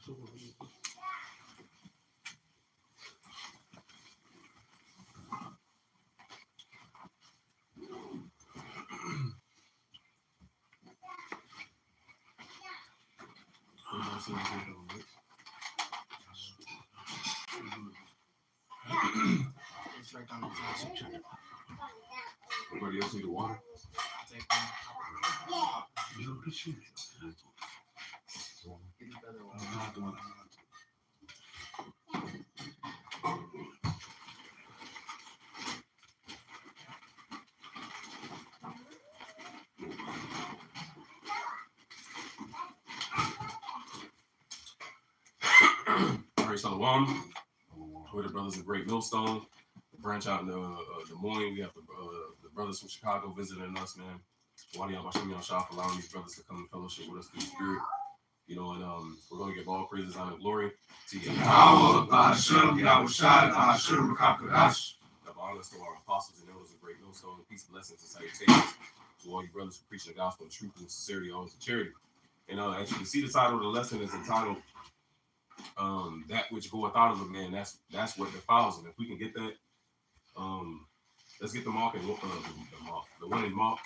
It's right down the section. Anybody else need the water? Praise Shalom. We're the brothers of Great Millstone. Branch out in Des Moines. We have the brothers from Chicago visiting us, man. Wadi Abashim Yashaf, allowing these brothers to come and fellowship with us through the Spirit. You know, and we're going to give all praises, honor, and glory to Yahweh, Hashem, Yahushua, Hashem, Kakadash. Of honors to our apostles and elders of Great Millstone, and peace, blessings, and salutations to all you brothers who preach the gospel in truth and sincerity, always in charity. And as you can see, the title of the lesson is entitled "That Which Goeth Out of a Man." That's what defiles him. If we can get that, let's get the mark and the one in Mark,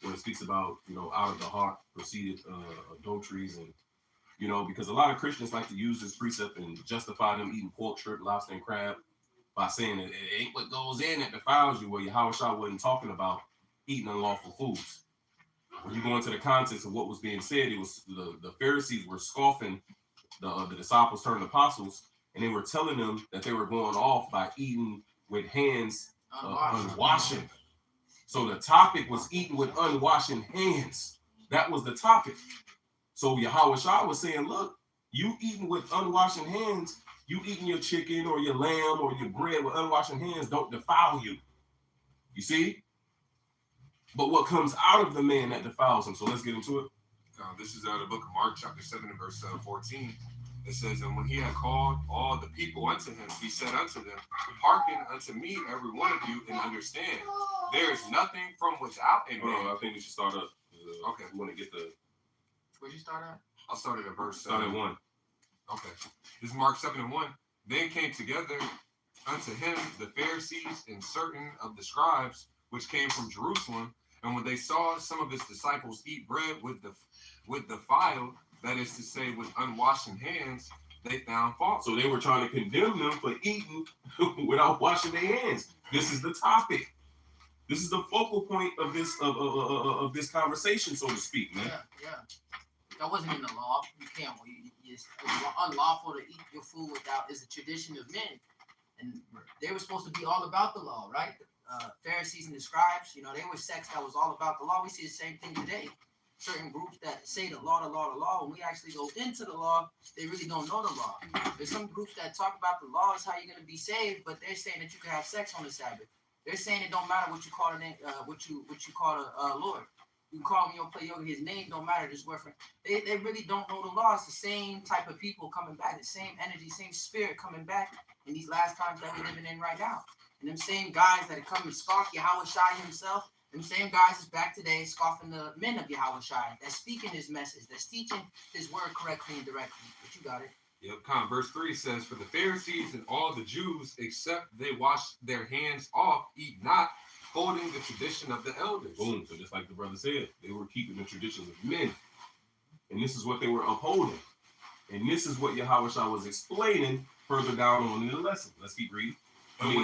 where it speaks about, you know, out of the heart proceeded adulteries, and you know, because a lot of Christians like to use this precept and justify them eating pork, shrimp, lobster, and crab by saying it ain't what goes in that defiles you. Well, Yahushua wasn't talking about eating unlawful foods. When you go into the context of what was being said, it was the Pharisees were scoffing the disciples turned apostles, and they were telling them that they were going off by eating with hands unwashed. So the topic was eating with unwashed hands. That was the topic. So Yahushua was saying, look, you eating with unwashed hands, you eating your chicken or your lamb or your bread with unwashed hands don't defile you. You see? But what comes out of the man that defiles him. So let's get into it. This is out of the book of Mark, chapter 7, and verse 14. It says, and when he had called all the people unto him, he said unto them, hearken unto me, every one of you, and understand. There is nothing from without a man. I think we should start up. Okay. We want to get the... Where'd you start at? I'll start at verse 7. Start at 1. Okay. This is Mark 7 and 1. Then came together unto him the Pharisees and certain of the scribes, which came from Jerusalem. And when they saw some of his disciples eat bread with defiled, that is to say, with unwashed hands, they found fault. So they were trying to condemn them for eating without washing their hands. This is the topic. This is the focal point of this of this conversation, so to speak, man. Yeah. That wasn't in the law. You can't. It's unlawful to eat your food without. It's a tradition of men, and they were supposed to be all about the law, right? Pharisees and the scribes, you know, they were sects that was all about the law. We see the same thing today. Certain groups that say the law, when we actually go into the law, they really don't know the law. There's some groups that talk about the law is how you're going to be saved, but they're saying that you can have sex on the Sabbath. They're saying it don't matter what you call it, what you call a Lord. You call him, you don't play yoga, his name don't matter, just word for it. They really don't know the law. It's the same type of people coming back, the same energy, same spirit coming back in these last times that we're living in right now. And them same guys that come and scoff Yahushua himself, them same guys is back today scoffing the men of Yahushua that's speaking his message, that's teaching his word correctly and directly. But you got it. Yep, verse 3 says, for the Pharisees and all the Jews, except they wash their hands off, eat not, holding the tradition of the elders. Boom. So just like the brother said, they were keeping the traditions of men. And this is what they were upholding. And this is what Yahushua was explaining further down on in the lesson. Let's keep reading. I mean,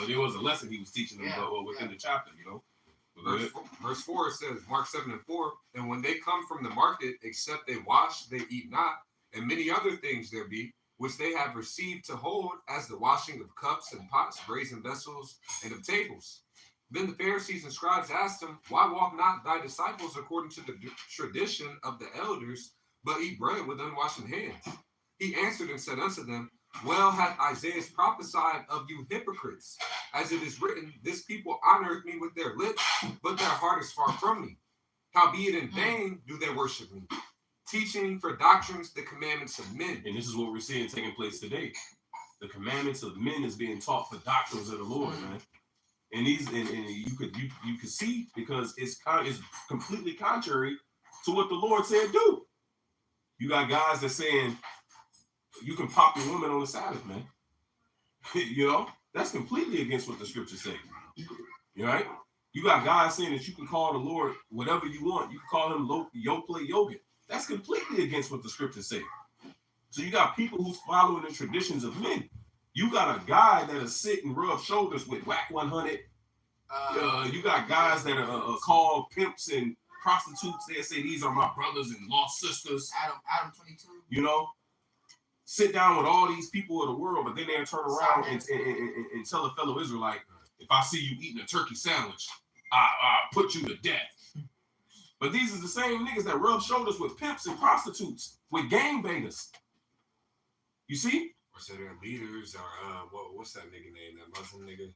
there was a lesson he was teaching them within the chapter, you know. Verse 4 says, Mark 7 and 4, and when they come from the market, except they wash, they eat not, and many other things there be, which they have received to hold, as the washing of cups and pots, brazen vessels, and of tables. Then the Pharisees and scribes asked him, why walk not thy disciples according to the tradition of the elders, but eat bread with unwashed hands? He answered and said unto them, well hath Isaiah prophesied of you hypocrites, as it is written, this people honoreth me with their lips, but their heart is far from me. Howbeit in vain do they worship me, teaching for doctrines the commandments of men. And this is what we're seeing taking place today. The commandments of men is being taught for doctrines of the Lord, man. And these, and you could see, because it's completely contrary to what the Lord said do. You got guys that saying you can pop your woman on the Sabbath, man. You know, that's completely against what the scriptures say. You right? You got guys saying that you can call the Lord whatever you want. You can call him Yople Yoga. That's completely against what the scriptures say. So you got people who's following the traditions of men. You got a guy that'll sit and rub shoulders with Whack 100. You got guys that are called pimps and prostitutes. They say these are my brothers and lost sisters. Adam 22. You know, sit down with all these people of the world, but then they turn around and tell a fellow Israelite, if I see you eating a turkey sandwich, I'll put you to death. But these are the same niggas that rub shoulders with pimps and prostitutes, with gangbangers. You see? Or so their leaders are what's that nigga name? That Muslim nigga?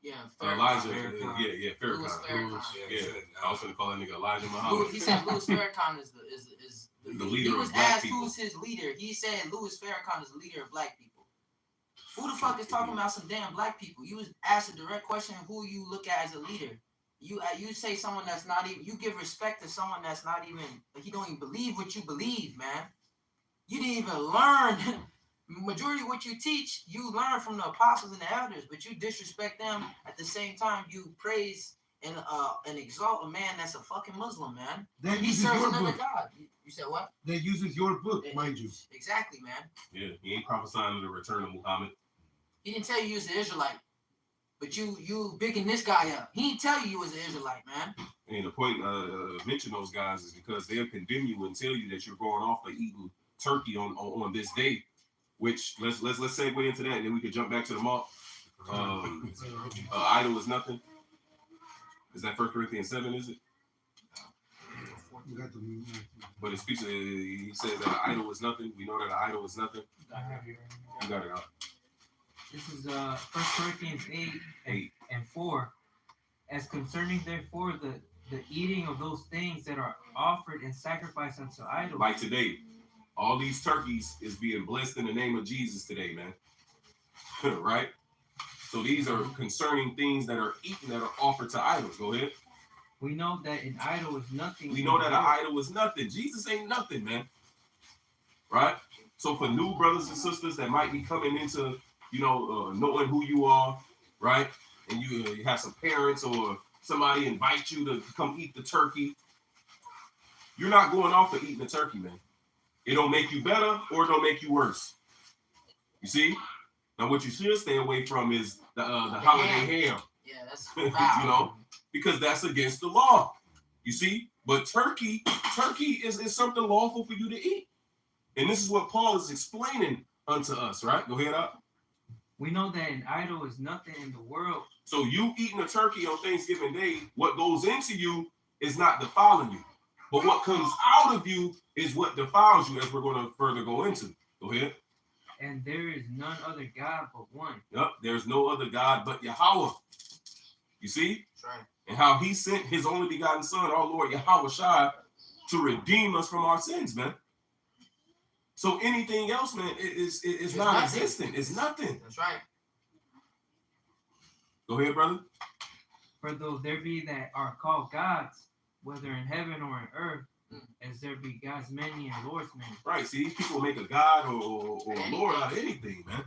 Yeah, Elijah. Farrakhan. Yeah, Farrakhan. Yeah, I was gonna call that nigga Elijah Muhammad. He said Louis Farrakhan is the leader He was of black asked people. who's his leader. He said Louis Farrakhan is the leader of black people. Who the fuck is talking about some damn black people? You was asked a direct question: who you look at as a leader? You say someone that's not even. You give respect to someone that's not even. He don't even believe what you believe, man. You didn't even learn. Majority of what you teach, you learn from the apostles and the elders, but you disrespect them at the same time. You praise and exalt a man that's a fucking Muslim, man. That He uses serves your another book. God. You said what? That uses your book, mind you. Exactly, man. Yeah, he ain't prophesying the return of Muhammad. He didn't tell you was an Israelite, but you bigging this guy up. He didn't tell you was an Israelite, man. And the point mention those guys is because they'll condemn you and tell you that you're going off of eating turkey on this day. Which let's segue into that, and then we can jump back to the mark. Idol is nothing. Is that 1 Corinthians 7? Is it? But it speaks. He says that an idol is nothing. We know that an idol is nothing. You got it out. This is 1 Corinthians 8 and 4. As concerning therefore the eating of those things that are offered and sacrificed unto idols. Like today. All these turkeys is being blessed in the name of Jesus today, man. Right? So these are concerning things that are eaten that are offered to idols. Go ahead. We know that an idol is nothing. We know that an idol is nothing. Jesus ain't nothing, man. Right? So for new brothers and sisters that might be coming into, knowing who you are, right? And you have some parents or somebody invite you to come eat the turkey. You're not going off of eating the turkey, man. It don't make you better or it don't make you worse. You see? Now, what you should stay away from is the holiday ham. Yeah, that's foul. Because that's against the law. You see? But turkey is something lawful for you to eat. And this is what Paul is explaining unto us, right? Go ahead, up. We know that an idol is nothing in the world. So you eating a turkey on Thanksgiving Day, what goes into you is not defiling you. But what comes out of you is what defiles you, as we're going to further go into. Go ahead. And there is none other God but one. Yep, there's no other God but Yahweh. You see? That's right. And how he sent his only begotten son, our Lord Yahweh Shai, to redeem us from our sins, man. So anything else, man, it's non-existent. It's nothing. That's right. Go ahead, brother. For though there be that are called gods, whether in heaven or in earth, as there be gods many and lords many. Right. See, these people make a God or a Lord out of anything, man.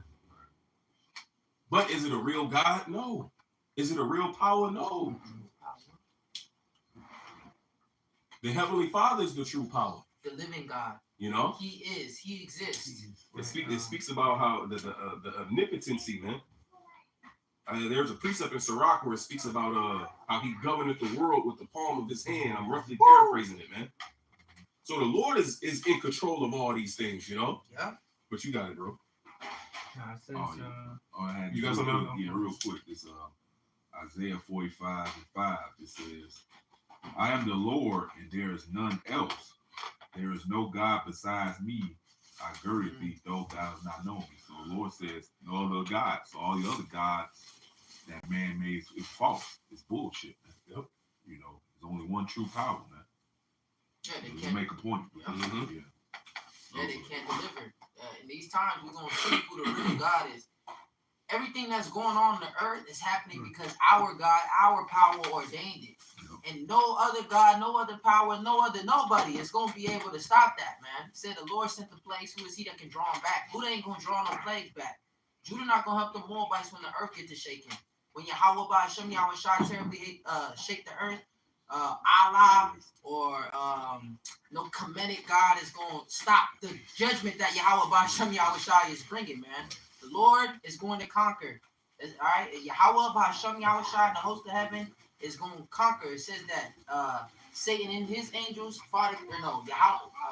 But is it a real God? No. Is it a real power? No. The Heavenly Father is the true power. The living God. You know? He is. He exists. It speaks about how the omnipotency, man. There's a precept in Sirach where it speaks about how he governeth the world with the palm of his hand. I'm roughly paraphrasing it, man. So the Lord is in control of all these things, Yeah. But you got it, bro. You got something else? Yeah, real quick. It's Isaiah 45:5. It says, I am the Lord, and there is none else. There is no God besides me. I girded thee, though thou hast not known me. So the Lord says, no other God. So all the other gods that man made is false. It's bullshit. Yep. There's only one true power, man. Yeah, they You can't. make a point. Mhm. Yeah, they can't deliver. In these times, we're gonna see who the real God is. Everything that's going on the earth is happening because our God, our power ordained it. Yep. And no other God, no other power, no other nobody is going to be able to stop that, man. Said the Lord sent the plagues. Who is he that can draw them back? Who ain't going to draw no plagues back? Judah not going to help the Moabites when the earth get to shaking. When Yahweh by Hashem Yahweh Shai terribly shake the earth, Allah or no Kemetic God is going to stop the judgment that Yahweh by Hashem Yahweh Shai is bringing, man. The Lord is going to conquer. All right, Yahweh by Hashem Yahweh Shai and the host of heaven is going to conquer. It says that Satan and his angels fought,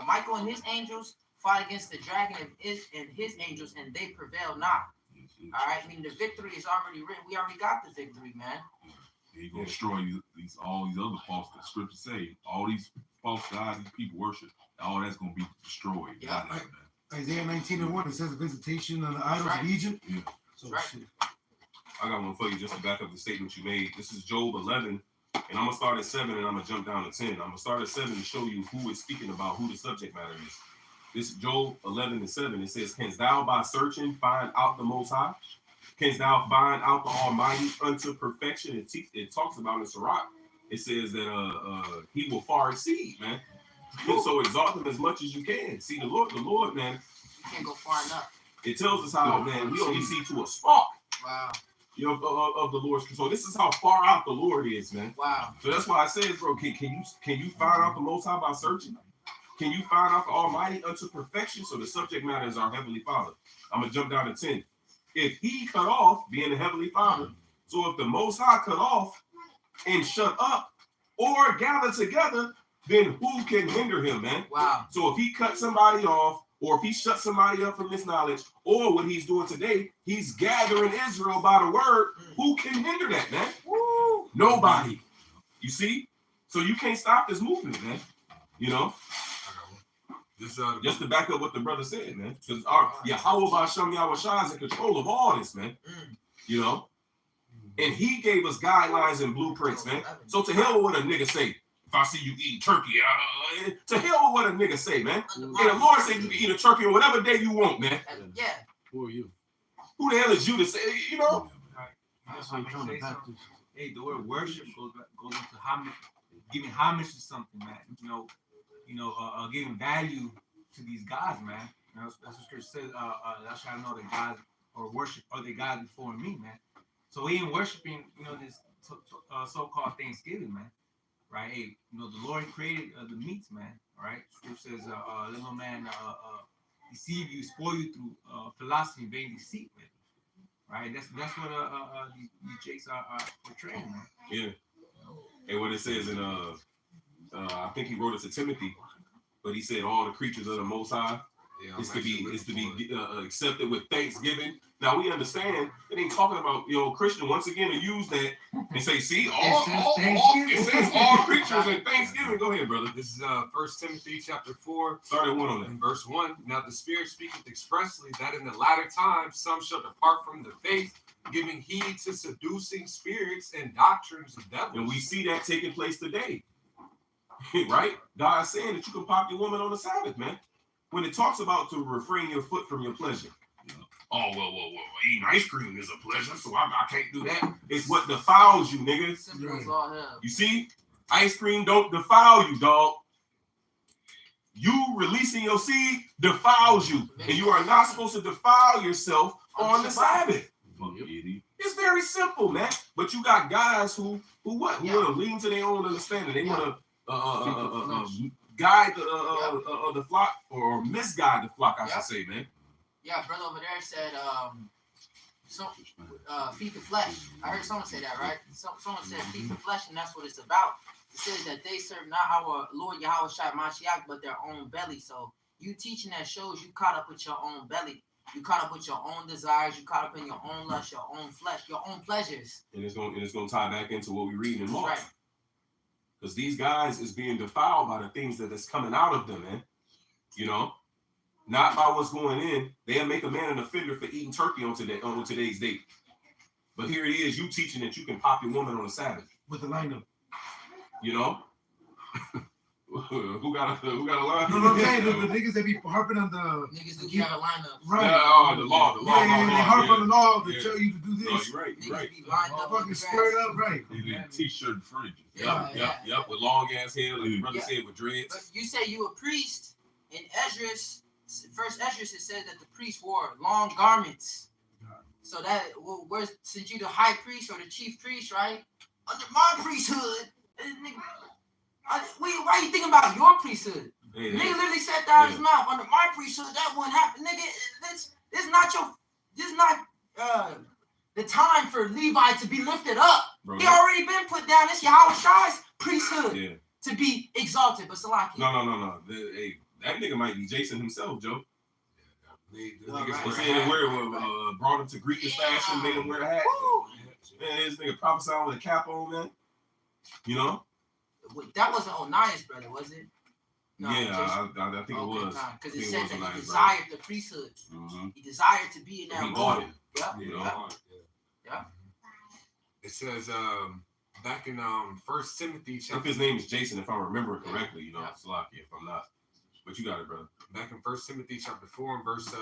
Michael and his angels fought against the dragon and his angels, and they prevailed not. All right, I mean the victory is already written. We already got the victory, man. He's gonna destroy all these other false. The scriptures say all these false gods these people worship. All that's gonna be destroyed. Yeah. Isaiah 19:1. It says visitation of the idols of Egypt. Yeah. So Right. shit. I got one for you just to back up the statement you made. This is Job 11, and I'm gonna start at 7, and I'm gonna jump down to 10. I'm gonna start at 7 to show you who is speaking about, who the subject matter is. This is Job 11:7. It says, "Canst thou by searching find out the Most High? Canst thou find out the Almighty unto perfection?" It talks about in Sirach. It says that he will far exceed, man. So exalt him as much as you can. See the Lord, man. You can't go far enough. It tells us how, man, we only see to a spark. Wow. Of the Lord's control. This is how far out the Lord is, man. Wow. So that's why I say, bro, can you find out the Most High by searching? Can you find out the Almighty unto perfection? So the subject matter is our Heavenly Father. I'm gonna jump down to 10. If he cut off, being the Heavenly Father, so if the Most High cut off and shut up or gather together, then who can hinder him, man? Wow. So if he cut somebody off, or if he shuts somebody up from this knowledge, or what he's doing today, he's gathering Israel by the word. Who can hinder that, man? Woo. Nobody. You see? So you can't stop this movement, man. You know? This Just to back up what the brother said, man. Because our Yahweh Basham Yahweh Shai is in control of all this, man. You know? And he gave us guidelines and blueprints, man. So to hell with what a nigga say. If I see you eating turkey, to hell with what a nigga say, man. And the Lord said you can eat a turkey on whatever day you want, man. Yeah. Who are you? Who the hell is you to say, you know? That's how you're trying to back this. Hey, the word worship goes into homage, giving homage to something, man. Giving value to these gods, man. You know, that's what Scripture says. Thou shalt know that God or worship other gods before me, man. So we ain't worshiping, this so-called Thanksgiving, man. Right? Hey, the Lord created the meats, man. All right. Scripture says, "Let no man deceive you, spoil you through philosophy and vain deceit, man." Right? That's what these jakes are portraying, man. Yeah. And what it says in I think he wrote it to Timothy, but he said all the creatures of the Most High is to be accepted with thanksgiving. Now we understand it ain't talking about Christian once again to use that and say, see, it says all creatures in Thanksgiving. Go ahead, brother. This is 1 Timothy chapter 4. Start at 1 on that. In verse 1. Now the Spirit speaketh expressly that in the latter times some shall depart from the faith, giving heed to seducing spirits and doctrines of devils. And we see that taking place today. Right? God is saying that you can pop your woman on the Sabbath, man. When it talks about to refrain your foot from your pleasure. Oh, well, eating ice cream is a pleasure, so I can't do that. It's what defiles you, niggas. Simple as all hell. You see? Ice cream don't defile you, dog. You releasing your seed defiles you. And you are not supposed to defile yourself on the Sabbath. It's very simple, man. But you got guys who want to lean to their own understanding. They want to guide the flock or misguide the flock, I should say, man. Yeah, brother over there said, feed the flesh. I heard someone say that, right? Someone said feed the flesh, and that's what it's about. It says that they serve not our Lord Yahweh Shai Mashiach, but their own belly. So you teaching that shows you caught up with your own belly. You caught up with your own desires. You caught up in your own lust, your own flesh, your own pleasures. And it's gonna tie back into what we read in Mark. Right. Because these guys is being defiled by the things that is coming out of them, man. Not by what's going in. They'll make a man an offender for eating turkey on today's date. But here it is, you teaching that you can pop your woman on the Sabbath. With the lineup. Who got a line? No, I'm saying the niggas that be harping on the Niggas do have a lineup. right. Yeah, the law. Yeah, they harp on the law to Yeah. tell you to do No, this. you're right. You're Niggas right. be lined up. Fucking squared up, right? They did t-shirt and fringes. Yep. With long ass hair, like the brother Yeah. said, with But dreads. you say you a priest. In Esdras, first Esdras, it says that the priest wore long garments. So that, well, where's, since you the high priest or the chief priest, right? Under my priesthood, why you thinking about your priesthood? Hey, Nigga hey, literally said that out of his mouth. Under my priesthood, that wouldn't happen, nigga. This is not the time for Levi to be lifted up. bro, He already been put down. This Yahweh Shai's priesthood yeah. to be exalted. But Salaki. No. Hey, that nigga might be Jason himself, Joe. The Well, niggas right. They wear said hats. where brought him to Greekish fashion, made him wear a hat. Woo! Man, this nigga prophesying with a cap on, man. You know? Wait, that wasn't Onias' brother, was it? No, Yeah, I think it was. Because I it think said was that he Onias' desired the priesthood. Mm-hmm. He desired to be in that He role. bought it. Yep. You know? Yep. Yeah. It says back in First Timothy If chapter his name is Jason, if I remember it correctly, you know, Yeah. it's lucky if I'm not. But you got it, brother. back in First Timothy chapter 4 and verse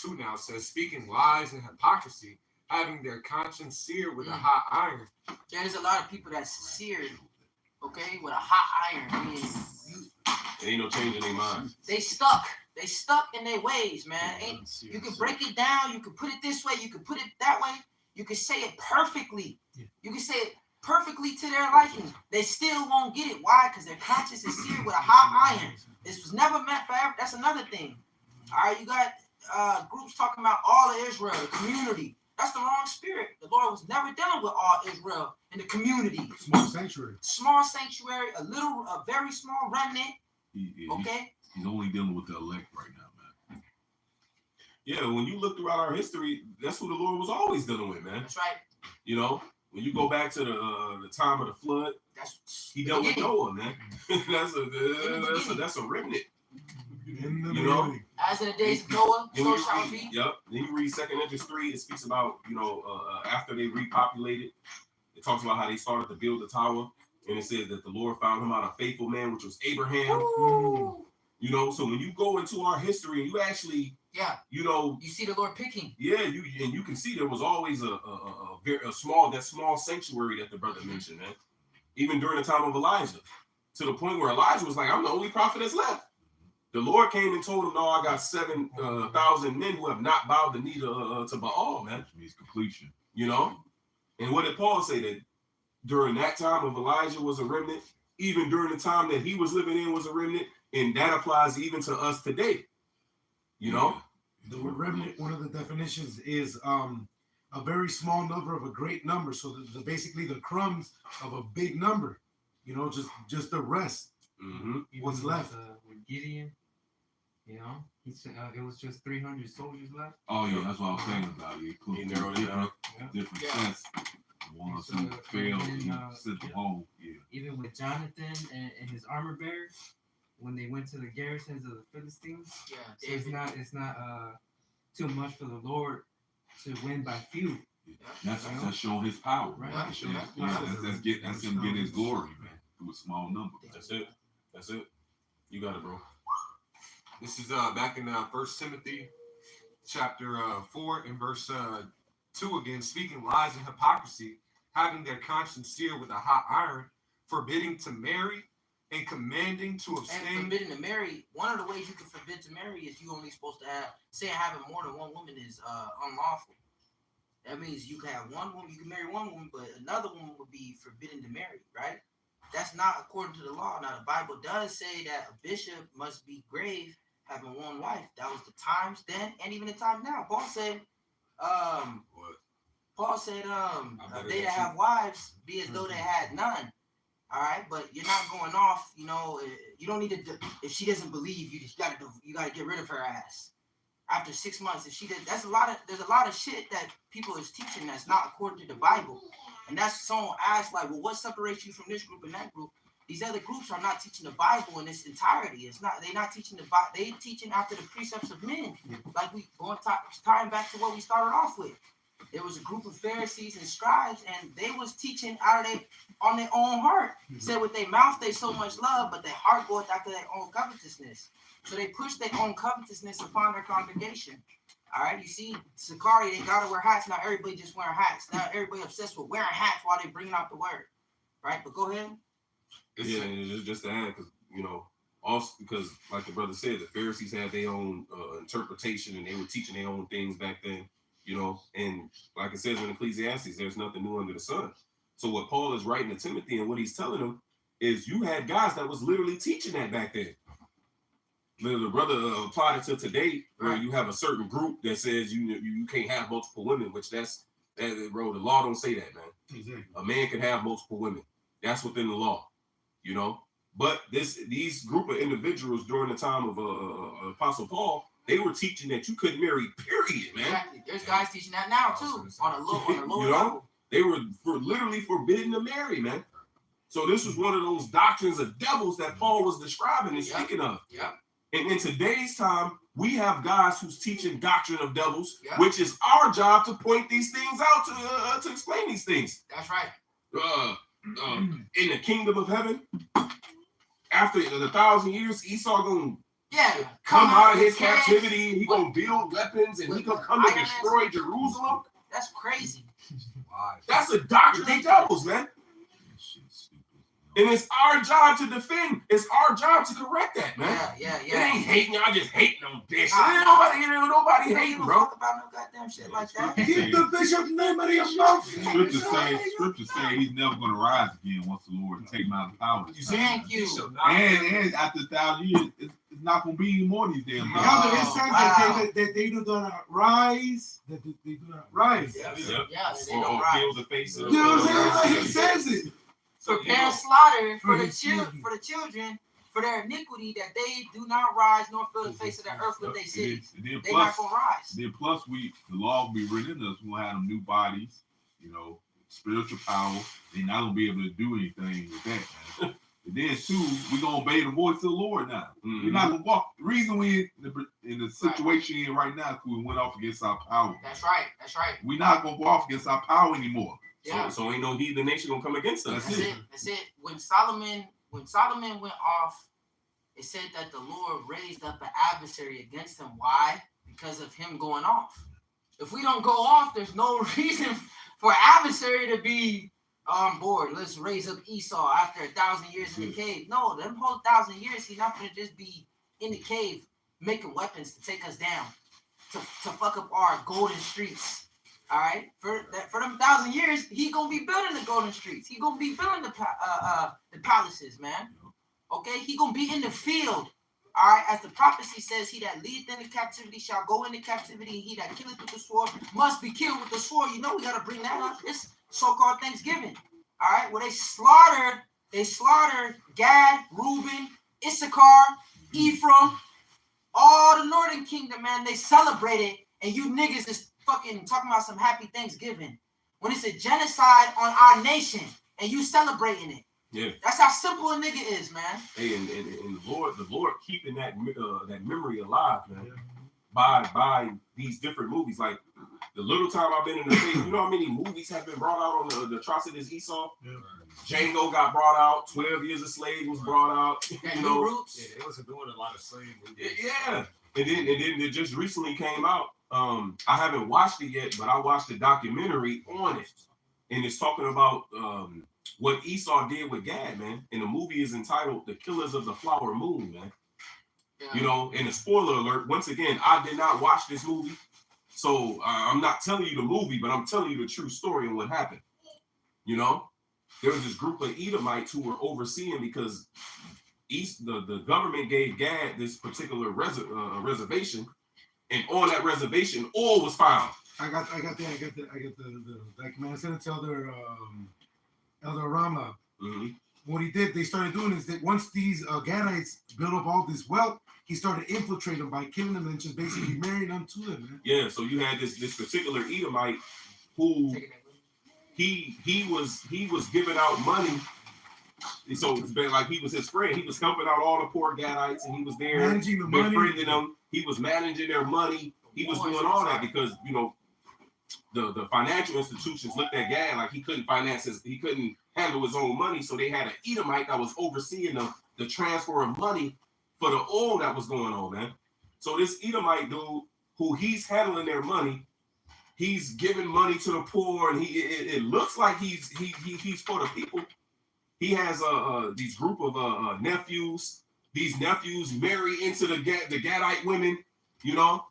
2 now says, speaking lies and hypocrisy, having their conscience seared with a hot iron. There's a lot of people that's seared, okay, with a hot iron. I mean, There ain't no change in their minds. they stuck. They stuck in their ways, man. You can break it down. You can put it this way. You can put it that way. You can say it perfectly. You can say it perfectly to their liking. They still won't get it. Why? Because their conscience is seared with a hot iron. This was never meant for ever. That's another thing. All right, you got groups talking about all of Israel, the community. That's the wrong spirit. The Lord was never dealing with all Israel in the community. Small sanctuary. Small sanctuary, a very small remnant. Okay. He's only dealing with the elect right now, man. Yeah, when you look throughout our history, that's who the Lord was always dealing with, man. That's right. You know, when you go back to the time of the flood, That's he the dealt with beginning. Noah, man. that's a remnant. In the You know? beginning. As in the days of Noah, Then so you shall it read, be. yep. Then you read 2 Esdras 3. It speaks about, you know, after they repopulated, it talks about how they started to build the tower, and it says that the Lord found him out a faithful man, which was Abraham. Ooh. You know, so when you go into our history and you actually, Yeah, you know, you see the Lord picking. yeah, you can see there was always a small sanctuary that the brother mentioned, man. Even during the time of Elijah, to the point where Elijah was like, "I'm the only prophet that's left." The Lord came and told him, "No, I got 7,000 men who have not bowed the knee to Baal, man." Which means completion. You know, and what did Paul say that during that time of Elijah was a remnant, even during the time that he was living in was a remnant, and that applies even to us today. You know. The word remnant, one of the definitions is a very small number of a great number. So basically the crumbs of a big number, you know, just the rest. Mm-hmm. What's Even left? with Gideon, you know, he said it was just 300 soldiers left. Oh yeah, that's what I was saying about it. He narrowed it down. Different Yeah. sets. The ones So, who failed, and, he sent them home. Yeah. Even with Jonathan and his armor bearer, when they went to the garrisons of the Philistines, Yeah, so it's David. not too much for the Lord to win by few. That's showing his power. Right. Right. That's him getting his glory, man, through a small number. That's it. That's it. You got it, bro. This is back in First Timothy chapter 4 and verse 2 again, speaking lies and hypocrisy, having their conscience seared with a hot iron, forbidding to marry and commanding to And abstain. forbidden to marry. One of the ways you can forbid to marry is you only supposed to have, say having more than one woman is unlawful. That means you can have one woman, you can marry one woman, but another woman would be forbidden to marry, right? That's not according to the law. Now the Bible does say that a bishop must be grave having one wife. That was the times then and even the times now. Paul said, What? they that have wives be as though they had none. All right, but you're not going off. You know, you don't need to. If she doesn't believe, you gotta get rid of her ass. After 6 months, if she did, there's a lot of shit that people is teaching that's not according to the Bible, and that's someone asked like, well, what separates you from this group and that group? These other groups are not teaching the Bible in its entirety. They're not teaching the Bible. They teaching after the precepts of men, like we tying back to what we started off with. there was a group of Pharisees and scribes, and they was teaching out of on their own heart. Said with their mouth they so much love, but their heart goeth after their own covetousness. So they pushed their own covetousness upon their congregation. All right, you see, Sakari, they gotta wear hats. Now everybody just wearing hats. Now everybody obsessed with wearing hats while they bringing out the word. Right, but go ahead. Yeah, and just to add, because also because like the brother said, the Pharisees had their own interpretation and they were teaching their own things back then. And like it says in Ecclesiastes, there's nothing new under the sun. So what Paul is writing to Timothy and what he's telling him is you had guys that was literally teaching that back then. The brother applied it to today, where you have a certain group that says you can't have multiple women, which bro, the law don't say that, man. Exactly. A man can have multiple women. That's within the law, But these group of individuals during the time of Apostle Paul, they were teaching that you couldn't marry, period, man. Exactly. There's guys teaching that now too, on a lower level. They were literally forbidden to marry, man. So this was one of those doctrines of devils that Paul was describing and speaking of. Yeah. And in today's time, we have guys who's teaching doctrine of devils, Yeah. which is our job to point these things out to explain these things. That's right. In the kingdom of heaven, after the 1,000 years, Esau gonna come out of his captivity. He gonna build weapons and he gonna come to destroy Jerusalem. That's crazy. That's a doctrine of devils, man. And it's our job to defend. It's our job to correct that, man. Yeah. It ain't hating. Y'all just hating on bitch. Nobody hating, don't bro. Talk about no goddamn shit like that. Keep the bishop's name out of your mouth. Scripture say he's never going to rise again once the Lord take him out of power. Thank you. And after 1,000 years, it's not going to be any more of these damn Yeah, but it says that they do not rise. That they do not rise. Yes, Yep. yes, they Or don't rise. feel the face of You know what I'm saying? Like he says it. Prepare slaughter for the his children. for the children for their iniquity, that they do not rise nor fill the face of the earth with their cities. They not gonna rise. Then plus the law will be written in us. We'll have them new bodies, spiritual power. They're not gonna be able to do anything with that, man. And then too, we're gonna obey the voice of the Lord now. Mm-hmm. We're not gonna walk. The reason we in the situation we're in right now, because we went off against our power. That's right. We're not gonna go off against our power anymore. Yeah. So ain't no heathen nation gonna come against us. That's it. When Solomon went off, it said that the Lord raised up an adversary against him. Why? Because of him going off. If we don't go off, there's no reason for adversary to be on board. Let's raise up Esau after 1,000 years in the cave. No, them whole 1,000 years, he's not gonna just be in the cave making weapons to take us down, to fuck up our golden streets. All right, for them 1,000 years, he gonna be building the golden streets. He gonna be building the palaces, man. Okay, he gonna be in the field. All right, as the prophecy says, he that leadeth into captivity shall go into captivity, and he that killeth with the sword must be killed with the sword. We gotta bring that up. It's so-called Thanksgiving. All right, where they slaughtered Gad, Reuben, Issachar, Ephraim, all the northern kingdom, man. They celebrated, and you niggas is fucking talking about some happy Thanksgiving when it's a genocide on our nation and you celebrating it. Yeah, that's how simple a nigga is, man. Hey, and the Lord keeping that memory alive, man, by these different movies. Like the little time I've been in the faith, you know how many movies have been brought out on the atrocities Esau? Yeah. Django got brought out. 12 Years a Slave was brought out. Roots. Yeah, they wasn't doing a lot of slave movies. Yeah, and then it just recently came out. I haven't watched it yet, but I watched a documentary on it, and it's talking about what Esau did with Gad, man. And the movie is entitled "The Killers of the Flower Moon," man. Yeah. And a spoiler alert. Once again, I did not watch this movie, so I'm not telling you the movie, but I'm telling you the true story and what happened. There was this group of Edomites who were overseeing because the government gave Gad this particular reservation. And on that reservation, oil was found. I got the document. I sent it to Elder Rama. Mm-hmm. What he did, they started doing is that once these Gadites built up all this wealth, he started infiltrating them by killing them and just basically marrying them to them, man. Yeah, so you had this particular Edomite who he was giving out money. So it's been like he was his friend. He was helping out all the poor Gadites, and he was there managing the money, befriending them. He was managing their money. He was doing all that because the financial institutions looked at Gad like he couldn't handle his own money, so they had an Edomite that was overseeing the transfer of money for the oil that was going on, man. So this Edomite dude, who he's handling their money, he's giving money to the poor, and it looks like he's for the people. He has these group of nephews. These nephews marry into the Gadite women, you know,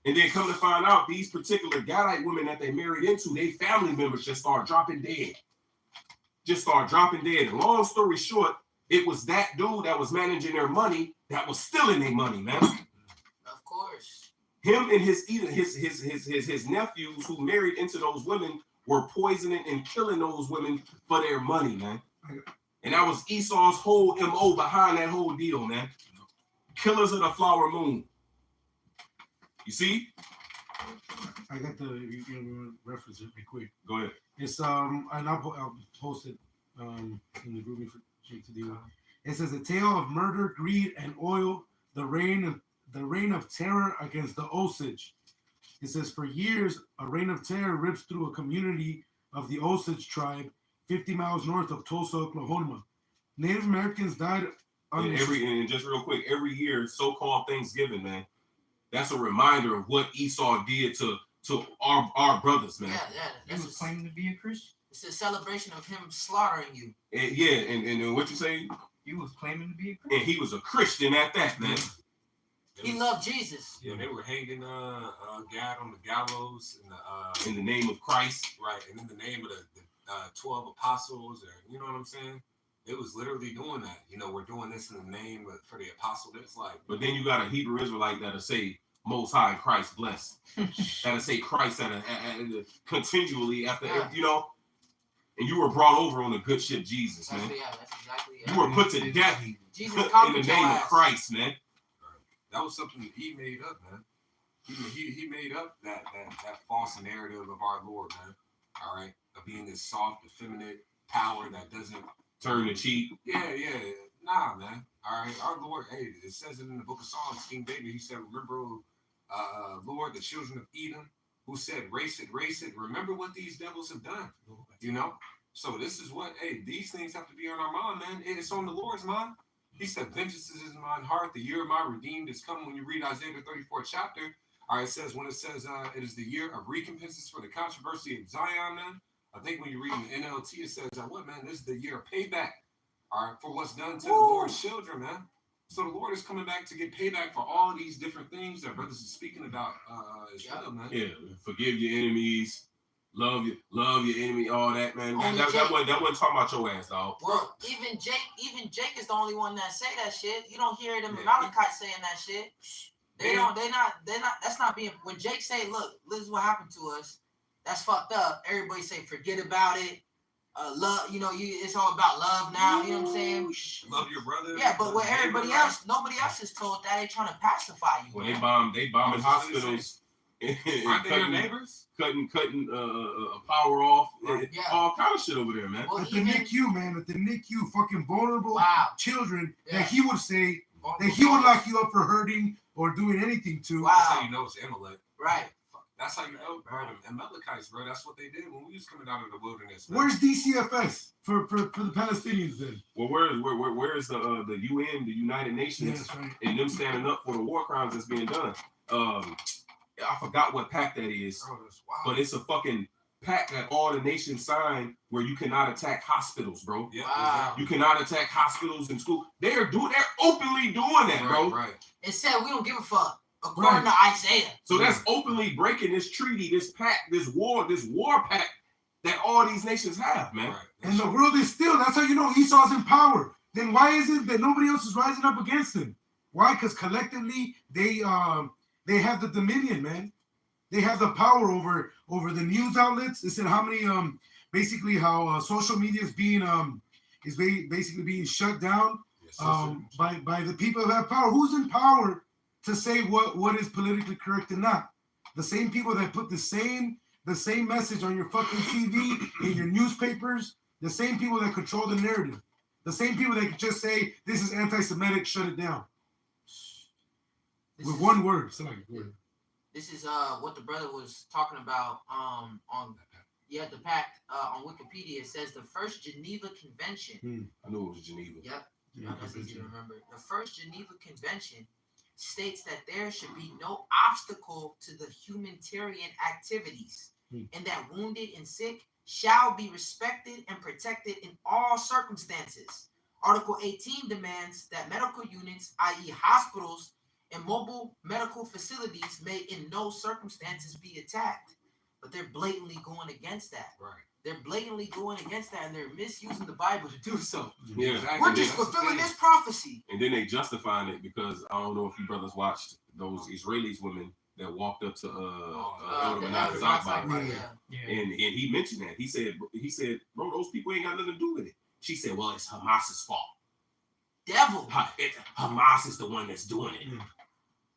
and then come to find out these particular Gadite women that they married into, they family members just start dropping dead. And long story short, it was that dude that was managing their money that was stealing their money, man. Of course. Him and his nephews who married into those women were poisoning and killing those women for their money, man. And that was Esau's whole MO behind that whole deal, man. Killers of the flower moon. You see? I got you reference it real quick. Go ahead. It's and I'll post it in the group for Jake to deal with. It says a tale of murder, greed, and oil, the reign of terror against the Osage. It says for years a reign of terror rips through a community of the Osage tribe 50 miles north of Tulsa, Oklahoma. Native Americans died and just real quick, every year, so-called Thanksgiving, man, that's a reminder of what Esau did to our brothers, man. He was claiming to be a Christian. It's a celebration of him slaughtering you. And what you say? He was claiming to be a Christian. And he was a Christian at that, man. He loved Jesus. Yeah, they were hanging Gad on the gallows in the name of Christ. Right, and in the name of the 12 apostles, or you know what I'm saying? It was literally doing that. You know, we're doing this in the name for the apostle. It's like, but then you got a Hebrew Israelite that'll say Most High Christ bless. That'll say Christ continually after, you know. And you were brought over on the good ship Jesus, man. That's exactly it. You were put to death Jesus in the name of Christ, man. That was something that he made up, man. He made up that false narrative of our Lord, man. All right, of being this soft, effeminate power that doesn't turn the cheek. Yeah. Nah, man. All right, our Lord. Hey, it says it in the book of Psalms. King David, he said, "Remember, Lord, the children of Edom, who said, race it. Remember what these devils have done. You know. So this is what. Hey, these things have to be on our mind, man. It's on the Lord's mind. He said, vengeance is in mine heart. The year of my redeemed is coming. When you read Isaiah the 34th chapter, all right, it says it is the year of recompenses for the controversy of Zion, man. I think when you read in the NLT, it says what, man? This is the year of payback, all right, for what's done to the Lord's children, man. So the Lord is coming back to get payback for all these different things that brothers are speaking about as well, man. Yeah, forgive your enemies, love your enemy, all that, man. That wasn't talking about your ass, dog. Well, even Jake is the only one that say that shit. You don't hear them Amalekites saying that shit. They're not. That's not being. When Jake say, "Look, this is what happened to us," that's fucked up. Everybody say, "Forget about it." Love, it's all about love now. You know what I'm saying? Love your brother. Yeah, but with everybody else, nobody else is told that. They trying to pacify you. Well, they bombing hospitals. Aren't they your neighbors? Cutting power off. All kind of shit over there, man. Well, at the NICU, man. At the NICU, fucking vulnerable children that he would say that he would lock you up for hurting or doing anything to. Wow. That's how you know it's Amalek. Right. That's how you know, bro. Amalekites, bro. That's what they did when we was coming out of the wilderness. Man. Where's DCFS for the Palestinians then? Well, where's the UN, the United Nations, and them standing up for the war crimes that's being done? I forgot what pact that is, but it's a fucking pact that all the nations signed where you cannot attack hospitals, bro. Yeah, exactly. You cannot attack hospitals and school. They're openly doing that, bro. Right. It said we don't give a fuck. According to Isaiah. So that's openly breaking this treaty, this pact, this war pact that all these nations have, man. Right. And the world is still, that's how you know Esau's in power. Then why is it that nobody else is rising up against him? Why? Because collectively they have the dominion, man. They have the power over the news outlets. They said how many basically how social media is being basically being shut down by the people who have power. Who's in power to say what is politically correct and not? The same people that put the same message on your fucking TV, in your newspapers, the same people that control the narrative, the same people that can just say this is anti-Semitic, shut it down. With one word, it's like a word. This is what the brother was talking about on the pact on Wikipedia. It says the first Geneva Convention. I knew it was Geneva. Yep. That's easy to remember. The first Geneva Convention states that there should be no obstacle to the humanitarian activities, and that wounded and sick shall be respected and protected in all circumstances. Article 18 demands that medical units, i.e. hospitals and mobile medical facilities, may in no circumstances be attacked. But they're blatantly going against that. Right. They're blatantly going against that, and they're misusing the Bible to do so. Yeah. Exactly. We're just fulfilling this prophecy. And then they justifying it because I don't know if you brothers watched those Israelis women that walked up to Elder Menachem Zakbai. And he mentioned that. He said, bro, those people ain't got nothing to do with it. She said, well, it's Hamas's fault. Devil. Hamas is the one that's doing it.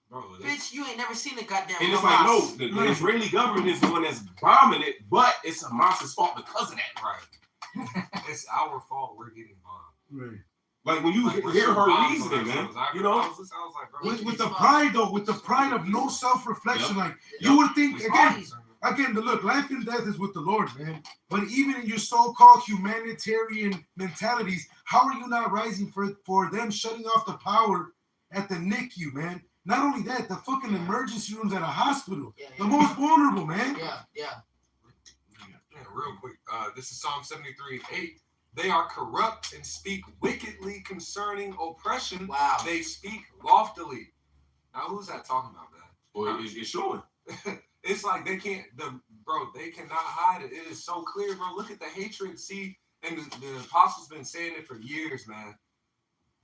Bro, Bitch, you ain't never seen a goddamn And it's Hamas. like, no, the Israeli government is the one that's bombing it, but it's Hamas's fault because of that. Right. It's our fault we're getting bombed. Right. Like when you Like, we're hear so her bombed reasoning, on man, ourselves. you know. I was like, bro, With the pride though, with the pride of no self-reflection, like you would think again, look, life and death is with the Lord, man. But even in your so-called humanitarian mentalities, how are you not rising for them shutting off the power at the NICU, man? Not only that, the fucking emergency rooms at a hospital, the most vulnerable, man. Yeah. Real quick. This is Psalm 73:8. They are corrupt and speak wickedly concerning oppression. Wow. They speak loftily. Now, who's that talking about, man? Well, it's showing. It's like they cannot hide it. It is so clear, bro. Look at the hatred. See, and the apostles been saying it for years, man.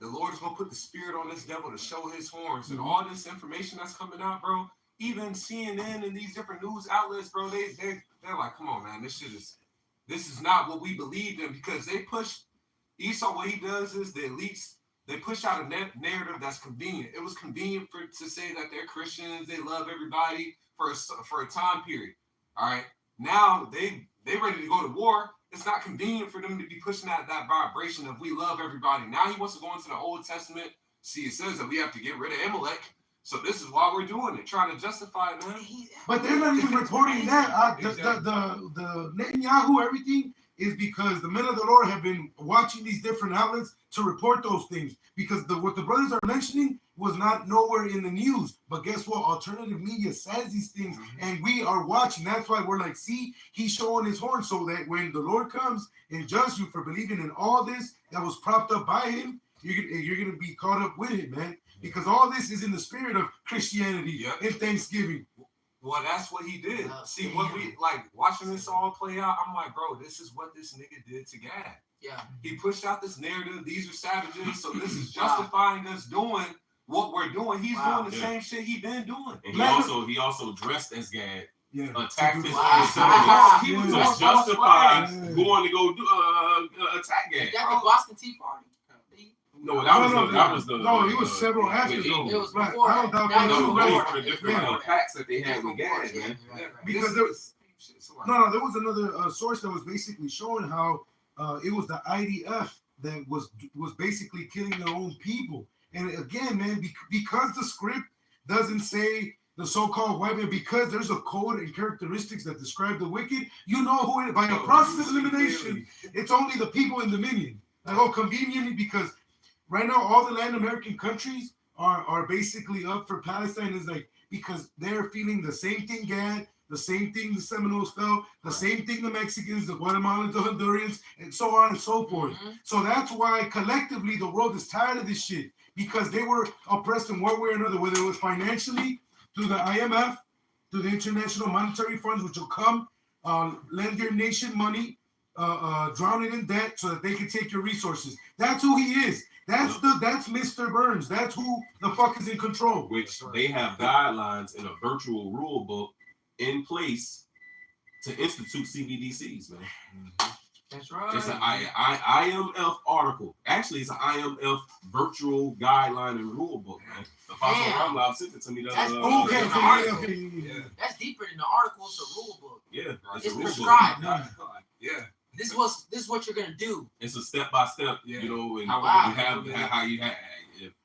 The Lord is gonna put the spirit on this devil to show his horns, and all this information that's coming out, bro. Even CNN and these different news outlets, bro, they're like, come on, man, this is not what we believed in, because they push. Esau, what he does is the elites, they push out a narrative that's convenient. It was convenient to say that they're Christians, they love everybody for a time period. All right, now they ready to go to war. It's not convenient for them to be pushing that vibration of we love everybody. Now he wants to go into the Old Testament. See, it says that we have to get rid of Amalek. So this is why we're doing it, trying to justify it, man. But they're not even reporting that. The Netanyahu, everything is because the men of the Lord have been watching these different outlets to report those things. Because what the brothers are mentioning was not nowhere in the news. But guess what? Alternative media says these things, and we are watching. That's why we're like, see, he's showing his horn, so that when the Lord comes and judges you for believing in all this that was propped up by him, you're gonna be caught up with it, man. Because all this is in the spirit of Christianity and Thanksgiving. Well, that's what he did. See, what we like watching this all play out, I'm like, bro, this is what this nigga did to Gad. Yeah. He pushed out this narrative. These are savages. So this is justifying us doing what we're doing. He's doing the same shit he been doing. And he also dressed as Gad. Yeah. Attacked his Wow. He was just justified going to go attack Gad. Is that the Boston Tea Party? No, that was the. No, it was several after It though. was Right. before. I don't doubt That that. was No, before. for the different packs that they had with Gad, man. Because there was there was another source that was basically showing how it was the IDF that was basically killing their own people. And again, man, because the script doesn't say the so-called white man, because there's a code and characteristics that describe the wicked, you know who it, by a process of elimination, it's only the people in Dominion. Like, conveniently, because right now all the Latin American countries are basically up for Palestine, is like, because they're feeling the same thing Gad, the same thing the Seminoles felt, the same thing the Mexicans, the Guatemalans, the Hondurans, and so on and so forth. So that's why collectively the world is tired of this shit, because they were oppressed in one way or another, whether it was financially through the IMF, through the International Monetary Funds, which will come, lend your nation money, drown it in debt so that they can take your resources. That's who he is. That's Mr. Burns. That's who the fuck is in control. Which they have guidelines in a virtual rule book in place to institute CBDCs, man. That's right. It's an IMF article. Actually, it's an IMF virtual guideline and rule book, man. The Apostle Ramlab sent it to me. That's Okay. That's deeper than the article. It's a rule book. Yeah, It's a rule prescribed. Yeah. This is what you're gonna do. It's a step by step, Yeah. you know, and Wow. you have how you have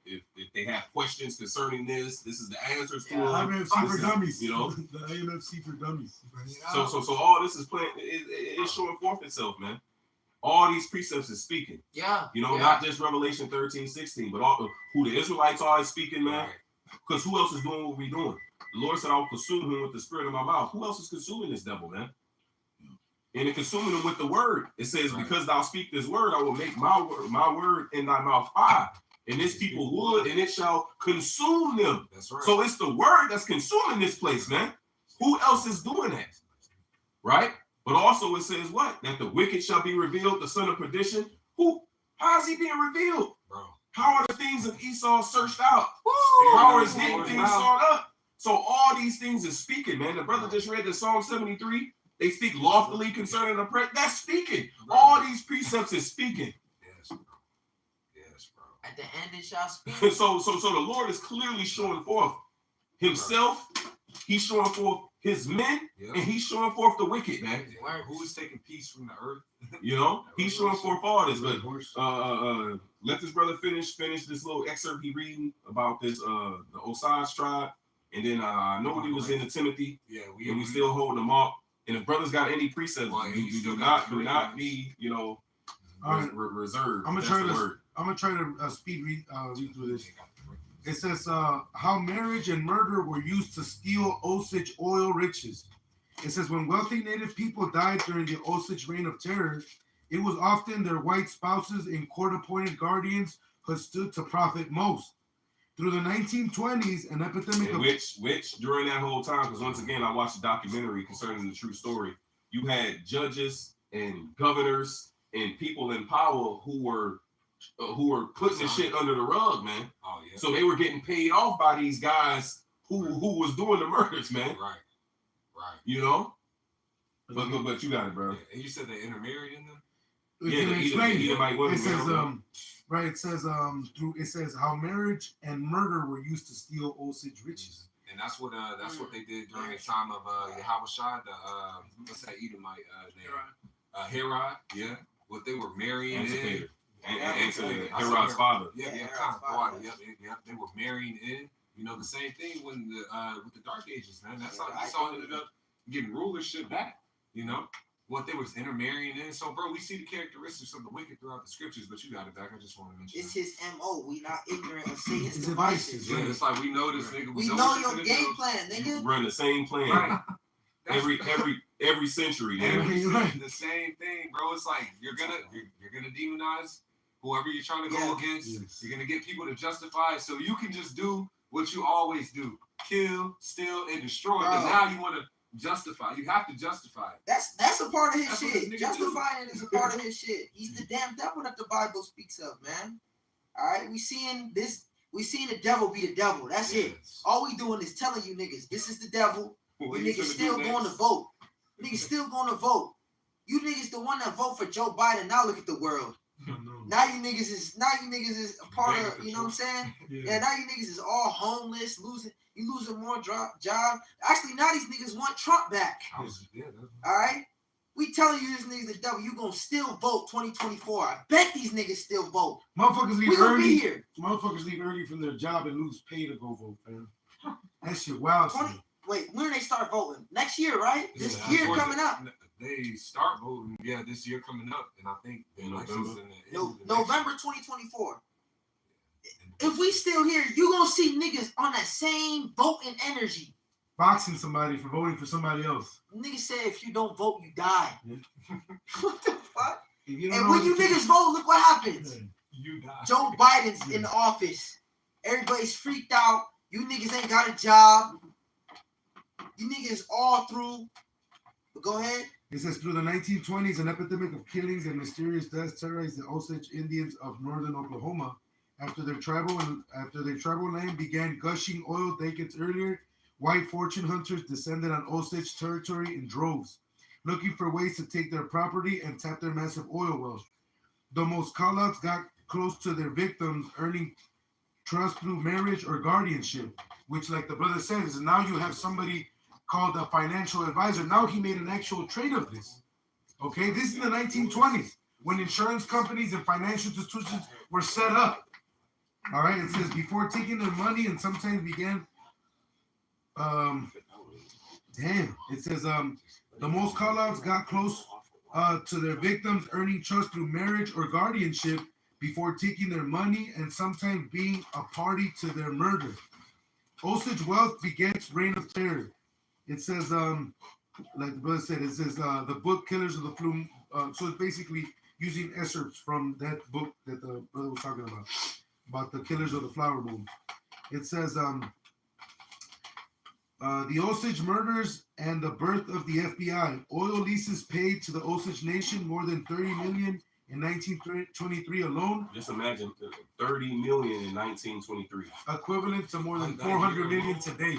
if they have questions concerning this is the answers to Yeah. them. IMFC for dummies. You know, the IMFC for dummies. so all this is playing. It's showing forth itself, man. All these precepts is speaking. Yeah. You know, yeah. not just Revelation 13, 16, but all who the Israelites are is speaking, man. Because who else is doing what we're doing? The Lord said, I'll consume him with the spirit of my mouth. Who else is consuming this devil, man? And in consuming him with the word, it says, because thou speak this word, I will make my word in thy mouth fire. And this people would, and it shall consume them. That's right. So it's the word that's consuming this place, man. Who else is doing that? Right? But also it says what? That the wicked shall be revealed, the son of perdition. How is he being revealed? Bro. How are the things of Esau searched out? Woo! How are his hidden things sought up? So all these things is speaking, man. The brother just read the Psalm 73. They speak loftily concerning the prayer. That's speaking. All these precepts is speaking. Yes, bro. Yes, bro. At the end it shall speak. So the Lord is clearly showing forth himself. He's showing forth his men, and he's showing forth the wicked, man. Yeah. Who is taking peace from the earth? You know, he's showing forth all this. But let this brother finish this little excerpt he reading about this the Osage tribe, and then I know he was into Timothy. Yeah, we still holding them up. And if brothers got any precepts, you do not be, you know, reserved. I'm gonna try to speed read through this. It says how marriage and murder were used to steal Osage oil riches. It says when wealthy native people died during the Osage reign of terror, it was often their white spouses and court-appointed guardians who stood to profit most. Through the 1920s, an epidemic of which during that whole time, because once again I watched a documentary concerning the true story. You had judges and governors and people in power who were putting the shit under the rug, man. Oh yeah. So they were getting paid off by these guys who was doing the murders, man. Right. You know. But you got it, bro. Yeah. And you said they intermarried in them. It says how marriage and murder were used to steal Osage riches. And that's what they did during the time of Yahushua, what's that Edomite name? Herod, yeah. What they were marrying in. And Herod's father. Yeah, they were marrying in. You know, the same thing when with the Dark Ages, man. That's how Esau ended up getting rulership back. You know, what they was intermarrying in. So, bro, we see the characteristics of the wicked throughout the scriptures, but you got it back. I just want to mention it's his MO. We not ignorant of Satan's His devices. Yeah, it's like we know this nigga. We know your game plan, nigga. You run the same plan. Right. Every century, man. The same thing, bro. It's like you're gonna demonize whoever you're trying to go against. Yes. You're gonna get people to justify it, so you can just do what you always do: kill, steal, and destroy. But now you want to justify. You have to justify it. That's a part of his That's what shit. this nigga Justifying it is a part of his shit. He's the damn devil that the Bible speaks of, man. All right, we seeing the devil be the devil. That's it. All we doing is telling you niggas, this is the devil. You niggas still going to vote. Niggas still going to vote. You niggas the one that vote for Joe Biden. Now look at the world. Now you niggas is a part of, you know what I'm saying? Yeah, now you niggas is all homeless, losing more job. Actually, now these niggas want Trump back. All right? We telling you this niggas the devil, you gonna still vote 2024. I bet these niggas still vote. Motherfuckers leave We gonna early. be here. Motherfuckers leave early from their job and lose pay to go vote, fam. That shit wild. Wait, when do they start voting? Next year, right? This year coming up. They start voting, this year coming up, and I think the elections November 2024. If we still here, you gonna see niggas on that same voting energy. Boxing somebody for voting for somebody else. Niggas say if you don't vote, you die. What the fuck? And when you niggas vote, look what happens. You die. Joe Biden's in the office. Everybody's freaked out. You niggas ain't got a job. You niggas all through. But go ahead. It says through the 1920s, an epidemic of killings and mysterious deaths terrorized the Osage Indians of northern Oklahoma. After their tribal land began gushing oil decades earlier, white fortune hunters descended on Osage territory in droves, looking for ways to take their property and tap their massive oil wells. The most call-outs got close to their victims, earning trust through marriage or guardianship, which, like the brother says, is now you have somebody called a financial advisor. Now he made an actual trade of this. Okay, this is in the 1920s when insurance companies and financial institutions were set up. All right, it says before taking their money and sometimes began. It says the most call-outs got close to their victims, earning trust through marriage or guardianship before taking their money and sometimes being a party to their murder. Osage wealth begets reign of terror. It says, like the brother said, it says the book Killers of the Flume. So it's basically using excerpts from that book that the brother was talking about the Killers of the Flower Moon. It says the Osage murders and the birth of the FBI. Oil leases paid to the Osage Nation more than $30 million in 1923 alone. Just imagine $30 million in 1923. Equivalent to more than $400 million today.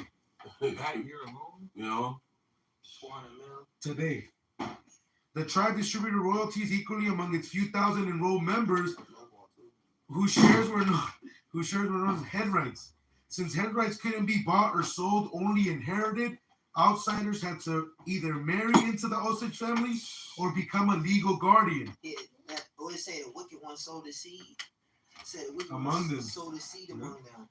That year alone? You know? 400 mil. Today. The tribe distributed royalties equally among its few thousand enrolled members whose shares were known as head rights. Since head rights couldn't be bought or sold, only inherited, outsiders had to either marry into the Osage family or become a legal guardian. Yeah, that always say the wicked one sowed the seed. Said the wicked Among one them. sowed the seed among them.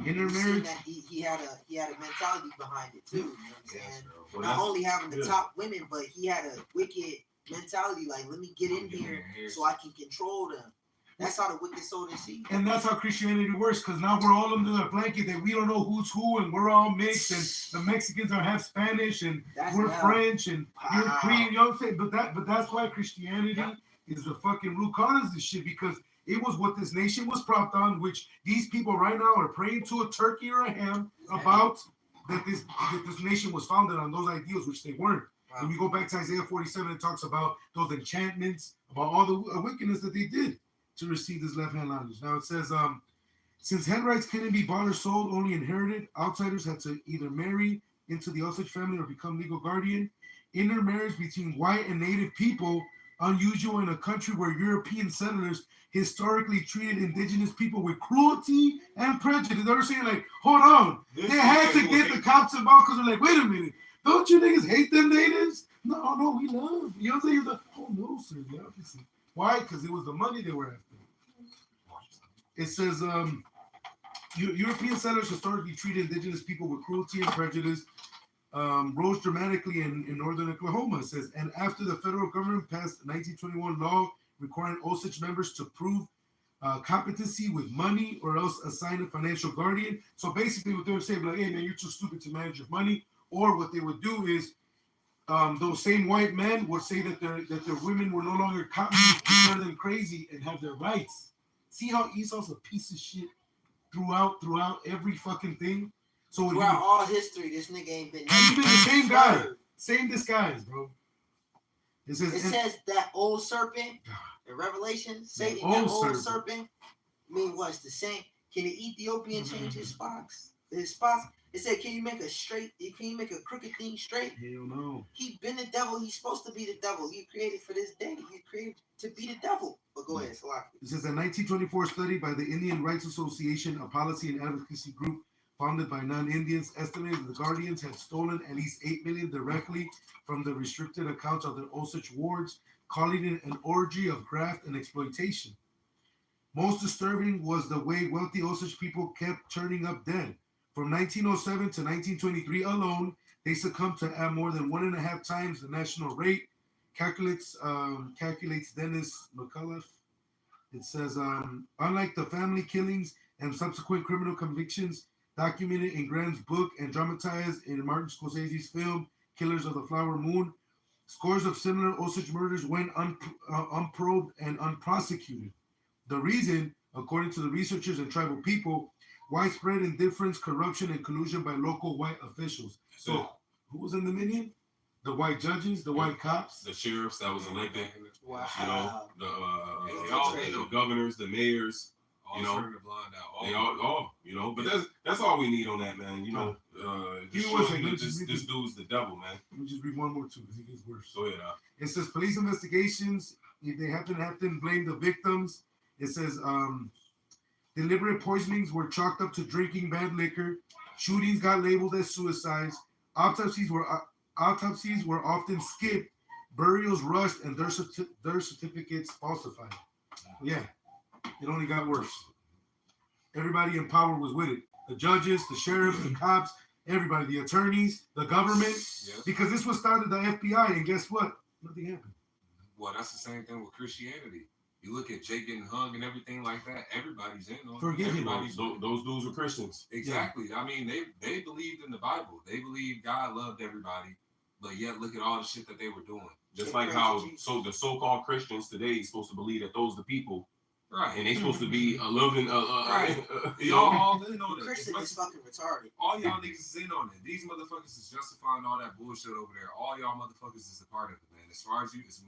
Intermarriage. That he had a mentality behind it too. You know what I'm saying? Well, Not that's- only having the yeah. top women, but he had a wicked mentality. Like, let me get in here so I can control them. That's how the wicked sowed the seed. And that's how Christianity works, because now we're all under the blanket that we don't know who's who, and we're all mixed, and the Mexicans are half Spanish, and That's we're hell. French, and you're Wow. Korean. You know what I'm saying? But that's why Christianity is the fucking root cause of this shit, because it was what this nation was propped on, which these people right now are praying to a turkey or a ham about that this nation was founded on those ideals, which they weren't. Wow. When you go back to Isaiah 47, it talks about those enchantments, about all the wickedness that they did to receive this left-hand language. Now it says, since head rights couldn't be bought or sold, only inherited, outsiders had to either marry into the Osage family or become legal guardian. Intermarriage between white and native people, unusual in a country where European settlers historically treated indigenous people with cruelty and prejudice. They were saying, like, hold on. They had to get the cops involved because they're like, wait a minute. Don't you niggas hate them natives? No, we love. You know what I'm saying? Like, oh, no, sir. The opposite. Why? Because it was the money they were after. It says, European settlers historically treated indigenous people with cruelty and prejudice, rose dramatically in northern Oklahoma. It says, and after the federal government passed a 1921 law requiring Osage members to prove competency with money or else assign a financial guardian. So basically what they were saying, like, hey, man, you're too stupid to manage your money. Or what they would do is, those same white men would say that their women were no longer cotton, better than crazy, and have their rights. See how Esau's a piece of shit throughout every fucking thing. So when Throughout all history, this nigga ain't been. he's been the same guy, same disguise, bro. It says that old serpent in Revelation, Satan, that old serpent. I mean, what's the same? Can the Ethiopian change his spots? It said, can you make a crooked thing straight? Hell no. He been the devil. He's supposed to be the devil. He created for this day. He created to be the devil. But go ahead, Salaki. It says a 1924 study by the Indian Rights Association, a policy and advocacy group founded by non-Indians, estimated that the Guardians had stolen at least $8 million directly from the restricted accounts of their Osage wards, calling it an orgy of graft and exploitation. Most disturbing was the way wealthy Osage people kept turning up dead. From 1907 to 1923 alone, they succumbed to more than 1.5 times the national rate, calculates Dennis McCullough. It says, unlike the family killings and subsequent criminal convictions documented in Graham's book and dramatized in Martin Scorsese's film, Killers of the Flower Moon, scores of similar Osage murders went unprobed and unprosecuted. The reason, according to the researchers and tribal people, widespread indifference, corruption, and collusion by local white officials. So, who was in the minion? The white judges, the white cops, the sheriffs that was elected, Wow. you know, the governors, the mayors, All you know, turning the blind out. they all, you know. But that's all we need on that, man. You know, Give just me one showing second. that this dude's the devil, man. Let me just read one more too, because it gets worse. So yeah, It says police investigations, if they have to blame the victims. It says deliberate poisonings were chalked up to drinking bad liquor. Shootings got labeled as suicides. Autopsies were often skipped burials rushed, and their certificates falsified. Yeah, it only got worse. Everybody in power was with it. The judges, the sheriffs, the cops, everybody, the attorneys, the government. Yeah. Because this was started the FBI, and guess what? Nothing happened. Well, that's the same thing with Christianity. You look at Jake getting hung and everything like that. Everybody's in on it. Forgive him. Everybody's Those dudes were Christians. exactly. I mean, they believed in the Bible. They believed God loved everybody, but yet look at all the shit that they were doing. Just like how the so-called Christians today is supposed to believe that those are the people, Right. and they supposed to be a loving, Right. you Y'all know. all in on it. Christian is fucking retarded. All y'all niggas is in on it. These motherfuckers is justifying all that bullshit over there. All y'all motherfuckers is a part of it, man. As far as you, as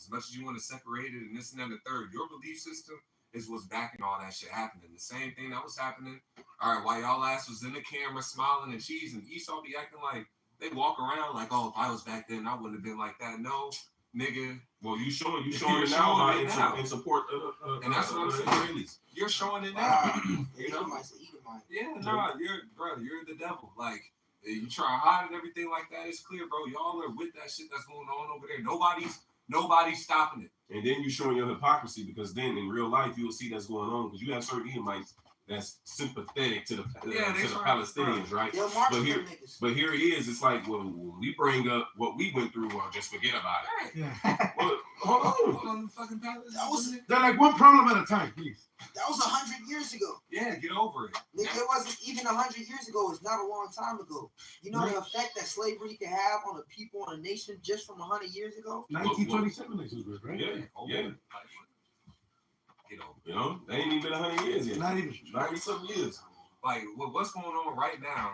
much as you want to separate it and this and that and the third, your belief system is what's backing all that shit happening. The same thing that was happening. All right, while y'all ass was in the camera smiling and cheesing, Esau be acting like they walk around like, oh, if I was back then, I wouldn't have been like that. No, nigga. Well, you showing You're it now, showing it in, now. in support And that's what I'm saying. Israelis. You're showing it now. Wow. You know? Edomites, Edomite. Yeah, nah, you're the devil. Like, you try to hide and everything like that. It's clear, bro. Y'all are with that shit that's going on over there. Nobody's stopping it. And then you showing your hypocrisy, because then in real life you'll see that's going on, because you have certain Edomites that's sympathetic to the Palestinians, right? They'll march But with here- them niggas. But here it is. It's like, well, when we bring up what we went through, or just forget about it. Right. Yeah. Well, hold on. Hold on, fucking palace. That was- They're like one problem at a time, please. That was 100 years ago. Yeah, get over it. Nigga, it wasn't even 100 years ago. It's not a long time ago. You know the effect that slavery can have on a people, on a nation, just from 100 years ago? 1927 this was good, right? Yeah. Get over it. You know, they ain't even been 100 years yet. Not even. 90-something years. Like, what's going on right now?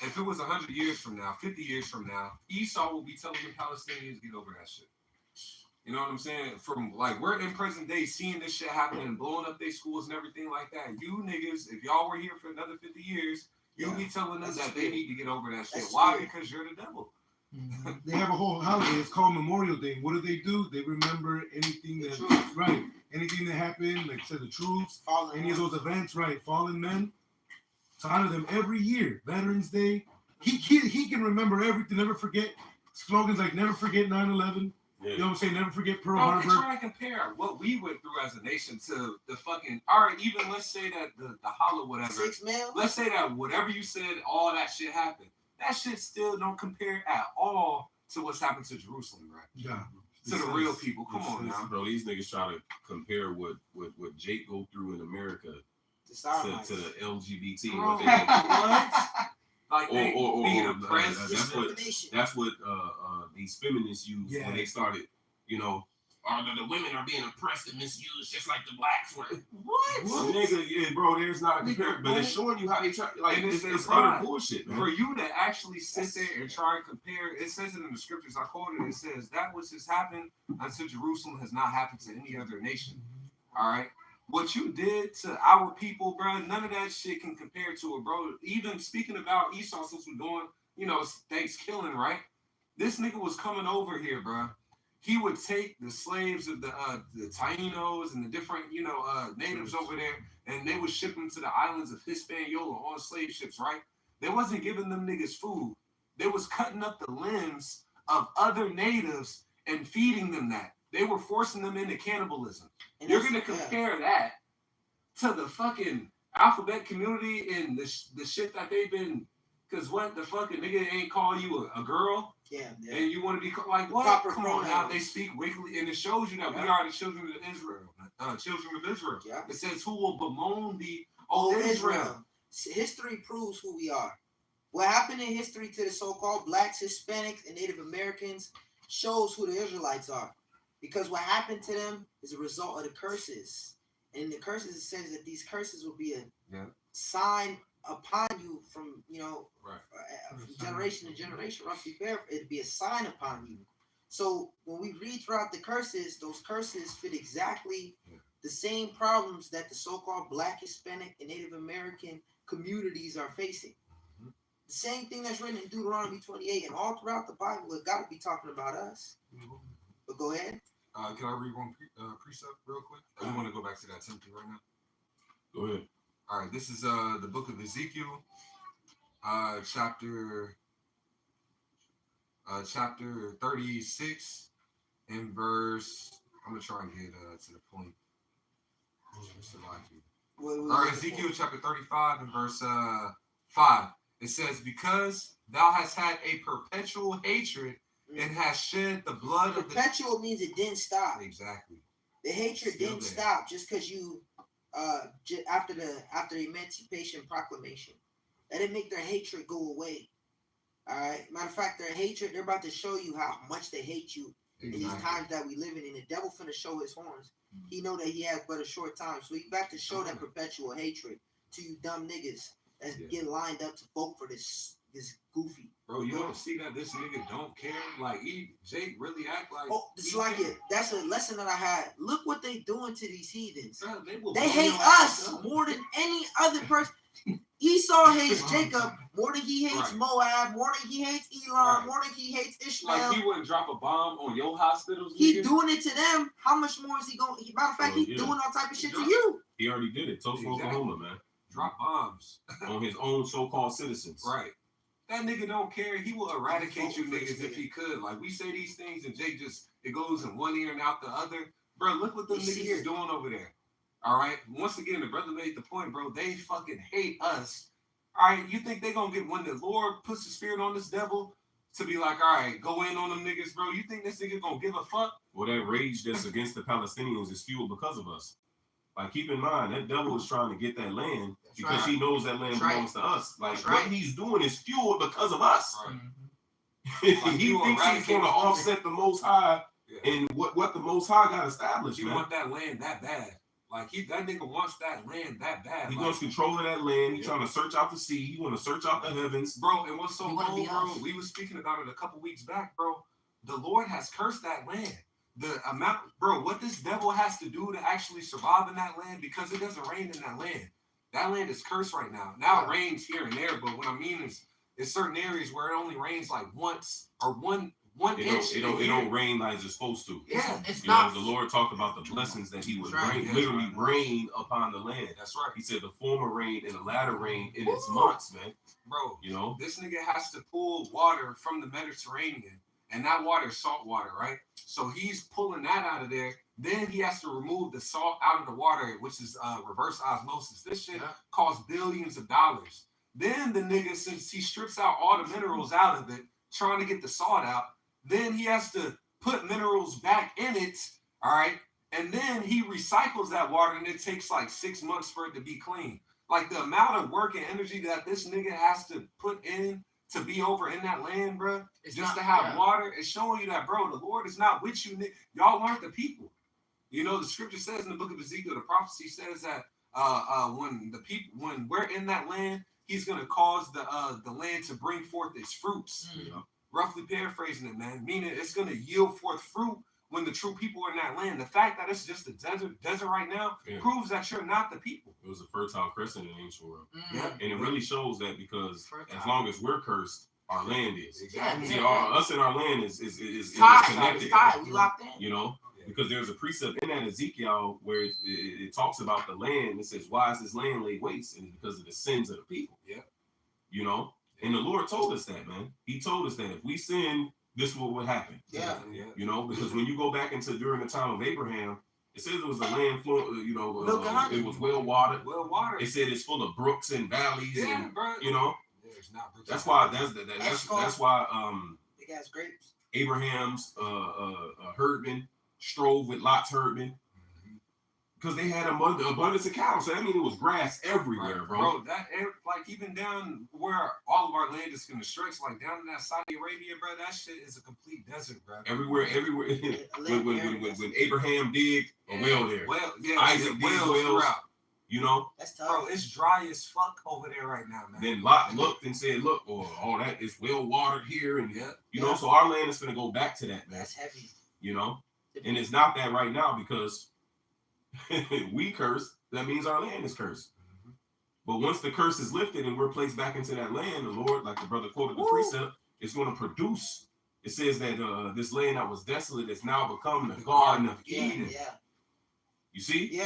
If it was 100 years from now, 50 years from now, Esau will be telling the Palestinians, get over that shit. You know what I'm saying? From like, we're in present day seeing this shit happening and blowing up their schools and everything like that. You niggas, if y'all were here for another 50 years, you'll be telling them that they need to get over that shit. Why? Because you're the devil. They have a whole holiday. It's called Memorial Day. What do? They remember anything that right, anything that happened, like say the troops, any of those events, right? Fallen men. To honor them every year. Veterans Day. He can remember everything. Never forget slogans like "Never forget 9/11." Yeah. You know what I'm saying? Never forget Pearl Bro, they Harbor. try to compare what we went through as a nation to the fucking, all right, even let's say that the hollow whatever. 6 mil? Let's say that whatever you said, all that shit happened. That shit still don't compare at all to what's happened to Jerusalem, right? Yeah. To the real people. Come on now. Bro, these niggas try to compare what Jake go through in America The to Sodomites. the LGBT. Bro, What they, what? Like they or being oppressed. that's what these feminists use Yeah. when they started, you know, the women are being oppressed and misused just like the blacks were. What? Nigga, yeah, bro, there's not a comparison, but it's showing you how they try, like, And it's it's pride. utter bullshit, man. For you to actually sit there and try and compare, it says it in the scriptures. I quoted it. It says that which has happened unto Jerusalem has not happened to any other nation. All right. What you did to our people, bro, none of that shit can compare to it, bro. Even speaking about Esau, since we're doing, you know, Thanksgiving, right? This nigga was coming over here, bro. He would take the slaves of the Tainos and the different, you know, natives over there, and they would ship them to the islands of Hispaniola on slave ships, right? They wasn't giving them niggas food. They was cutting up the limbs of other natives and feeding them that. They were forcing them into cannibalism. And You're that's- gonna compare that to the fucking alphabet community and the shit that they've been. Cause what the fucking nigga ain't call you a girl, Yeah. and you want to be like what? Proper Come on now, pronouns. they speak wickedly, and it shows you that we Yeah. are the children of Israel. Children of Israel. Yeah. It says, "Who will bemoan thee, Oh, O Israel?" Israel. History proves who we are. What happened in history to the so-called blacks, Hispanics, and Native Americans shows who the Israelites are. Because what happened to them is a result of the curses. And in the curses, it says that these curses will be a sign upon you from, you know, Right. from generation to generation. Roughly, it'd be a sign upon you. So when we read throughout the curses, those curses fit exactly the same problems that the so-called Black, Hispanic, and Native American communities are facing. The same thing that's written in Deuteronomy 28 and all throughout the Bible. It got to be talking about us. But go ahead. Can I read one precept real quick? Or you want to go back to that Timothy right now? Go ahead. All right, this is the book of Ezekiel, chapter chapter 36 and verse. I'm gonna try and get to the point. Or Ezekiel chapter 35 and verse 5. It says, "Because thou hast had a perpetual hatred and hast shed the blood of the." Perpetual means it didn't stop. Exactly. The hatred Still didn't there. stop just because you after the Emancipation Proclamation. That didn't make their hatred go away. All right. Matter of fact, their hatred, they're about to show you how much they hate you in these times that we live in. And the devil finna show his horns. He know that he has but a short time. So he about to show that perpetual hatred to you dumb niggas that get lined up to vote for this goofy. Bro, you don't see that this nigga don't care? Like, Jake really act like... Oh, it's like it. That's a lesson that I had. Look what they doing to these heathens. Bro, they hate us more than any other person. Esau hates Jacob more than he hates Moab, more than he hates Elam, more than he hates Ishmael. Like, he wouldn't drop a bomb on your hospitals. He doing it to them. How much more is he going? Matter of fact, he's doing all type of shit to you. He already did it. Tulsa, Oklahoma, man. Drop bombs on his own so-called citizens. Right. That nigga don't care. He will eradicate you niggas if he could. Like, we say these things and Jake it goes in one ear and out the other. Bro, look what them niggas is doing over there. All right. Once again, the brother made the point, bro. They fucking hate us. All right. You think they gonna get when the Lord puts the spirit on this devil to be like, all right, go in on them niggas, bro? You think this nigga gonna give a fuck? Well, that rage that's against the Palestinians is fueled because of us. Like, keep in mind, that devil is trying to get that land because he knows that land belongs to us. Like, what he's doing is fueled because of us. He thinks he's going to offset the Most High and what the Most High got established, man. He want that land that bad. Like, that nigga wants that land that bad. He wants control of that land. He's trying to search out the sea. He want to search out the heavens. Bro, and what's so cool, bro, we was speaking about it a couple weeks back, bro. The Lord has cursed that land. The amount, bro, what this devil has to do to actually survive in that land, because it doesn't rain in that land. That land is cursed right now. Now it rains here and there, but what I mean is, there's certain areas where it only rains like once or one inch. It don't rain like it's supposed to. Yeah, it's not. The Lord talked about the blessings that He would literally rain upon the land. That's right. He said the former rain and the latter rain in its months, man. Bro, you know, this nigga has to pull water from the Mediterranean. And that water is salt water, right? So he's pulling that out of there. Then he has to remove the salt out of the water, which is reverse osmosis. This shit costs billions of dollars. Then the nigga, since he strips out all the minerals out of it, trying to get the salt out, then he has to put minerals back in it, all right? And then he recycles that water, and it takes like 6 months for it to be clean. Like, the amount of work and energy that this nigga has to put in to be over in that land, bro, just to have water, is showing you that, bro, the Lord is not with you. Y'all aren't the people. You know, the scripture says in the book of Ezekiel, the prophecy says that when we're in that land, He's gonna cause the land to bring forth its fruits. Roughly paraphrasing it, man, meaning it's gonna yield forth fruit when the true people are in that land. The fact that it's just a desert right now proves that you're not the people. It was a fertile crescent in the ancient world. And it really shows that, because as long as we're cursed, our land is. See, us and our land is connected. We locked in. You know, because there's a precept in that Ezekiel where it talks about the land. It says, "Why is this land laid waste?" And it's because of the sins of the people. You know, and the Lord told us that, man. He told us that if we sin, this is what would happen. You know, because when you go back into during the time of Abraham, it says it was a land full, you know, it was well watered. It said it's full of brooks and valleys, and you know, that's why that's why big ass grapes. Abraham's herdmen strove with Lot's herdmen. Because they had abundance of cows. So, I mean, it was grass everywhere, bro. That, like, even down where all of our land is going to stretch, like down in that Saudi Arabia, bro, that shit is a complete desert, bro. Everywhere. when Abraham digged a well there. Isaac digged wells throughout. You know? That's tough. Bro, it's dry as fuck over there right now, man. Then Lot looked and said, look, all that is well watered here. And, you know, so our land is going to go back to that, man. That's heavy. You know? And it's not that right now, because we curse, that means our land is cursed. But once the curse is lifted and we're placed back into that land, the Lord, like the brother quoted the precept, is going to produce. It says that this land that was desolate is now become the Garden of Eden. You see?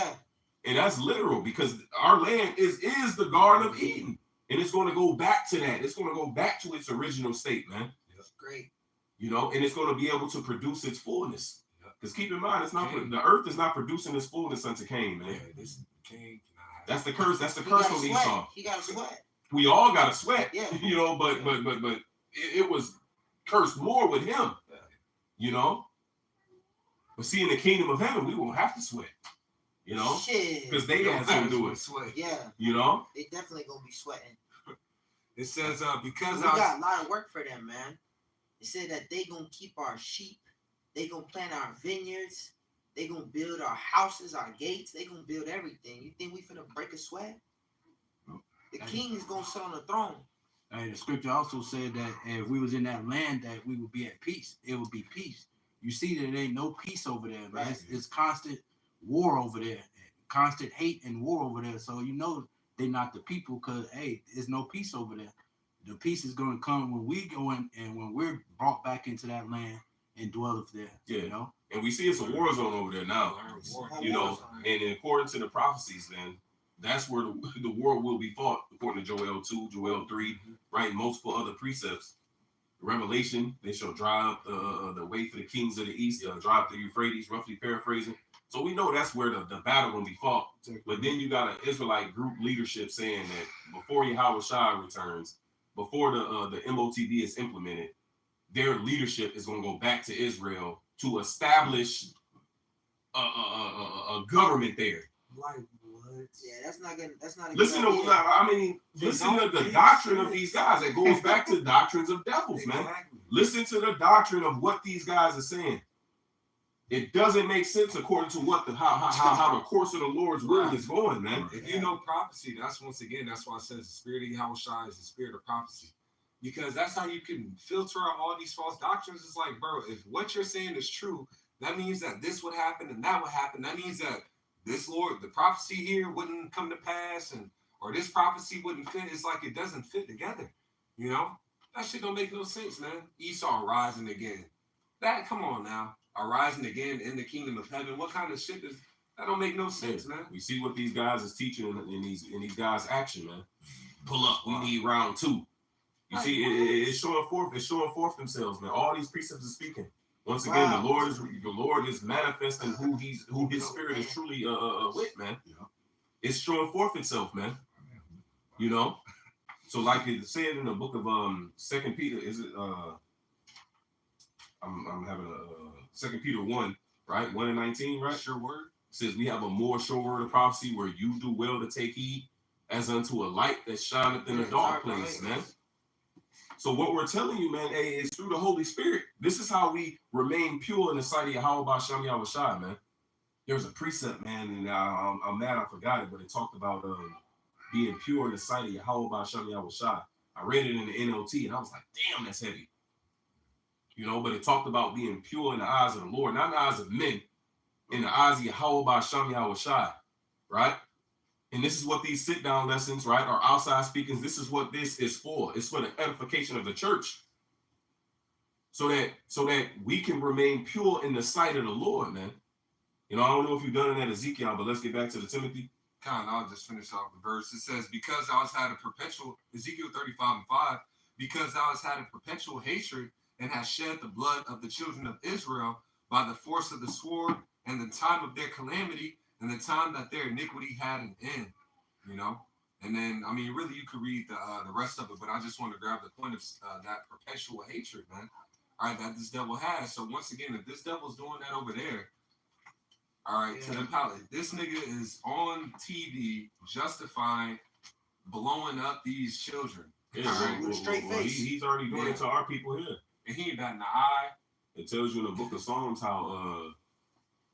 And that's literal, because our land is the Garden of Eden. And it's going to go back to that. It's going to go back to its original state, man. Great. You know, and it's going to be able to produce its fullness. Yep. Because keep in mind, it's not Cain. the earth is not producing its fullness unto Cain, man. Yeah, this King cannot have That's the curse. That's the He curse gotta on sweat. Esau. He got to sweat. We all got to sweat, Yeah. you know, but it was cursed more with him, you know. But see, in the kingdom of heaven, we won't have to sweat, you know, Shit. because they had to do it, Sweat. Yeah, you know. they definitely gonna be sweating. It says because We got a lot of work for them, man. It said that they gonna keep our sheep. They gonna plant our vineyards. They gonna build our houses, our gates. They gonna build everything. You think we finna break a sweat? The king is gonna sit on the throne. The scripture also said that if we was in that land, that we would be at peace. It would be peace. You see that there ain't no peace over there, man. Right. It's constant war over there, constant hate and war over there. So you know they're not the people, because hey, there's no peace over there. The peace is going to come when we go in and when we're brought back into that land and dwelleth there. Yeah. You know. And we see it's a war zone over there now, you know. And according to the prophecies, then that's where the war will be fought, according to Joel 2, Joel 3, right? And multiple other precepts. Revelation, they shall dry up the way for the kings of the east, dry up the Euphrates, roughly paraphrasing. So we know that's where the battle will be fought. But then you got an Israelite group leadership saying that before Yahweh Shai returns, before the MOTB is implemented, their leadership is going to go back to Israel to establish a government there. Like what? Yeah, that's not gonna. That's not. A Listen to, good idea. I mean, listen to the doctrine of these guys. It goes back to doctrines of devils, man. Exactly. Listen to the doctrine of what these guys are saying. It doesn't make sense according to what how the course of the Lord's will is going, man. If you know prophecy, that's why it says the spirit of Yahweh Shai is the spirit of prophecy. Because that's how you can filter out all these false doctrines. It's like, bro, if what you're saying is true, that means that this would happen and that would happen. That means that this Lord, the prophecy here wouldn't come to pass, or this prophecy wouldn't fit. It's like it doesn't fit together. You know? That shit don't make no sense, man. Esau rising again. Come on now. Arising again in the kingdom of heaven. What kind of shit is that? Don't make no sense, man. We see what these guys is teaching in these guys' action, man. Pull up, we need round 2. You see, it's showing forth themselves, man. All these precepts are speaking. Once again, the Lord is manifesting who his spirit is truly with, man. It's showing forth itself, man. You know? So like it said in the book of 2 Peter, is it I'm having a 2 Peter 1, right? 1 and 19, right? Sure word. It says we have a more sure word of prophecy where you do well to take heed as unto a light that shineth in a dark place, man. So what we're telling you, man, is through the Holy Spirit. This is how we remain pure in the sight of Yahweh B'Shem Yahweh Shai, man. There was a precept, man, and I'm mad I forgot it, but it talked about being pure in the sight of Yahweh B'Shem Yahweh Shai. I read it in the NLT, and I was like, damn, that's heavy. You know, but it talked about being pure in the eyes of the Lord, not in the eyes of men, in the eyes of Yahweh B'Shem Yahweh Shai, right? And this is what these sit-down lessons, right, or outside speakings, this is what this is for. It's for the edification of the church. So that we can remain pure in the sight of the Lord, man. You know, I don't know if you've done it at Ezekiel, but let's get back to the Timothy. I'll just finish off the verse. It says, because thou hast had a perpetual, Ezekiel 35:5, because thou hast had a perpetual hatred and hast shed the blood of the children of Israel by the force of the sword and the time of their calamity, and the time that their iniquity had an end, you know? And then, I mean, really, you could read the rest of it, but I just want to grab the point of that perpetual hatred, man, all right, that this devil has. So once again, if this devil's doing that over there, all right, to the palace, this nigga is on TV justifying blowing up these children. Yeah, With a straight face. He's already doing it to our people here. And he ain't batting the eye. It tells you in the book of Psalms how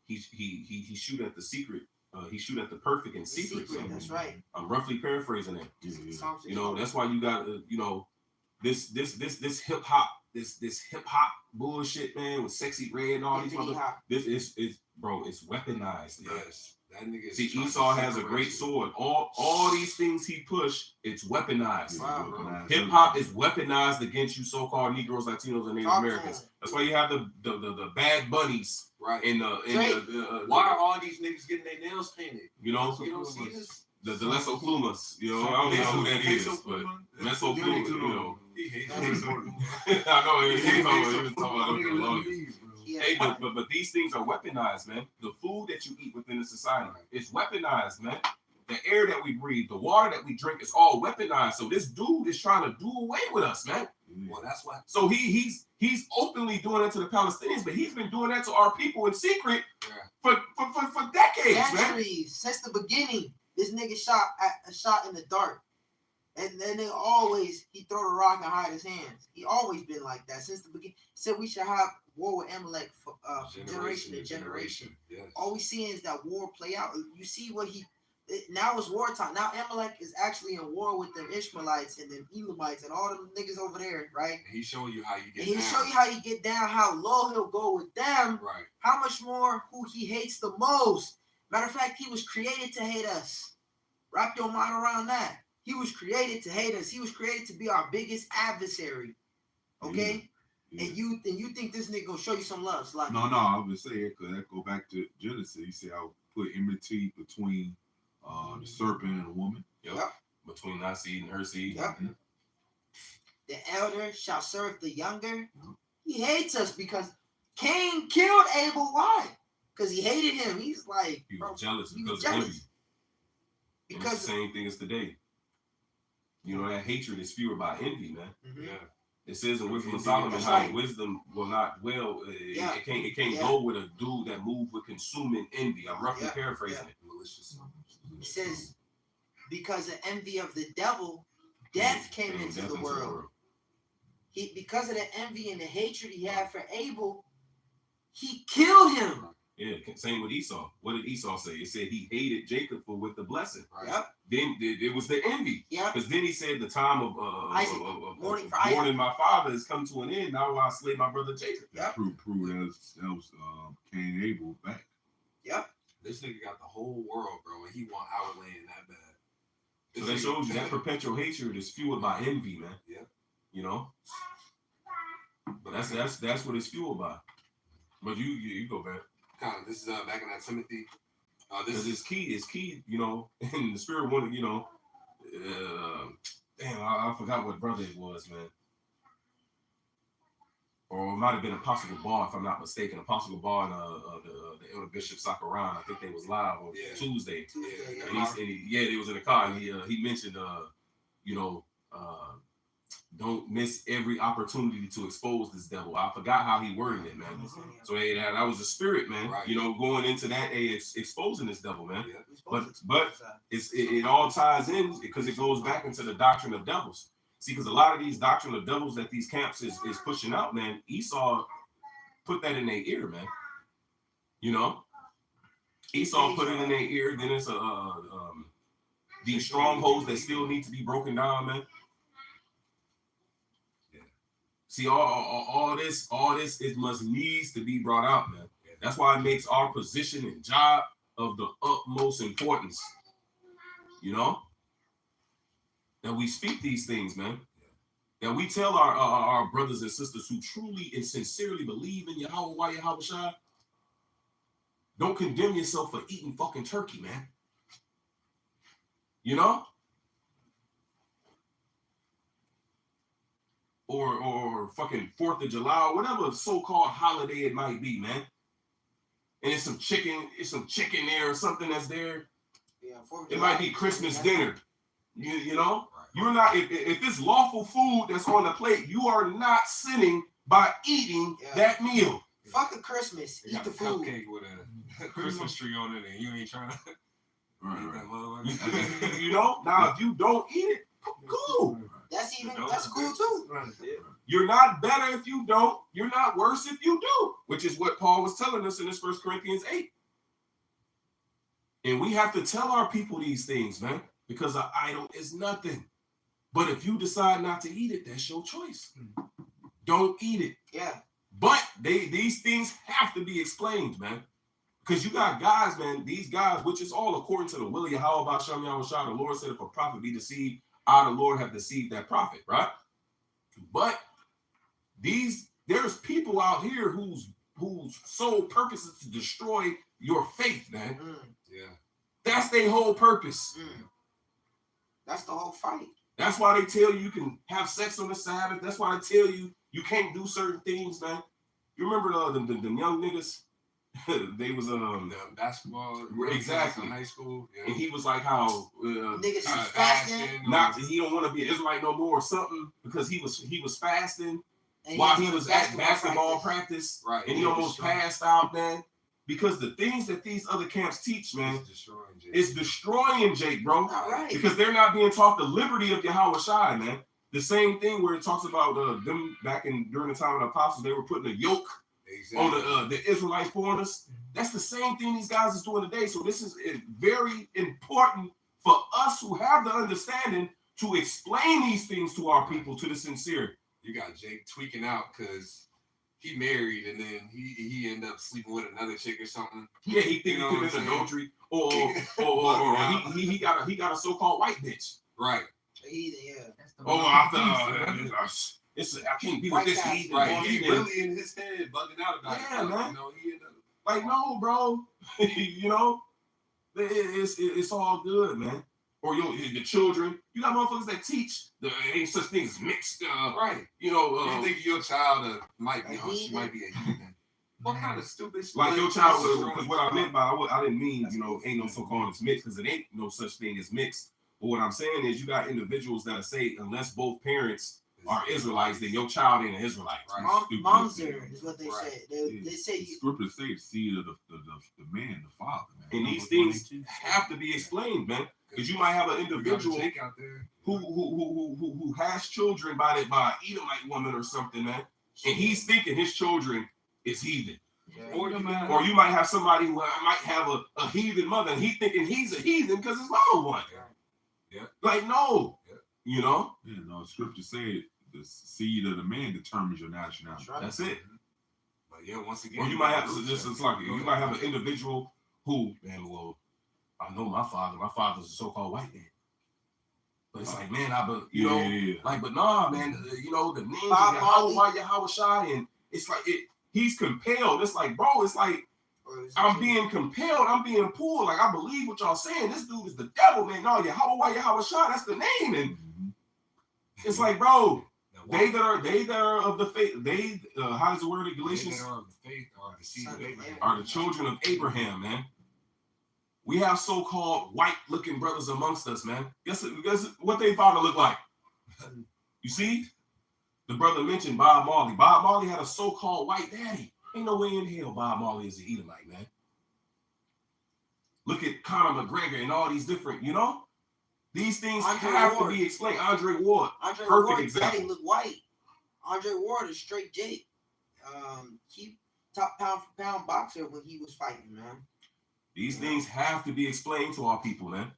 he shoot at the secret. He shoot at the perfect in secret. That's right. I'm roughly paraphrasing that. You know, that's why you got you know, this hip hop bullshit, man, with Sexy Red and all these other. This is bro, it's weaponized. Yes. That nigga. See, Esau has a great sword. All these things he pushed, it's weaponized. Wow. Hip hop is weaponized against you so-called Negroes, Latinos, and Native Americans. That's why you have the bad bunnies, right? Why are all these niggas getting their nails painted? You know, you don't see this. The Leso Plumas. You know, I don't even know who that is, but Leso Plumas. You know, He hates That's us. important. I know he was talking about it for Nigga, long. let me leave, bro. Yeah. Hey, but these things are weaponized, man. The food that you eat within the society is weaponized, man. The air that we breathe, the water that we drink is all weaponized. So this dude is trying to do away with us, man. Well, that's why. So he's openly doing that to the Palestinians, but he's been doing that to our people in secret for decades, man. Centuries, since the beginning, this nigga shot in the dark. And then he throw the rock and hide his hands. He always been like that since the beginning. Said we should have war with Amalek for generation to generation. Yes. All we see is that war play out. You see what now it's wartime. Now Amalek is actually in war with them Ishmaelites and them Elamites and all them niggas over there, right? And he's showing you how you get And he'll down. show you how you get down, how low he'll go with them, Right. how much more who he hates the most. Matter of fact, he was created to hate us. Wrap your mind around that. He was created to hate us. He was created to be our biggest adversary. Okay? Yeah. And you think this nigga gonna show you some love? Like, No, I would say it because that go back to Genesis. He said, "I'll put enmity between the serpent and the woman." Yep. Between thy seed and her seed. Yep. The elder shall serve the younger. He hates us because Cain killed Abel. Why? Because he hated him. He's like, He bro, was jealous he because was of envy. jealous. And it's the same thing as today. You know, that hatred is fueled by envy, man. Mhm. Yeah. It says in Wisdom of That's Solomon how right. wisdom will not dwell. Yeah. It can't Yeah. go with a dude that moved with consuming envy. I'm roughly Yeah. paraphrasing Yeah. it. Malicious. He says, because of envy of the devil, death came Death into the world. Because of the envy and the hatred he had for Abel, he killed him. Yeah, same with Esau. What did Esau say? It said he hated Jacob for with the blessing. Right. Yep. Then it was the envy. Yep. Because then he said the time of Isaac. Mourning for Isaac. mourning my father has come to an end. Now I slay my brother Jacob. Yep. Prove that was Cain and Abel back. Yep. This nigga got the whole world, bro, and he want our land that bad. So that shows you that perpetual hatred is fueled by envy, man. Yeah. You know? But that's what it's fueled by. But you go back. Kind of. This is back in that Timothy. Because it's key, you know, and the spirit wanted, you know, damn, I forgot what brother it was, man. Or it might have been Apostle Ball, if I'm not mistaken. Apostle Ball and the Elder Bishop Sakaran, I think they was live on Tuesday. Tuesday. And they was in the car, and he mentioned, you know, don't miss every opportunity to expose this devil. I forgot how he worded it, man. So hey, that was the spirit, man. Right. You know, going into that, exposing this devil, man. Yeah. But it all ties in because it goes back into the doctrine of devils. See, because a lot of these doctrine of devils that these camps is pushing out, man, Esau put that in their ear, man. You know, Esau put it in their ear. Then it's these strongholds that still need to be broken down, man. See, all this, it must needs to be brought out, man. That's why it makes our position and job of the utmost importance. You know, that we speak these things, man. That we tell our brothers and sisters who truly and sincerely believe in Yahweh Shai, don't condemn yourself for eating fucking turkey, man. You know? Or fucking 4th of July, or whatever so-called holiday it might be, man. And it's some chicken there or something that's there. Yeah, it might be Christmas dinner. You know? You're not, if it's lawful food that's on the plate, you are not sinning by eating that meal. Fuck a Christmas. Eat the food. Cupcake with a Christmas tree on it, and you ain't trying to eat that motherfucker. You know? Now, if you don't eat it, cool. That's cool too. You're not better if you don't. You're not worse if you do, which is what Paul was telling us in this 1 Corinthians 8. And we have to tell our people these things, man, because an idol is nothing. But if you decide not to eat it, that's your choice. Don't eat it. Yeah. But these things have to be explained, man. Because you got guys, man, these guys, which is all according to the will of Yahweh Shem Yahushua. The Lord said, if a prophet be deceived, I, the Lord, have deceived that prophet, right? But there's people out here whose sole purpose is to destroy your faith, man. Yeah. That's their whole purpose. That's the whole fight. That's why they tell you can have sex on the Sabbath. That's why they tell you can't do certain things, man. You remember the young niggas? They was The basketball, exactly in high school, and he was like how Niggas is fasting. fasting. not he don't want to be an Israelite no more or something because he was fasting And while had he to was at basketball practice, Right. and he almost passed out, man. Because the things that these other camps teach, man, It's destroying Jake. it's destroying Jake, bro. Not right. Because they're not being taught the liberty of Yahweh Shai, man. The same thing where it talks about them back during the time of the apostles, they were putting a yoke on the Israelite foreigners. That's the same thing these guys is doing today. So this is very important for us who have the understanding to explain these things to our people, to the sincere. You got Jake tweaking out because he married and then he ended up sleeping with another chick or something. Yeah, he think he committed adultery, or he got a so-called white bitch. Right. That's the I can't be with White this guy. heathen. Right. boy, He man. really in his head bugging out about Yeah, it. man. You know, he ended up Like, no, bro. You know, it's all good, man. Or the children. You got motherfuckers that teach there ain't such things as mixed. right. You know, You think your child might be a she might be a heathen. What kind of stupid shit? like your child, because what I meant by I didn't mean, ain't no so-called as mixed, because it ain't no such thing as mixed. But what I'm saying is you got individuals that say unless both parents are Israelites, then your child ain't an Israelite. Right. Mamzer is what they Right. say. They say The scriptures say the seed of the man, the father, man. And these things have to be explained, man. Because you might have an individual Jake out there. who has children by an Edomite woman or something, man. And he's thinking his children is heathen. Or you might Or you might have somebody who might have a heathen mother, and he thinking he's a heathen because his mama one. Yeah. Like, no. Yeah. You know? Yeah, no, scripture say the seed of the man determines your nationality. That's right. That's it. But yeah, once again. Or you might have you might have an individual who, man, well, I know my father's a so-called white man. But it's like, man, like, but nah, man, the names of Yahweh Shai, and it's like he's compelled. It's like, bro, it's like I'm being compelled, I'm being pulled. Like, I believe what y'all saying. This dude is the devil, man. No, Yahweh Shai, that's the name. And it's like, bro, they that are of the faith, how does the word in Galatians? They that are of the faith are the seed of Abraham. Are the children of Abraham, man. We have so-called white-looking brothers amongst us, man. Guess what they father look like? You see? The brother mentioned Bob Marley. Bob Marley had a so-called white daddy. Ain't no way in hell Bob Marley is an Edomite, man. Look at Conor McGregor and all these different, these things have to be explained. Andre Ward, perfect example. Daddy look white. Andre Ward is straight Jake. He top pound for pound boxer when he was fighting, man. These things have to be explained to our people, man.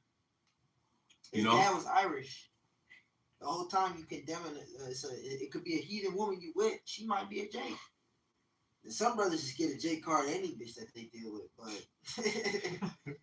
His dad was Irish. The whole time you condemning it, it could be a heathen woman you with. She might be a Jake. And some brothers just get a Jake card any bitch that they deal with, but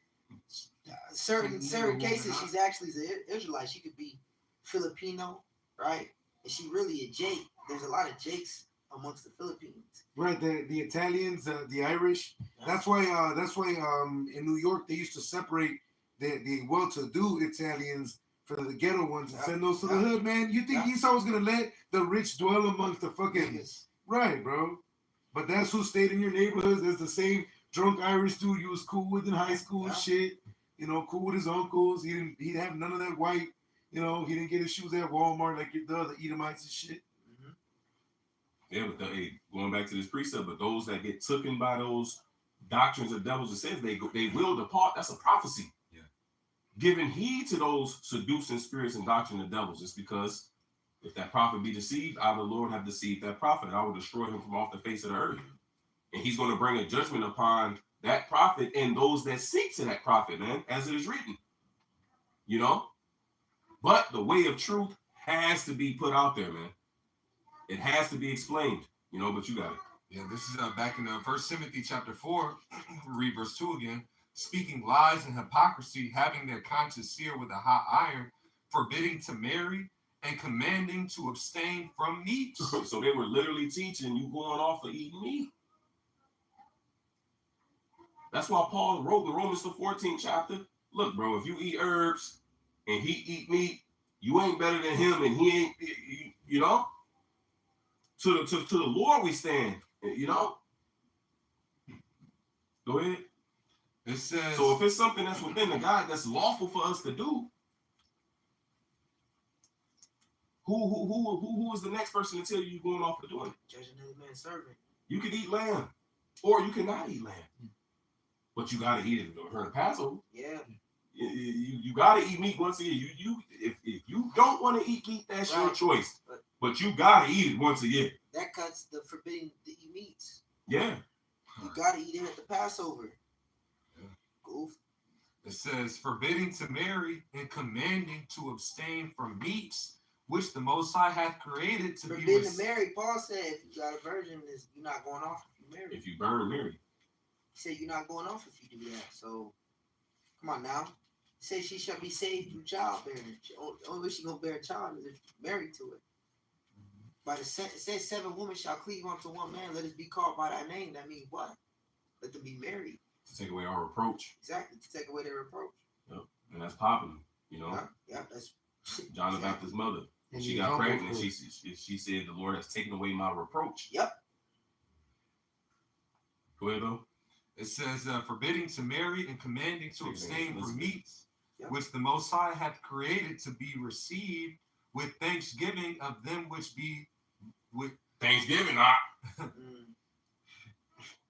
certain cases she's actually an Israelite. She could be Filipino, right? And she really a Jake. There's a lot of Jakes amongst the Philippines. Right, the Italians, the Irish. That's why in New York they used to separate the well-to-do Italians from the ghetto ones and send those to the hood, man. You think Esau was gonna let the rich dwell amongst the fucking right, bro? But that's who stayed in your neighborhoods. There's the same drunk Irish dude you was cool with in high school and shit. Cool with his uncles. He didn't have none of that white. He didn't get his shoes at Walmart like the other Edomites and shit. Yeah, but going back to this precept, but those that get taken by those doctrines of devils, it says they will depart. That's a prophecy. Yeah. Giving heed to those seducing spirits and doctrine of devils, it's because if that prophet be deceived, I, the Lord, have deceived that prophet, and I will destroy him from off the face of the earth. And he's going to bring a judgment upon that prophet and those that seek to that prophet, man, as it is written. But the way of truth has to be put out there, man. It has to be explained, but you got it. Yeah, this is back in 1 Timothy chapter 4, read verse 2 again. Speaking lies and hypocrisy, having their conscience seared with a hot iron, forbidding to marry, and commanding to abstain from meat. So they were literally teaching you going off of eating meat. That's why Paul wrote in Romans the 14th chapter, look, bro, if you eat herbs and he eat meat, You ain't better than him, and he ain't. You know. To the Lord we stand. You know. Go ahead. It says. So if it's something that's within the God that's lawful for us to do, who is the next person to tell you you're going off for doing it? Judge another man's servant. You can eat lamb, or you cannot eat lamb, but you gotta eat it during the Passover. Yeah. You gotta eat meat once a year. If you don't want to eat meat, that's your choice. But you gotta eat it once a year. That cuts the forbidding to eat meats. Yeah. You gotta eat it at the Passover. Yeah. Goof. It says, forbidding to marry and commanding to abstain from meats which the Most High hath created to be Forbidden to marry. Paul said, if you got a virgin, you're not going off if you marry. If you burn, marry. He said you're not going off if you do that. So, come on now. He said she shall be saved through childbearing. Only way she gonna bear a child is if you're married to it. But it says 7 women shall cleave unto one man. Let us be called by that name. That means what? Let them be married. To take away our reproach. Exactly. To take away their reproach. Yep. And that's popular. You know. Yeah. That's John the Baptist's mother. When she got pregnant, she said, "The Lord has taken away my reproach." Yep. Go ahead, though. It says, forbidding to marry and commanding to abstain from meats, Yep. which the Most High hath created to be received with thanksgiving of them which be with Thanksgiving,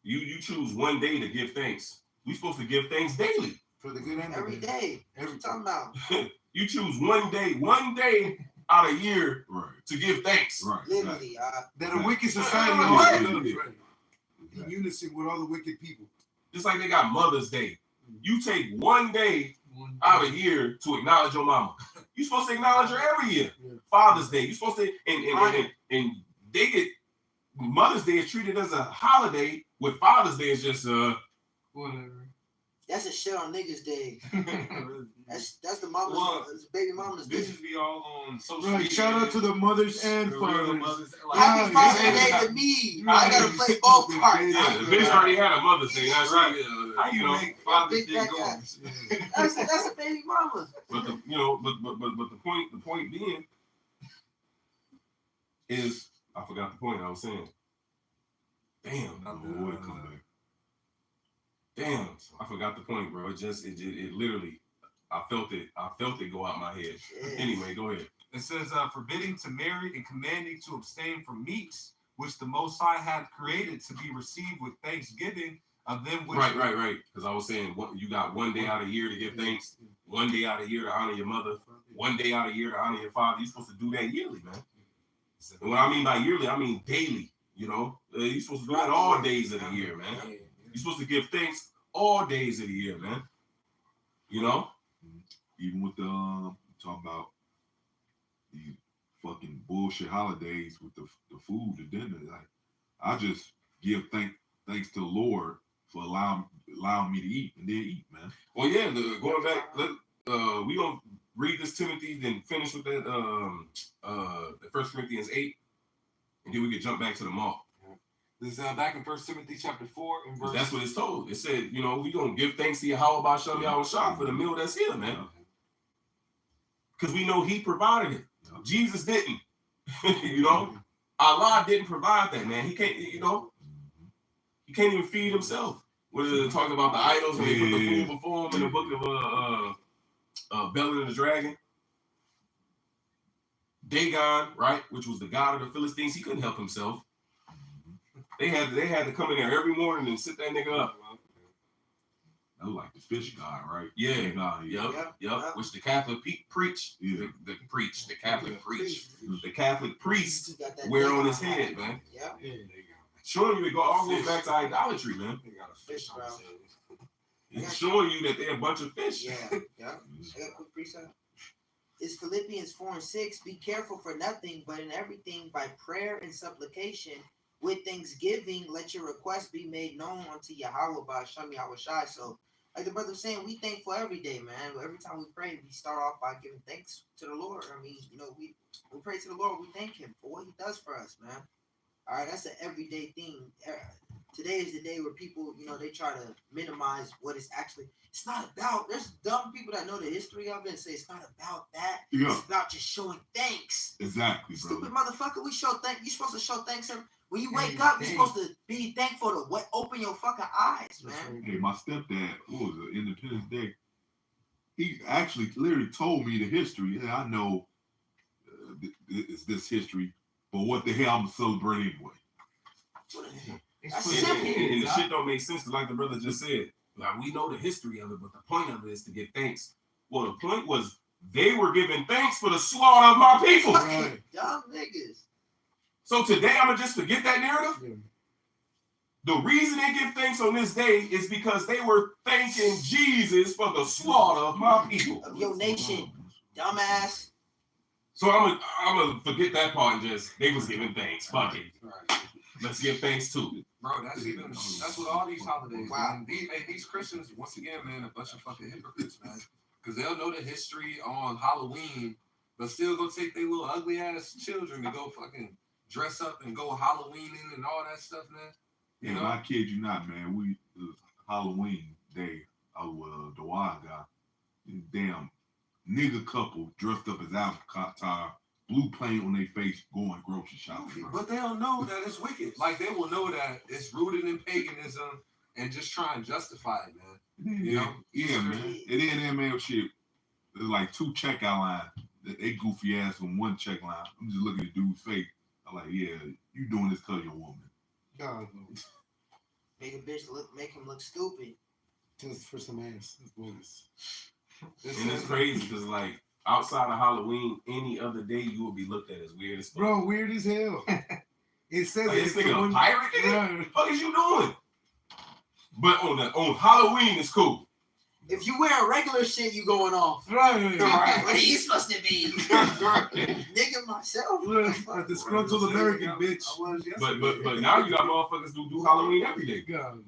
you choose one day to give thanks. We supposed to give thanks daily. For the good and the every bad. day. What you talking about? You choose one day out of year to give thanks. Right. Literally. That a wicked society What? also does, right? In unison with all the wicked people. Just like they got Mother's Day. You take one day out of year to acknowledge your mama. You're supposed to acknowledge her every year. Yeah. Father's Day. You're supposed to, and they get Mother's Day is treated as a holiday, with Father's Day is just Whatever. That's a shit on niggas day. That's the mama's, Well, it's baby mama's day. bitches be all on social Right. media. Shout out to the mothers and The real fathers. mothers. Happy Yeah, Father's Day to me. I Right. gotta play both parts. yeah. The bitch already had a Mother's Day. That's Right. How you know? Make Father's Big Day fat goals? That's a baby mama. But the point being is I forgot the point I was saying. Damn, Lord, come back. damn, I forgot the point, bro. It literally, I felt it go out my head. Yeah. Anyway, go ahead. It says, forbidding to marry and commanding to abstain from meats, which the Most High hath created to be received with thanksgiving of them which... Right. Because I was saying, you got one day out of the year to give thanks, one day out of the year to honor your mother, one day out of the year to honor your father. You're supposed to do that yearly, man. And what I mean by yearly, I mean daily. You know, you're supposed to do that all days of the year, man. You're supposed to give thanks all days of the year, man. You know? Even with the talking about these fucking bullshit holidays with the food, the dinner, like I just give thanks to the Lord for allowing me to eat and then eat, man. Well, yeah. Going back, we gonna read this Timothy, then finish with that the 1 Corinthians 8, and then we can jump back to the mall. This is back in 1 Timothy chapter 4 and verse... That's what it's told. It said, you know, we gonna give thanks to Yahweh Shem Yahweh for the meal that's here, man. Because we know He provided it. Jesus didn't. You know, Allah didn't provide that, man. He can't. You know, he can't even feed himself. What is it talking about the idols when they put the food before him in the book of Bel and the Dragon? Dagon, right, which was the god of the Philistines, he couldn't help himself. They had to come in there every morning and sit that nigga up. That was like the fish god, right? Yeah, God, yep. Which the Catholic preach. Yeah. The Catholic preach. The Catholic priest Got that wear thing on his head, man. Yeah. Showing you it all goes back to idolatry, man. They got a Fish, bro. It's showing you that they're a bunch of fish. Yeah. I got a quick precept. It's Philippians 4:6. Be careful for nothing, but in everything by prayer and supplication with thanksgiving, let your requests be made known unto Yahweh by Hashem Yahweh Shai. So, like the brother was saying, we thankful every day, man. Every time we pray, we start off by giving thanks to the Lord. I mean, you know, we pray to the Lord, we thank Him for what He does for us, man. All right, that's an everyday thing. today is the day where people, you know, they try to minimize what it's actually. It's not about. There's dumb people that know the history of it and say it's not about that. Yeah. It's about just showing thanks. Exactly, bro. Stupid motherfucker. We show thank. You supposed to show thanks when you wake Hey, up. You're hey. supposed to be thankful to what open your fucking eyes, man. Hey, my stepdad, what was it, Independence Day? He actually literally told me the history. Yeah, I know it's this history, but what the hell I'm celebrating anyway? It's That's for the simple. kids, And the huh? shit don't make sense, 'cause like the brother just said, like we know the history of it, but the point of it is to give thanks. Well, the point was they were giving thanks for the slaughter of my people. Fucking dumb niggas. So today I'm gonna just forget that narrative. Yeah. The reason they give thanks on this day is because they were thanking Jesus for the slaughter of my people. Of your nation, dumbass. So I'm gonna forget that part and just they was giving thanks. Fuck it. Right. Let's give thanks to it. Bro, that's with all these holidays. Wow. Man. These Christians, once again, man, a bunch of fucking hypocrites, man. Because they'll know the history on Halloween, but still go take their little ugly ass children to go fucking dress up and go Halloweening and all that stuff, man. You And know? I kid you not, man. It was Halloween day. I was the wild guy. This damn nigga couple dressed up as Avatar, blue paint on their face, going grocery shopping. Bro. But they don't know that it's wicked. Like they will know that it's rooted in paganism and just try and justify it, man. You know? Yeah, man. And then that man shit. There's like 2 checkout lines. They goofy ass on 1 check line. I'm just looking at the dude's face. I'm like, yeah, you doing this because you're a woman. God, Make a bitch make him look stupid. just for some ass. That's bogus. And it's crazy because like outside of Halloween, any other day you would be looked at as weird as fuck. Bro, weird as hell. It says Like, it's this nigga a going- pirate, nigga? Right. What the fuck is you doing? But on Halloween it's cool. If you wear regular shit, you going off. Right. What are you supposed to be? Nigga myself. A disgruntled American bitch. But now you got motherfuckers who do Halloween every day. God,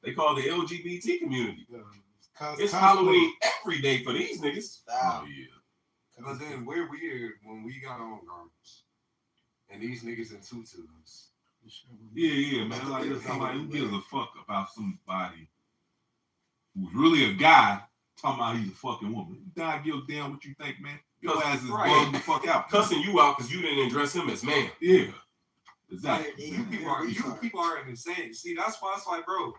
They call it the LGBT community. God. It's Halloween every day for these niggas. Wow. Oh, yeah. But then we're weird when we got on garments. And these niggas in tutus. Yeah, man. Like, there's somebody who gives a fuck about somebody who's really a guy talking about he's a fucking woman. You don't give a damn what you think, man. Your ass is Right. bugged the fuck out. Cussing you out because you didn't address him as man. Yeah. Exactly. Yeah, You people are insane. See, that's why it's like, bro,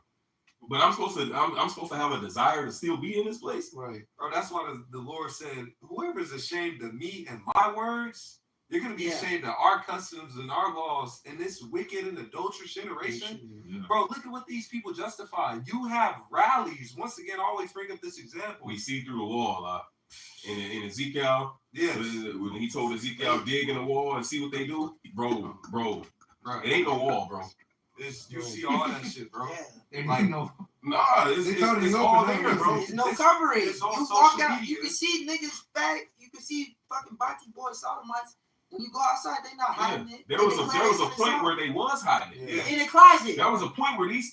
But I'm supposed to have a desire to still be in this place. Right. bro, that's why the Lord said, whoever's ashamed of me and my words, you're gonna be Yeah. ashamed of our customs and our laws in this wicked and adulterous generation. Yeah. Bro, look at what these people justify. You have rallies. Once again, I always bring up this example. We see through the wall a lot. In Ezekiel, Yes. when he told Ezekiel dig in the wall and see what they do, bro, Right. it ain't no wall, bro. You see all that shit, bro. Yeah. And Like, you know, Nah, They told it's you all open there, up, bro. There's no It's- covering. it's on You social walk out, media. you can see niggas back. You can see fucking Bati boys, sodomites. When you go outside, they not hiding it. There They was declare a it's in the point South. where they was hiding it. Yeah. In the closet. There was a point where these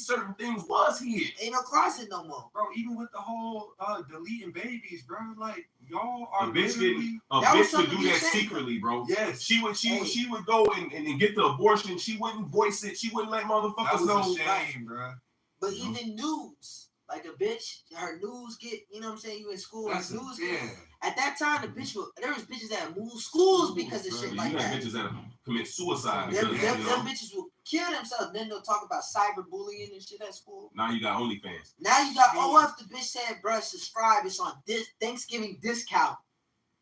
certain things was hid. Ain't no closet no more. Bro, even with the whole deleting babies, bro, like y'all are A bitch literally A That was bitch something would to do be that ashamed of. secretly, bro. yes. She would Hey. go and get the abortion. She wouldn't voice it. She wouldn't let That motherfuckers was know. a shame, bro. But even news, like a bitch, her news get, you know what I'm saying? You in school, That's and news get. yeah. At that time, there was bitches that moved schools because of shit You like got that. bitches that commit suicide Them, because them, you them know. bitches will kill themselves. Then they'll talk about cyberbullying and shit at school. Now you got OnlyFans. Now you got, oh, if the bitch said, bruh, subscribe, it's on this Thanksgiving discount.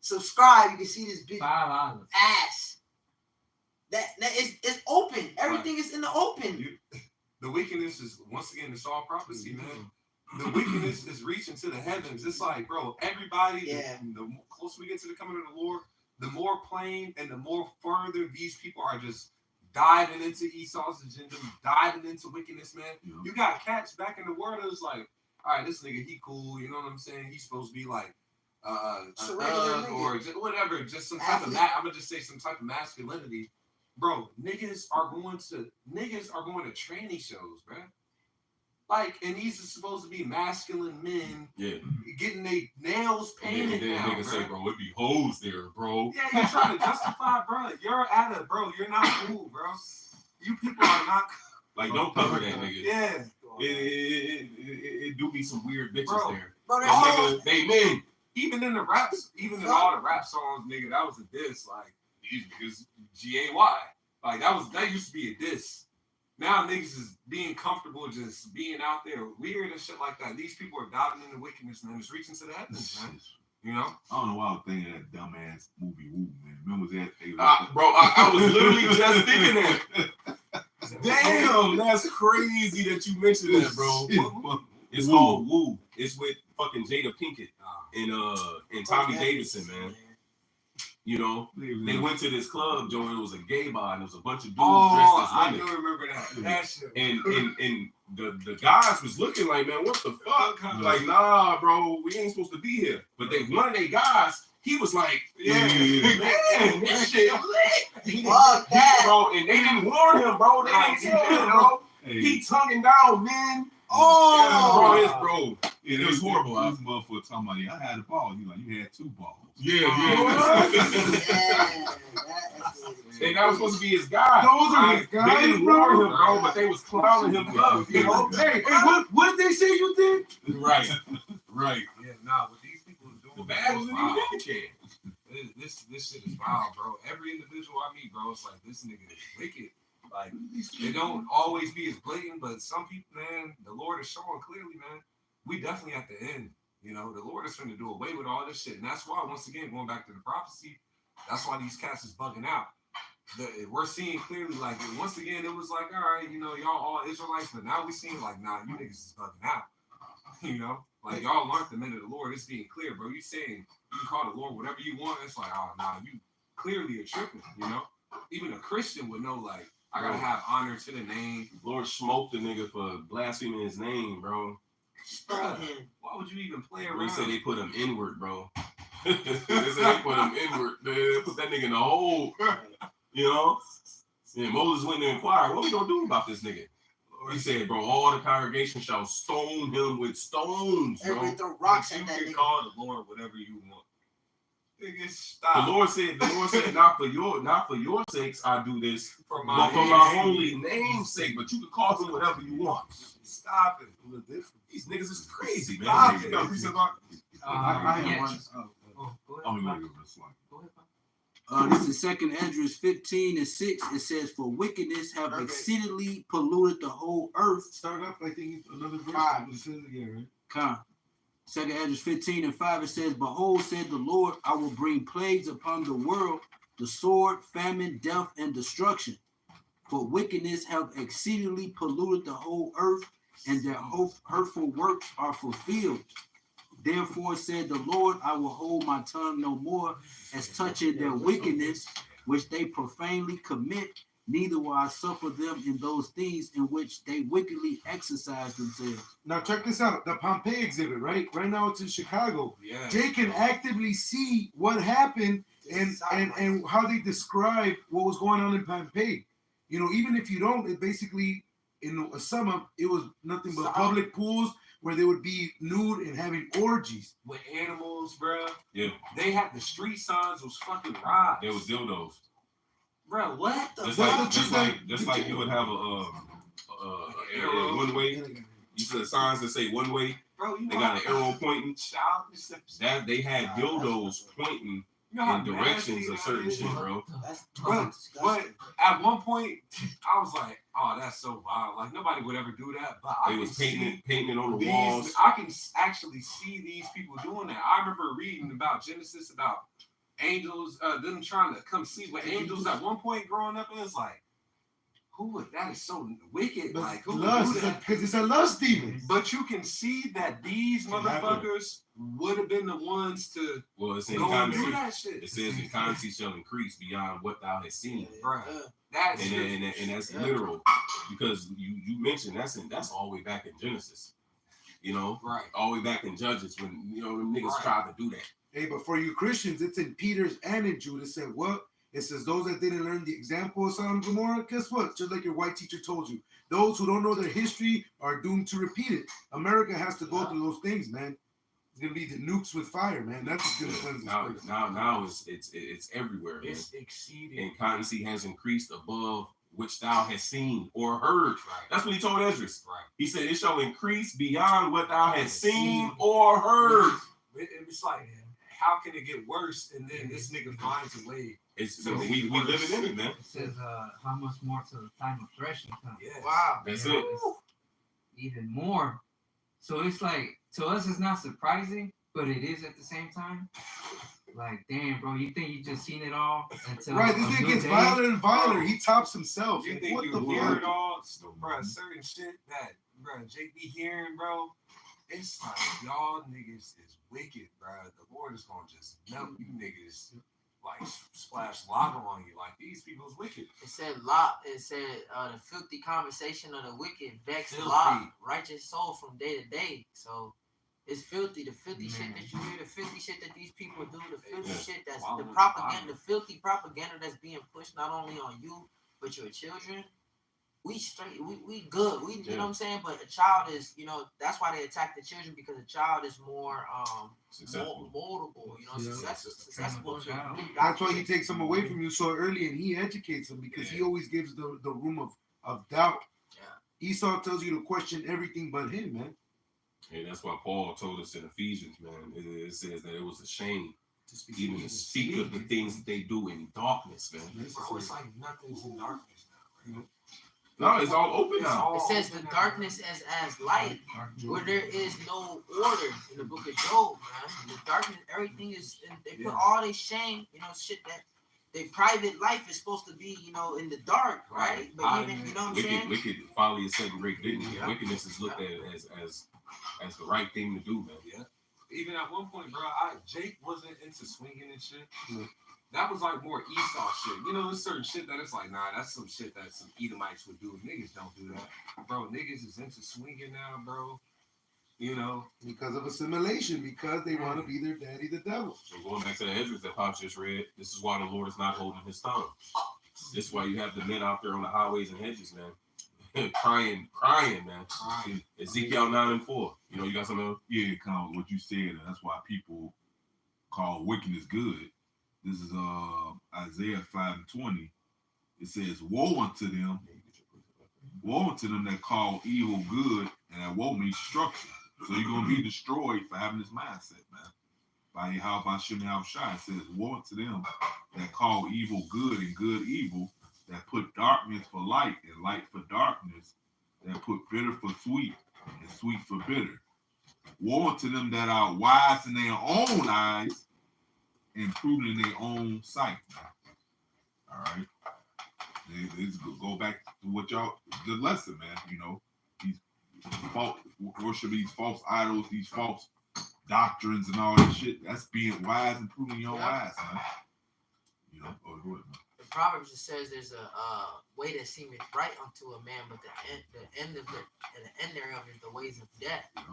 Subscribe, you can see this bitch $5. ass. That it's open. Everything is in the open. The wickedness is once again it's all prophecy, man. The wickedness is reaching to the heavens. It's like, bro, everybody. Yeah. The closer we get to the coming of the Lord, the more plain and the more further these people are just diving into Esau's agenda, diving into wickedness, man. Yeah. You got cats back in the world that's like, all right, this nigga, he cool. You know what I'm saying? He's supposed to be like a Just a regular thug nigga. or just whatever, just some type of Athlete. I'm gonna just say some type of masculinity. Bro, niggas are going to tranny shows, bro. Like, and these are supposed to be masculine men Yeah. getting their nails And painted then now, niggas say, bro. bro, it be hoes there, bro. Yeah, you're trying to justify, bro. You're not cool, bro. You people are not. Like, don't cover that nigga. Yeah. It do be some weird bitches Bro. there. Bro, Them there's niggas, they men. Even in the raps, even in all the rap songs, nigga, that was a diss. Like, these niggas G-A-Y. Like, that used to be a diss. Now niggas is being comfortable just being out there weird and shit like that. These people are diving into wickedness, man. It's reaching to the heavens, man. You know? I don't know why I was thinking of that dumbass movie Woo, man. Remember that? I was literally just thinking that. Damn, that's crazy that you mentioned that, bro. It's called Woo. It's with fucking Jada Pinkett and Tommy Davidson, man. You know, they went to this club, Joe. It was a gay bar, and there was a bunch of dudes dressed as women. I do remember that. That shit. And the guys was looking like, man, what the fuck? Like, nah, bro, we ain't supposed to be here. But one of they guys, he was like, man, this shit lit. Fuck that. Bro, and they didn't warn him, bro. They didn't tell him, bro. He tonguing down, man. Oh, yeah, bro. Yeah, It was horrible. This motherfucker talking about, I had a ball. You like, you had 2 balls. Yeah. And that was supposed to be his guy. Those are his They guys, didn't bro. warn him, bro, but they was clowning him up, you know? Hey, what did they say you did? Right. Yeah, nah, what these people are doing. The bag was in wild. the can. This shit is wild, bro. Every individual I meet, bro, it's like, this nigga is wicked. Like, they don't always be as blatant, but some people, man, the Lord is showing clearly, man, we definitely at the end. You know, the Lord is trying to do away with all this shit. And that's why, once again, going back to the prophecy, that's why these cats is bugging out. We're seeing clearly, like, once again, it was like, all right, you know, y'all all Israelites, but now we seeing like, nah, you niggas is bugging out. You know? Like, y'all aren't the men of the Lord. It's being clear, bro. You saying you can call the Lord whatever you want. It's like, oh, nah, you clearly are tripping, you know? Even a Christian would know, like, I gotta have honor to the name. Lord smoked the nigga for blaspheming his name, bro. Bruh, why would you even play around? They said they put him inward, bro. They said they put him inward. They put that nigga in the hole. You know? And Moses went to inquire, what we gonna do about this nigga? He said, bro, all the congregation shall stone him with stones, bro. everybody throw rocks You at that can nigga. call the Lord whatever you want. Nigga, stop. The Lord said, not for your sakes I do this, For but for my holy name's sake. But you can call him whatever you want. Stop it. These niggas is crazy, man. Stop You it. got precepts on? I have Yeah. one. Go I'm ahead. going to go this one. This is 2nd Esdras 15:6. It says, "For wickedness have Okay. exceedingly polluted the whole earth." Start up, I think, another verse. Five. It says again, right? Come. 2nd Esdras 15:5. It says, "Behold, said the Lord, I will bring plagues upon the world, the sword, famine, death, and destruction. For wickedness have exceedingly polluted the whole earth, and their hurtful works are fulfilled. Therefore said the Lord, I will hold my tongue no more as touching their wickedness, which they profanely commit, neither will I suffer them in those things in which they wickedly exercise themselves." Now check this out. The Pompeii exhibit, right? Right now it's in Chicago. Yeah. Jay can actively see what happened and how they describe what was going on in Pompeii. You know, even if you don't, it basically, in a sum up, it was nothing but public pools where they would be nude and having orgies. With animals, bruh. Yeah. They had the street signs was fucking rods. There was dildos. Bruh, what the Just fuck? like you would have a one way. You said signs that say one way. Bro, you They know got an how- arrow pointing. Childish. That they had dildos pointing You know how in directions nasty of that certain is? shit, bro. That's But at one point, I was like, "Oh, that's so wild! Like nobody would ever do that." But I They can was see painting it on the these. walls. I can actually see these people doing that. I remember reading about Genesis about angels, them trying to come sleep with angels at one point growing up, and it's like, who would? That is so wicked. But Like who would lust, do that? because it's a lust demon. But you can see that these motherfuckers would have been the ones to Well, it's in go and do context. that shit. It says the currency shall increase beyond what thou hast seen. Bruh. That And, shit. and that's literal, because you mentioned that's all the way back in Genesis, you know, Right. all the way back in Judges when them niggas Right. tried to do that. Hey, but for you Christians, it's in Peter's and in Jude. It said what? It says those that didn't learn the example of Sodom and Gomorrah, guess what? Just like your white teacher told you, those who don't know their history are doomed to repeat it. America has to go through those things, man. It's gonna be the nukes with fire, man. That's what's gonna cleanse this place. Now it's everywhere, man. It's exceeding. And currency has increased above which thou hast seen or heard. Right. That's what he told Esdras. Right. He said, it shall increase beyond what thou hast seen or heard. It's like, how can it get worse? And then this nigga finds a way. It's we living in it, man. It says, how much more till the time of threshing comes? Yes. Wow. That's You know, it. it's even more. So it's like, to us, it's not surprising, but it is at the same time. Like, damn, bro, you think you just seen it all until Right, this a nigga new gets day? violent and violent. He tops himself. You Like, think what you the hear fuck? it all? So, bro, certain shit that, bro, Jake be hearing, bro, it's like, y'all niggas is wicked, bro. The Lord is gonna just melt you niggas, like, splash lava on you. Like, these people's wicked. It said Lot. It said the filthy conversation of the wicked vex Filthy. Lot, righteous soul from day to day. So it's filthy. The filthy shit that you hear, the filthy shit that these people do, the filthy Yeah. shit that's Wow. the propaganda, the filthy propaganda that's being pushed not only on you but your children. We straight, we good. We, you know what I'm saying? But a child is, you know, that's why they attack the children, because a child is more Successful. moldable, you know, Yeah. successful to Child. That's why he takes them away from you so early and he educates them because he always gives the room of doubt. Yeah. Esau tells you to question everything but him, man. And that's why Paul told us in Ephesians, man. It says that it was a shame even to speak of the things that they do in darkness, man. Bro, it's like nothing's in darkness now, right? No, it's all open now. It says the darkness as light, where there is no order in the book of Job, man. The darkness, everything is, they put all their shame, you know, shit that their private life is supposed to be, you know, in the dark, right? But even, you know what I'm saying? Wicked folly is second rate dignity. Yeah. Wickedness is looked at as the right thing to do, man. Yeah. Even at one point, bro, Jake wasn't into swinging and shit. Mm. That was like more Esau shit. You know, there's certain shit that it's like, nah, that's some shit that some Edomites would do. Niggas don't do that. Bro, niggas is into swinging now, bro. You know? Because of assimilation, because they want to be their daddy, the devil. So going back to the Ezra that Pops just read, this is why the Lord is not holding his tongue. This is why you have the men out there on the highways and hedges, man. crying, man. Crying. Ezekiel 9:4. You know, you got something else? Yeah, kind of what you said, and that's why people call wickedness good. This is Isaiah 5:20. It says, "Woe unto them that call evil good, and that woe means destruction." So you're gonna be destroyed for having this mindset, man. By Yahweh Shem Shai, it says, "Woe unto them that call evil good and good evil, that put darkness for light and light for darkness, that put bitter for sweet and sweet for bitter. Woe unto them that are wise in their own eyes and prudent in their own sight." All right. Let's go back to what y'all, the lesson, man. You know, these false worship, these false idols, these false doctrines and all that shit. That's being wise and prudent in your eyes, man. You know, go ahead, man. The Proverbs it says there's a way that seemeth right unto a man, but the end thereof is the ways of death. Yep.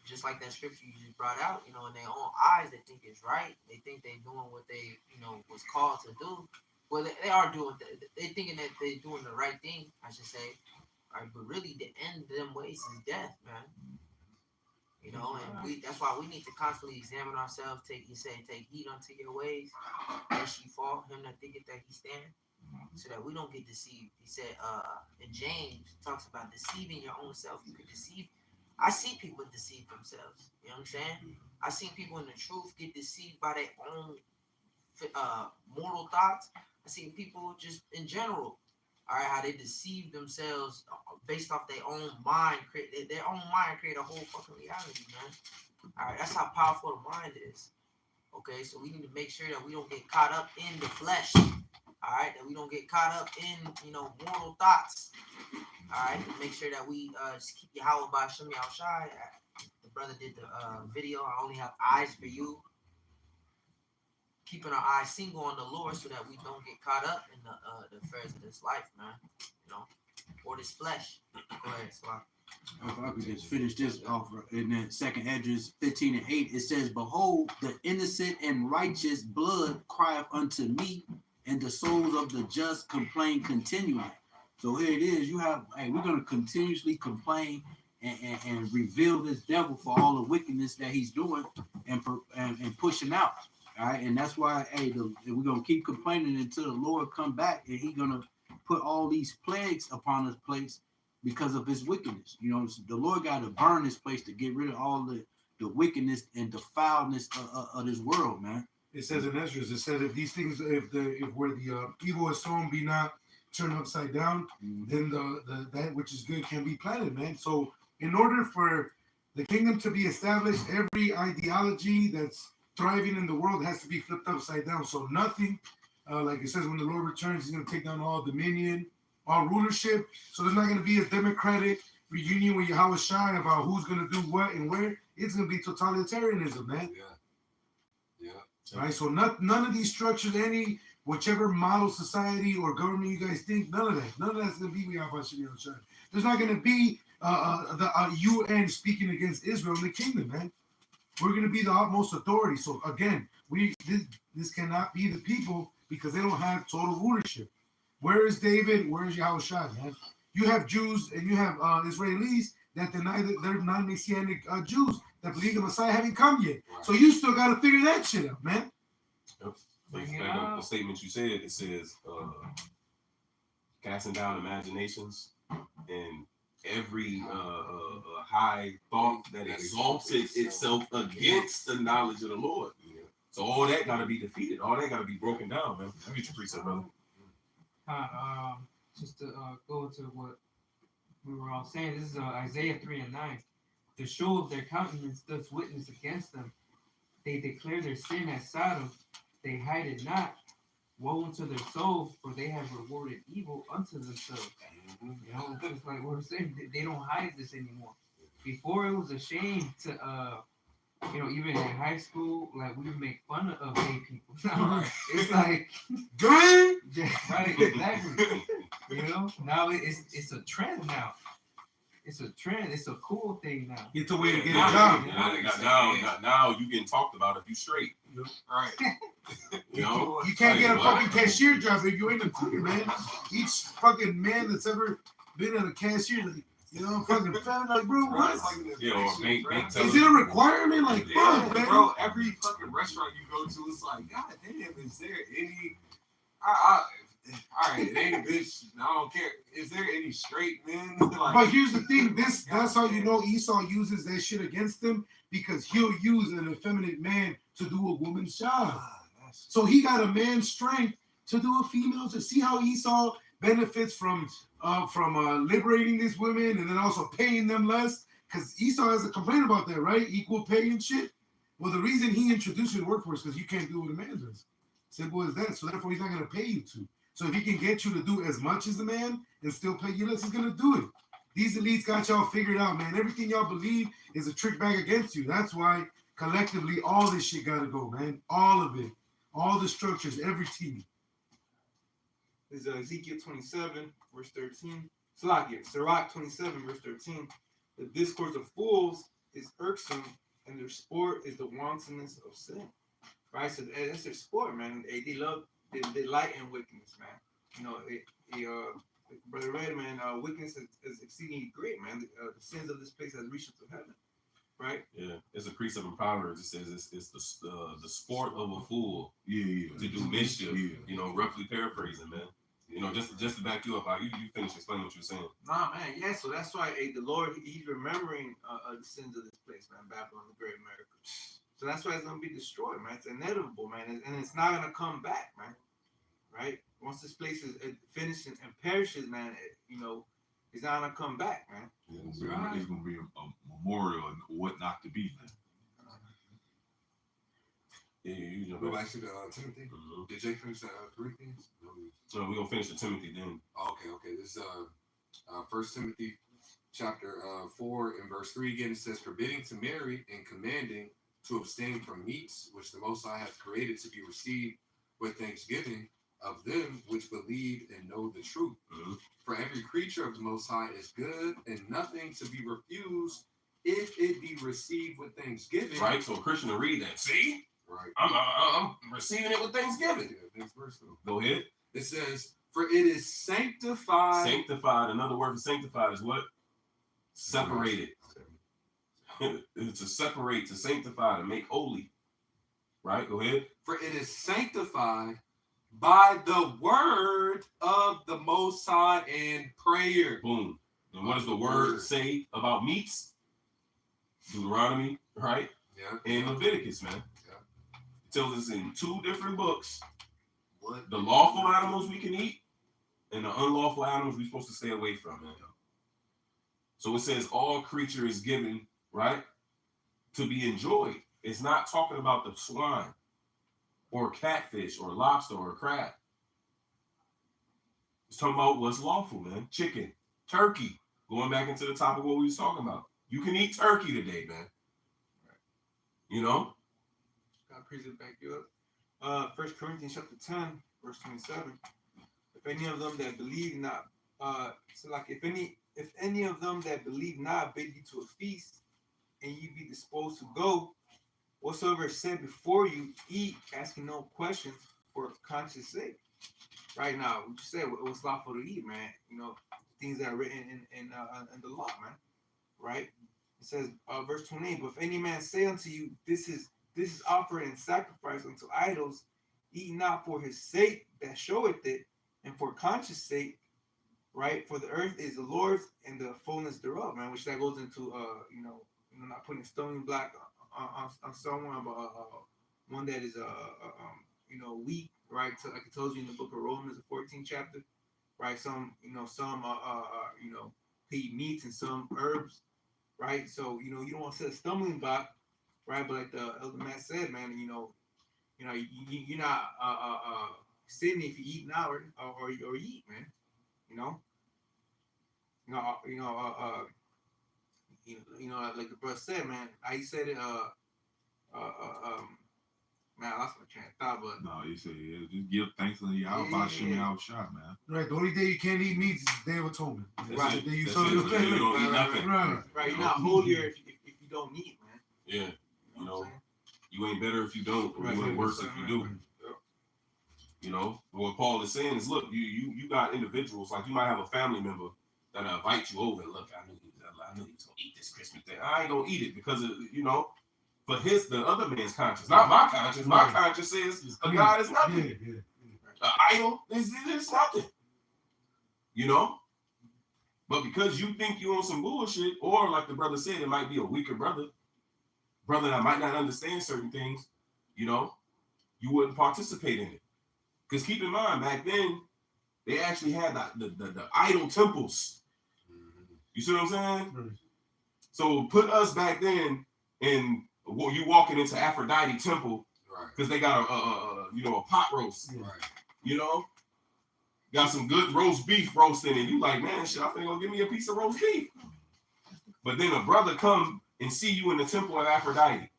Just like that scripture you just brought out, you know, in their own eyes, they think it's right. They think they're doing what they, you know, was called to do. Well, they are doing. They thinking that they're doing the right thing, I should say. All right, but really, the end of them ways is death, man. You know, and that's why we need to constantly examine ourselves. Take heed unto your ways, lest ye fall. Him that thinketh that he stand, so that we don't get deceived. He said, in James, talks about deceiving your own self. You could deceive. I see people deceive themselves. You know what I'm saying? I see people in the truth get deceived by their own mortal thoughts. I see people just in general, all right, how they deceive themselves based off their own mind. Their own mind create a whole fucking reality, man. All right, that's how powerful the mind is. Okay, so we need to make sure that we don't get caught up in the flesh. All right, that we don't get caught up in, you know, mortal thoughts. All right, to make sure that we just keep Yahweh by Shem Shai. The brother did the video. I only have eyes for you. Keeping our eyes single on the Lord so that we don't get caught up in the affairs of this life, man. You know, or this flesh. Go ahead, Swap. If I could just finish this off in the second Esdras 15:8, it says, "Behold, the innocent and righteous blood crieth unto me, and the souls of the just complain continually." So here it is. You have, hey, we're going to continuously complain and reveal this devil for all the wickedness that he's doing and pushing out. All right, and that's why, hey, we're gonna keep complaining until the Lord come back, and He's gonna put all these plagues upon this place because of his wickedness. You know, the Lord got to burn this place to get rid of all the wickedness and defileness of this world, man. It says in Ezra, it says if these things, if where the evil is sown be not turned upside down, then the that which is good can be planted, man. So in order for the kingdom to be established, every ideology that's thriving in the world has to be flipped upside down. So nothing, like it says, when the Lord returns, he's going to take down all dominion, all rulership. So there's not going to be a democratic reunion with Yahweh Shai about who's going to do what and where. It's going to be totalitarianism, man. Yeah. Right? So none of these structures, whichever model society or government you guys think, none of that's going to be with Yahweh Shai. There's not going to be the UN speaking against Israel in the kingdom, man. We're going to be the utmost authority. So again, this cannot be the people because they don't have total rulership. Where is David? Where is Yahweh Shai, man? You have Jews and you have Israelis that deny that they're non-Messianic Jews that believe the Messiah haven't come yet. Right. So you still got to figure that shit out, man. Yep. The statement you said, it says casting down imaginations and every high thought that exalted itself against the knowledge of the Lord. So all that got to be defeated. All that got to be broken down, man. I'll get your precept, brother. Just to go to what we were all saying, this is Isaiah 3:9. To show of their countenance does witness against them. They declare their sin as Sodom. They hide it not. Woe unto their souls, for they have rewarded evil unto themselves. You know, it's like we're saying, they don't hide this anymore. Before it was a shame to, even in high school, like we would make fun of gay people. Now it's like, yeah, right, exactly. You know, now it's a trend now. It's a trend. It's a cool thing now. It's a way to get it Now, done. now you getting talked about if you straight. Right. You know, You can't get a fucking cashier job if you ain't a cleaner, man. Each fucking man that's ever been at a cashier, like, fucking family, like, bro, what? Yeah, or make Is it a requirement? Like, fuck, man. Bro, every fucking restaurant you go to, it's like, God damn, is there any? All right, it ain't a bitch. I don't care. Is there any straight men? Like, But here's the thing. That's how you know Esau uses that shit against him, because he'll use an effeminate man to do a woman's job. So he got a man's strength to do a female. To see how Esau benefits from liberating these women and then also paying them less, because Esau has a complaint about that, right? Equal pay and shit. Well, the reason he introduced you to the workforce because you can't do what a man does. Simple as that. So therefore, he's not going to pay you to. So if he can get you to do as much as a man and still pay you less, he's going to do it. These elites got y'all figured out, man. Everything y'all believe is a trick bag against you. That's why collectively all this shit got to go, man. All of it. All the structures, everything. This is Ezekiel 27, verse 13. Sirach 27, verse 13. The discourse of fools is irksome, and their sport is the wantonness of sin. Right? So that's their sport, man. They delight in wickedness, man. Brother Red, man, wickedness is exceedingly great, man. The sins of this place has reached up to heaven. Right? Yeah, it's a precept in Proverbs. It says it's the sport of a fool to do mischief. Yeah. Roughly paraphrasing, man. Just to back you up, you finish explaining what you're saying. Nah, man, yeah. So that's why the Lord, He's remembering the sins of this place, man. Babylon, the Great America. So that's why it's gonna be destroyed, man. It's inevitable, man, and it's not gonna come back, man. Right? Once this place is finished and perishes, man, it's not gonna come back, man. Yeah, it's gonna be a memorial and what not to be, man. Yeah, go back to the Timothy. Mm-hmm. Did Jay finish the Corinthians? So we're gonna finish the Timothy then. Okay. This is 1 Timothy chapter 4 and verse 3 again. It says, forbidding to marry and commanding to abstain from meats which the Most High hath created to be received with thanksgiving of them which believe and know the truth. Mm-hmm. For every creature of the Most High is good, and nothing to be refused if it be received with thanksgiving. Right. So a Christian will read that. See. Right. I'm receiving it with thanksgiving. Yeah, next verse though. Go ahead. It says, for it is sanctified. Sanctified. Another word for sanctified is what? Separated. To separate, to sanctify, to make holy. Right? Go ahead. For it is sanctified by the word of the Most High and prayer. Boom. And what does the word say about meats? Deuteronomy, right? Yeah. And Leviticus, man. Yeah. It tells us in 2 different books What? the lawful animals we can eat and the unlawful animals we're supposed to stay away from, man. So it says all creature is given, right, to be enjoyed. It's not talking about the swine or catfish or lobster or crab. It's talking about what's lawful, man. Chicken, turkey. Going back into the topic of what we was talking about. You can eat turkey today, man. You know? God praise it back you up. 1 Corinthians chapter 10, verse 27. If any of them that believe not, so like if any of them that believe not bid you to a feast, and you be disposed to go, whatsoever is said before you, eat, asking no questions for conscience sake. Right now, what you said, it was lawful to eat, man. You know, things that are written in the law, man. Right? It says, verse 28, but if any man say unto you, this is offered in sacrifice unto idols, eat not for his sake that showeth it, and for conscience sake, right? For the earth is the Lord's and the fullness thereof, man. Which that goes into, not putting stumbling block on someone, but one that is weak, right? So like it tells you in the book of Romans, the 14th chapter, right? Some eat meats and some herbs, right? So you don't want to set a stumbling block, right? But like the elder Matt said, man, you're not sinning if you eat now or you eat, man. Like the brother said, man. I said it. Man, I lost my train of thought, but No, you say just give thanks to Yahweh Bashem Yahweh Shah, man. Right. The only day you can't eat meat is the Day of Atonement. Right. The day you That's saw it. your You family. don't eat nothing. Right. right, you're not holier if you don't eat, man. Yeah. You know what I'm saying? You ain't better if you don't, or Right. you ain't worse if you do. Right. You know, but what Paul is saying is, look, you got individuals, like you might have a family member that invite you over. Look, I knew he was gonna eat this Christmas thing. I ain't gonna eat it because of, but the other man's conscience, not my conscience. My conscience says a God is nothing. Yeah. An idol is nothing. But because you think you on some bullshit, or like the brother said, it might be a weaker brother that might not understand certain things, you wouldn't participate in it. Because keep in mind, back then, they actually had the idol temples. You see what I'm saying? Right. So put us back then in you walking into Aphrodite temple, Right. because they got a pot roast. Right. Got some good roast beef roasting, and you like, man, shit, I think gonna give me a piece of roast beef. But then a brother come and see you in the temple of Aphrodite.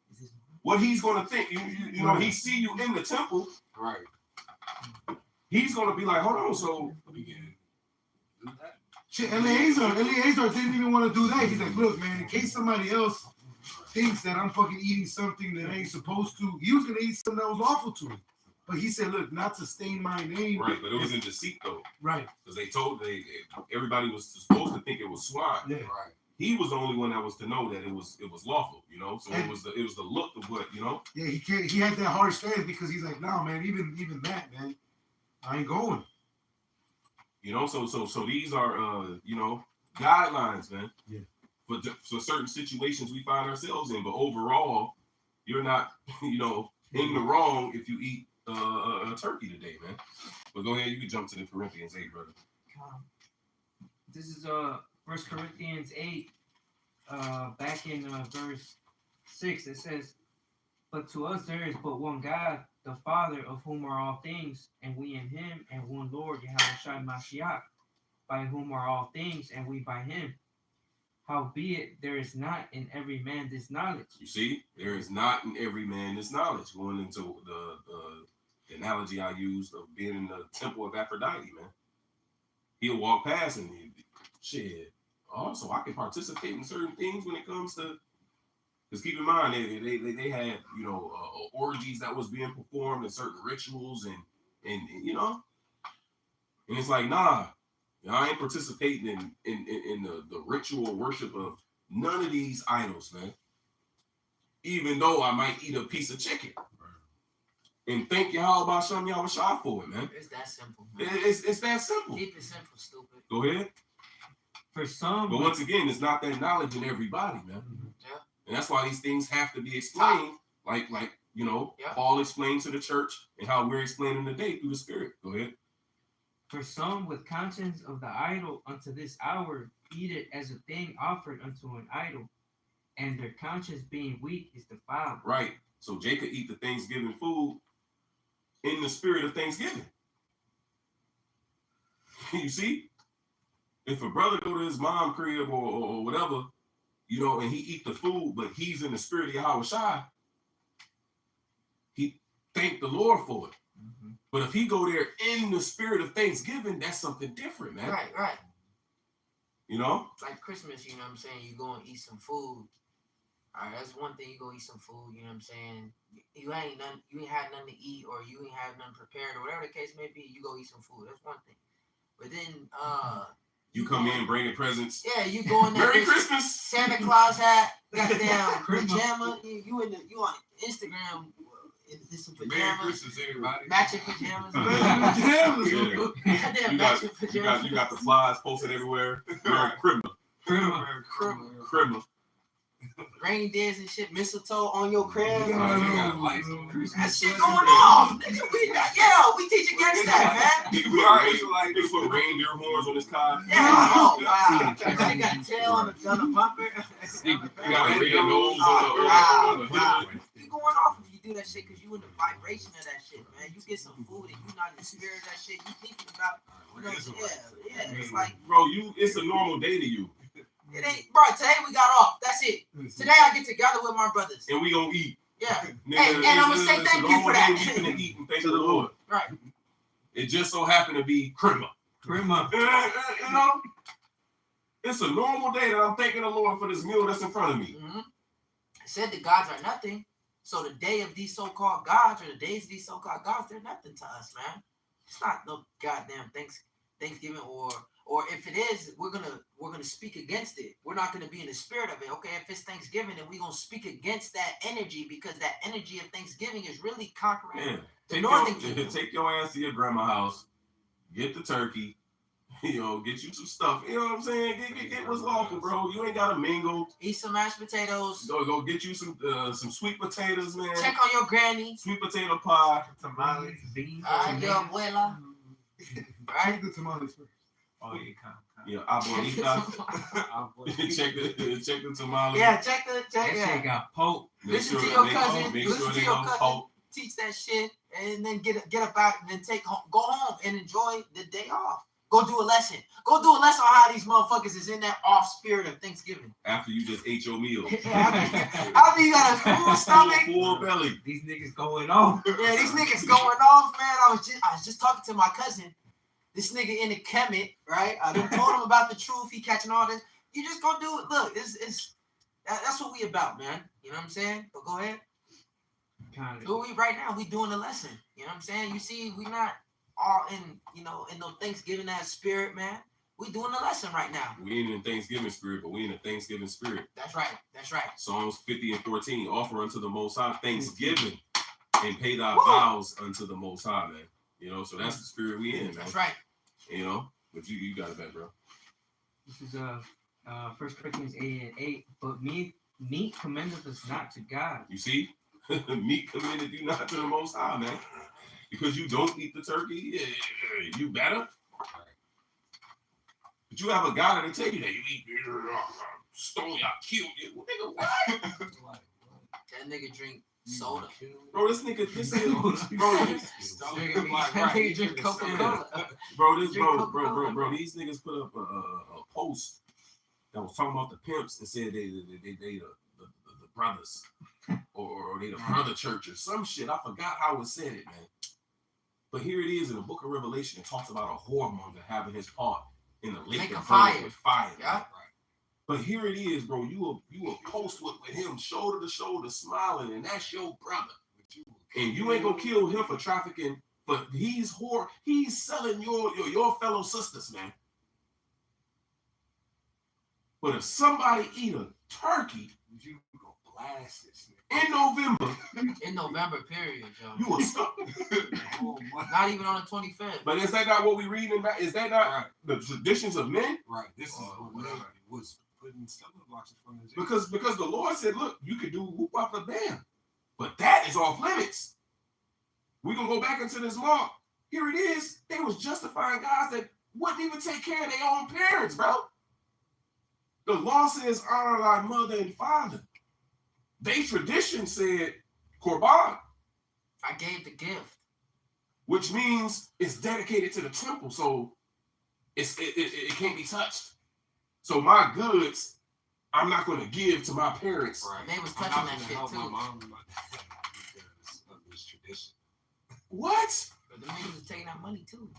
What he's gonna think, he see you in the temple. Right. He's gonna be like, hold on, so Shit, Eliezer didn't even want to do that. He's like, look, man, in case somebody else thinks that I'm fucking eating something that I ain't supposed to, he was gonna eat something that was lawful to him. But he said, look, not to stain my name. right, but it was in deceit though. Right. Because everybody was supposed to think it was swine. Yeah. Right. He was the only one that was to know that it was lawful, So it was the look of what, Yeah, he had that hard stance because he's like, no, man, even that, man, I ain't going. So these are guidelines, man. Yeah. For certain situations we find ourselves in, but overall, you're not, in the wrong if you eat a turkey today, man. But go ahead, you can jump to the Corinthians 8, brother. This is 1 Corinthians 8, back in verse 6. It says, but to us there is but one God, the Father, of whom are all things, and we in him, and one Lord, Yahushua Mashiach, by whom are all things, and we by him. Howbeit there is not in every man this knowledge. You see, there is not in every man this knowledge. Going into the analogy I used of being in the temple of Aphrodite, man. He'll walk past and shit. Also, I can participate in certain things when it comes to. Because keep in mind, they had orgies that was being performed and certain rituals and it's like, nah, I ain't participating in the ritual worship of none of these idols, man. Even though I might eat a piece of chicken, and thank Yahweh Shem Yahweh Shah for it, man. It's that simple. Man. It's that simple. Keep it simple, stupid. Go ahead. For some, But once again, it's not that knowledge in everybody, man. Yeah. And that's why these things have to be explained, like you know, Yeah. Paul explained to the church and how we're explaining today through the Spirit. Go ahead. for some with conscience of the idol unto this hour eat it as a thing offered unto an idol, and their conscience being weak is defiled. Right. So Jacob eat the Thanksgiving food in the spirit of Thanksgiving. You see? If a brother go to his mom crib or whatever, you know, and he eat the food, but he's in the spirit of Yahweh Shai, he thank the Lord for it. Mm-hmm. But if he go there in the spirit of Thanksgiving, that's something different, man. Right. You know? It's like Christmas, you know what I'm saying? You go and eat some food. All right, that's one thing. You go eat some food, you know what I'm saying? You ain't had nothing to eat, or you ain't had nothing prepared, or whatever the case may be. You go eat some food. That's one thing. But then, You come in bringing presents. yeah, you go in there. Merry with Christmas. Santa Claus hat, goddamn pajama. You on Instagram in some Merry pajamas, Christmas, everybody. matching pajamas. Yeah. Goddamn You matching got pajamas. you got the flies posted everywhere. Merry criminal. Criminal. Reindeers and shit, mistletoe on your crib. That shit That going off. Nigga, we teach against that, man. We already like they put reindeer horns on his car. Yeah, oh wow. That shit got a tail on the bumper. You got a red nose on the hood. You going off if you do that shit because you in the vibration of that shit, man. You get some food and you not in the spirit of that shit. You thinking about, you know, yeah. It's like, Bro, it's a normal day to you. it ain't, bro. Today we got off. That's it. Today I get together with my brothers. And we gonna eat. Yeah. Nigga, And I'm gonna say it's a thank you normal for day that. We finna eat and thank the Lord. Right. It just so happened to be criminal. Pretty You know? It's a normal day that I'm thanking the Lord for this meal that's in front of me. Mm-hmm. I said the gods are nothing. So the day of these so-called gods, or the days of these so-called gods, they're nothing to us, man. It's not no goddamn Thanksgiving, or if it is, we're gonna speak against it. We're not gonna be in the spirit of it. Okay, if it's Thanksgiving, then we're gonna speak against that energy, because that energy of Thanksgiving is really conquering Yeah. the northern kingdom. Take your ass to your grandma's house, get the turkey, you know, get you some stuff. You know what I'm saying? Get what's lawful, bro. You ain't gotta mingle. Eat some mashed potatoes. Go get you some sweet potatoes, man. Check on your granny. Sweet potato pie. tamales, beans, Your abuela. Right? Check the tamales first. Oh yeah, Yeah, abuelita. check the tamales. Yeah, check That yeah. shit got poked. Listen to your cousin. Make Listen sure to they your don't cousin. poke. Teach that shit, and then get up out, and then go home and enjoy the day off. Go do a lesson. Go do a lesson on how these motherfuckers is in that off spirit of Thanksgiving. After you just ate your meal. After you got a full stomach. Full belly. These niggas going on. Yeah, these niggas going off, man. I was just talking to my cousin. This nigga in the Kemet, right? I done told him about the truth. He catching all this. You just gonna do it. Look, that's what we about, man. You know what I'm saying? But go ahead. So right now we doing the lesson. You know what I'm saying? You see, we not all in no Thanksgiving that spirit, man. We doing the lesson right now. We ain't in Thanksgiving spirit, but we in the Thanksgiving spirit. That's right. Psalms 50 and 14. Offer unto the Most High thanksgiving and pay thy vows unto the Most High, man. You know, so that's the spirit we in, man. That's right. You know, but you got it back, bro. This is 1 Corinthians 8:8. But meat commendeth us not to God. You see? Meat commended you not to the Most High, man. Because you don't eat the turkey, you better. But you have a guy that'll tell you that you eat stole y'all, killed you. Nigga, what? That nigga drink soda. Bro, this nigga, Drink Coca-Cola. bro, these niggas put up a post that was talking about the pimps and said they the brothers or they the brother church or some shit. I forgot how it said it, man. But here it is in the book of Revelation. It talks about a whoremonger having his part in the lake of fire. Yeah. Right? But here it is, bro. You will post with him shoulder to shoulder, smiling, and that's your brother. And you ain't gonna kill him for trafficking, but he's selling your fellow sisters, man. But if somebody eat a turkey, glasses. in November. In November, period, Joe. You were stuck. Oh my. Not even on the 25th. But is that not what we read in that? Is that not Right. the traditions of men? Right. This is Oh, what man. everybody was putting stumbling blocks in front of. Because the Lord said, look, you could do whoop up the bam, but that is off limits. We're gonna go back into this law. Here it is. They was justifying guys that wouldn't even take care of their own parents, bro. The law says honor thy mother and father. They tradition said korban, I gave the gift. which means it's dedicated to the temple, so it can't be touched. So my goods, I'm not going to give to my parents. Right. They was I'm touching not that gonna shit, help too. my mom and my dad because of this tradition. What? But the niggas was taking that money too.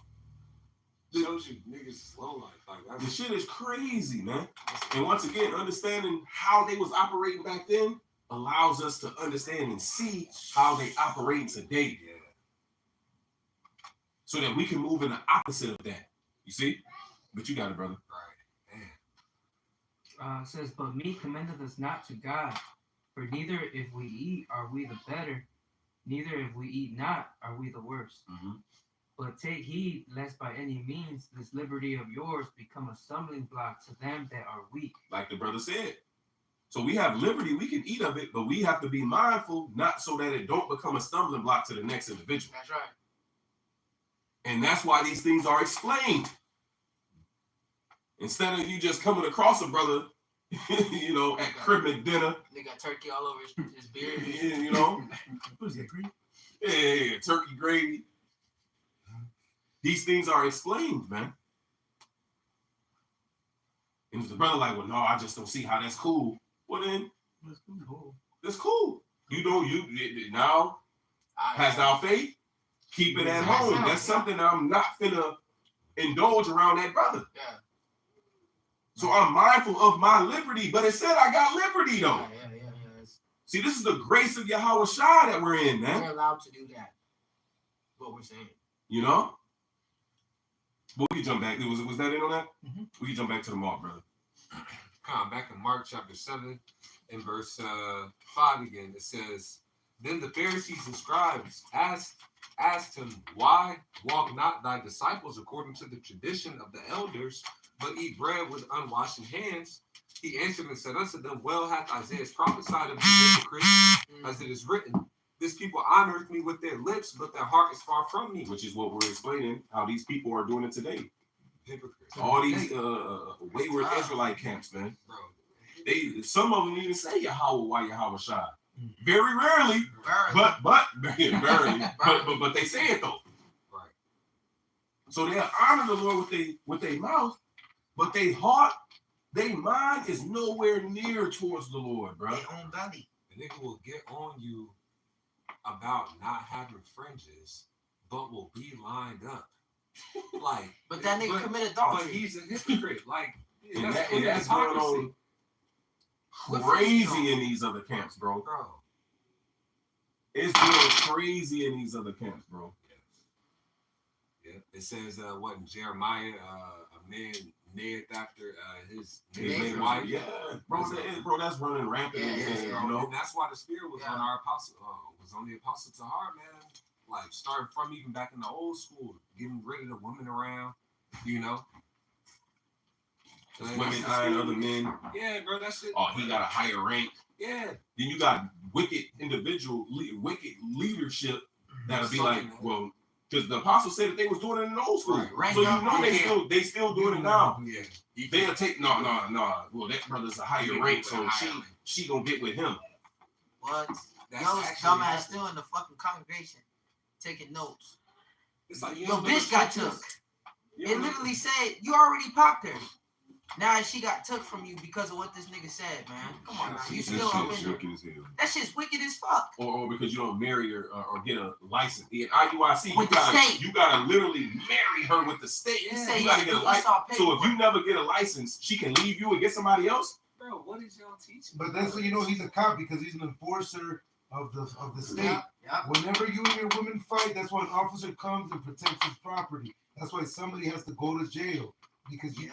Shows you niggas is low life. Like The that's shit is crazy, man. And once again, understanding how they was operating back then allows us to understand and see how they operate today, yeah. so that we can move in the opposite of that. You see? But you got it, brother. Right. Man. It says, but meat commendeth us not to God, for neither if we eat are we the better, neither if we eat not are we the worse. But take heed lest by any means this liberty of yours become a stumbling block to them that are weak. Like the brother said. So we have liberty, we can eat of it, but we have to be mindful, not so that it don't become a stumbling block to the next individual. That's right. And that's why these things are explained. Instead of you just coming across a brother, you know, at crib dinner, They got turkey all over his beard. you know, What is that, green? yeah, turkey gravy. These things are explained, man. And if the brother like, well, no, I just don't see how that's cool. Well, then, That's cool. that's cool. You know, you now has thou faith, keep it at home. That's something I'm not finna indulge around that brother. Yeah. So I'm mindful of my liberty, but it said I got liberty though. Yeah. See, this is the grace of Yahweh Shah that we're in, man. We're allowed to do that. What we're saying. You know? But we can jump back. Was that it on that? Mhm. We can jump back to the mark, brother. Come on, back in Mark chapter 7 and verse 5 again. It says, then the Pharisees and scribes asked him, why walk not thy disciples according to the tradition of the elders, but eat bread with unwashed hands? He answered and said unto them, well hath Isaiah prophesied of the hypocrites, as it is written, this people honoreth me with their lips, but their heart is far from me. Which is what we're explaining, how these people are doing it today. Hypocrites. All these wayward Israelite camps, man. Bro, Some of them even say Yahweh, why Yahweh Shah. Very rarely, Barely. but barely, but they say it though. right. So they honor the Lord with their mouth, but their heart, their mind is nowhere near towards the Lord, bro. Their own belly. The nigga will get on you about not having fringes, but will be lined up. Like, But that nigga but- committed But adultery. he's a hypocrite. Like, And that's that- clear that's going hypocrisy. on What crazy fringes on? in these other camps, bro. Bro. It's going crazy in these other camps, bro. Yeah. It says what in Jeremiah, a man named after his His neighbor. neighbors, wife. yeah, bro, that's running rampant, Yeah, in, yeah. you know. And that's why the spirit was Yeah. on our apostle, was on the apostle Tahar, man. Like starting from even back in the old school, getting rid of the women around, you know. Just And women that's the eyeing spirit. other men. Yeah, bro, that shit. Oh, he got a higher rank. Yeah. Then you got wicked wicked leadership that'll be like, well, because the apostle said that they was doing it in the old school, Right. so you know they still doing it now. Yeah. They'll take no. Well, that brother's a higher Yeah, rank, with so a higher rank. she gonna get with him. What? That's Yo's actually dumbass happening. still in the fucking congregation taking notes. It's like, you Your know, bitch got the took. You It know, literally said you already popped her. Now she got took from you because of what this nigga said, man. Come on now. You That still up shit's in wicked as hell. that shit's wicked as fuck. or because you don't marry her or get a license. In IUIC, With the state. you gotta literally marry her with the state. You Yeah, say you you gotta gotta get a do license. Esau So if you paperwork. never get a license, she can leave you and get somebody else. Bro, what is y'all teaching? But that's what you know. He's a cop because he's an enforcer of the state. Yeah. Whenever you and your women fight, that's why an officer comes and protects his property. That's why somebody has to go to jail because you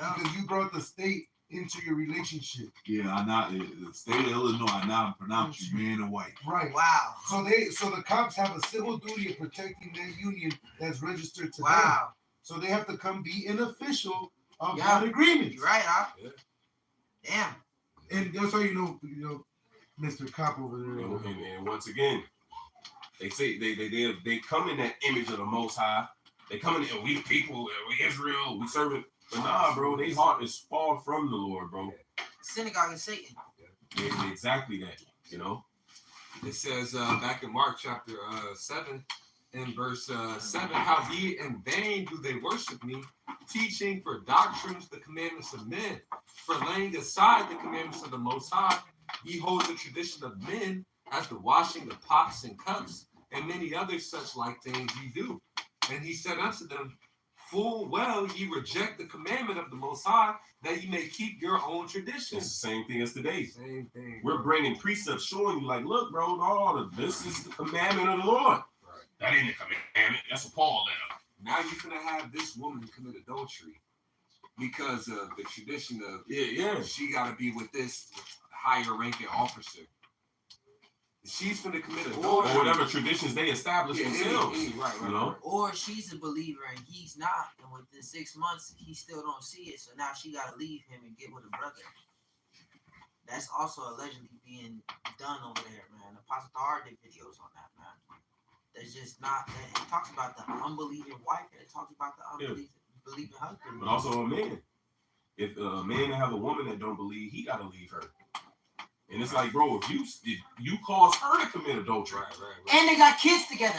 brought the state into your relationship. Yeah, I now the state of Illinois, I now pronounce you man and wife. Right. Wow. So the cops have a civil duty of protecting that union that's registered to them. Wow. So they have to come be an official of Yeah. that agreement. You're right, huh? Yeah. Damn. And that's how you know, Mr. Cop over there. And once again, they say they come in that image of the Most High. They come in and we the people, we Israel, we serve it. But nah, bro, their heart is far from the Lord, bro. Synagogue is Satan. Yeah, exactly that, you know. It says back in Mark chapter 7, in verse 7, how ye in vain do they worship me, teaching for doctrines the commandments of men, for laying aside the commandments of the Most High, ye hold the tradition of men as the washing of pots and cups, and many other such like things ye do. And he said unto them, full well ye reject the commandment of the Most High, that ye may keep your own It's traditions. the same thing as today. Same thing. We're bringing precepts showing you, like, look, bro, no, this is the commandment of the Lord. Right. That ain't the commandment. That's a Paul letter. Now you're gonna have this woman commit adultery because of the tradition of Yeah. she got to be with this higher ranking officer. She's gonna commit adultery Or whatever traditions they establish Yeah, themselves. right, you know? Or she's a believer and he's not, and within 6 months he still don't see it, so now she gotta leave him and get with a brother. That's also allegedly being done over there, man. Apostle Tahar did videos on that, man. There's just not. It talks about the unbelieving wife and it talks about the unbelieving husband. But also a man. If a man have a woman that don't believe, he gotta leave her. And it's like, bro, if you cause her to commit adultery, right. And they got kids together,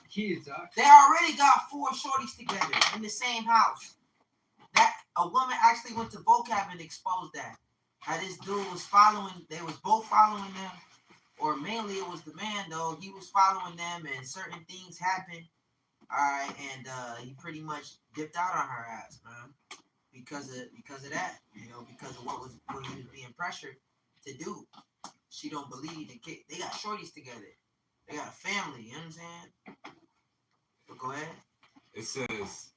Kids, They already got 4 shorties together in the same house. That a woman actually went to vocab and exposed that. How this dude was following, they was both following them, or mainly it was the man though. He was following them, and certain things happened. All right, and he pretty much dipped out on her ass, man, because of that, because of what he was being pressured to do. She don't believe the kid. They got shorties together. They got a family. You know what I'm saying? But go ahead. It says,